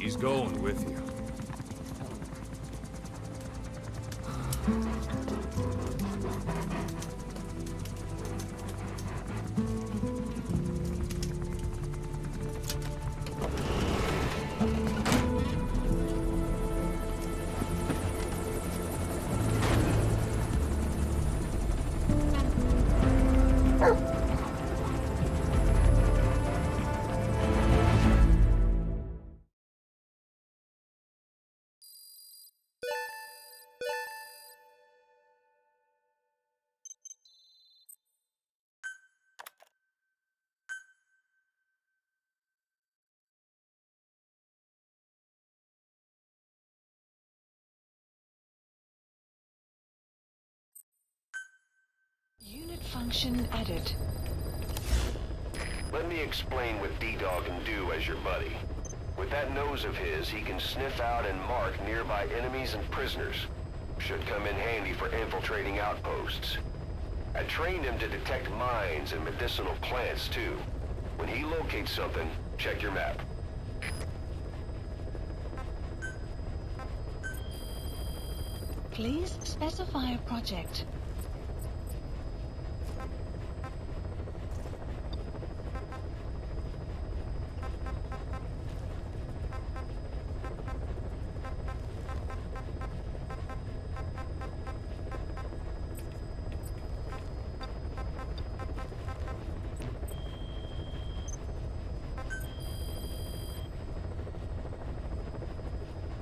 He's going with you. Unit function added. Let me explain what D-Dog can do as your buddy. With that nose of his, he can sniff out and mark nearby enemies and prisoners. Should come in handy for infiltrating outposts. I trained him to detect mines and medicinal plants, too. When he locates something, check your map. Please specify a project.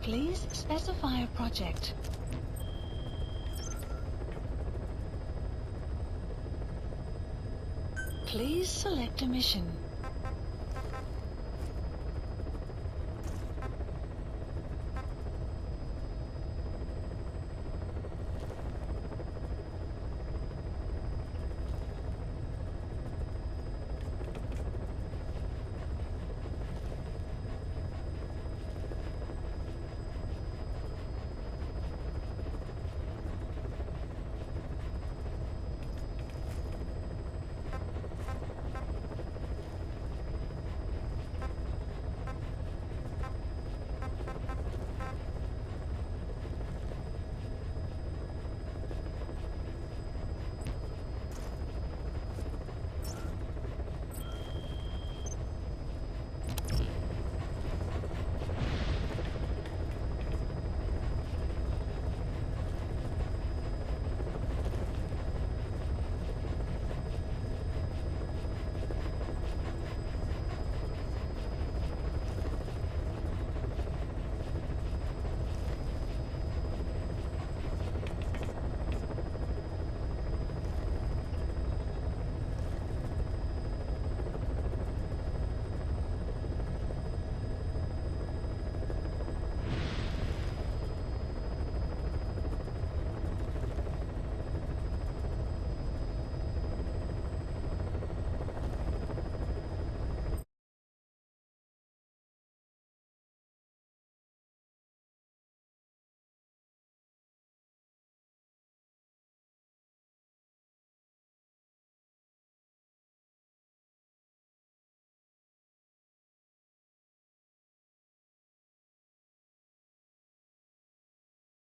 Please specify a project. Please select a mission.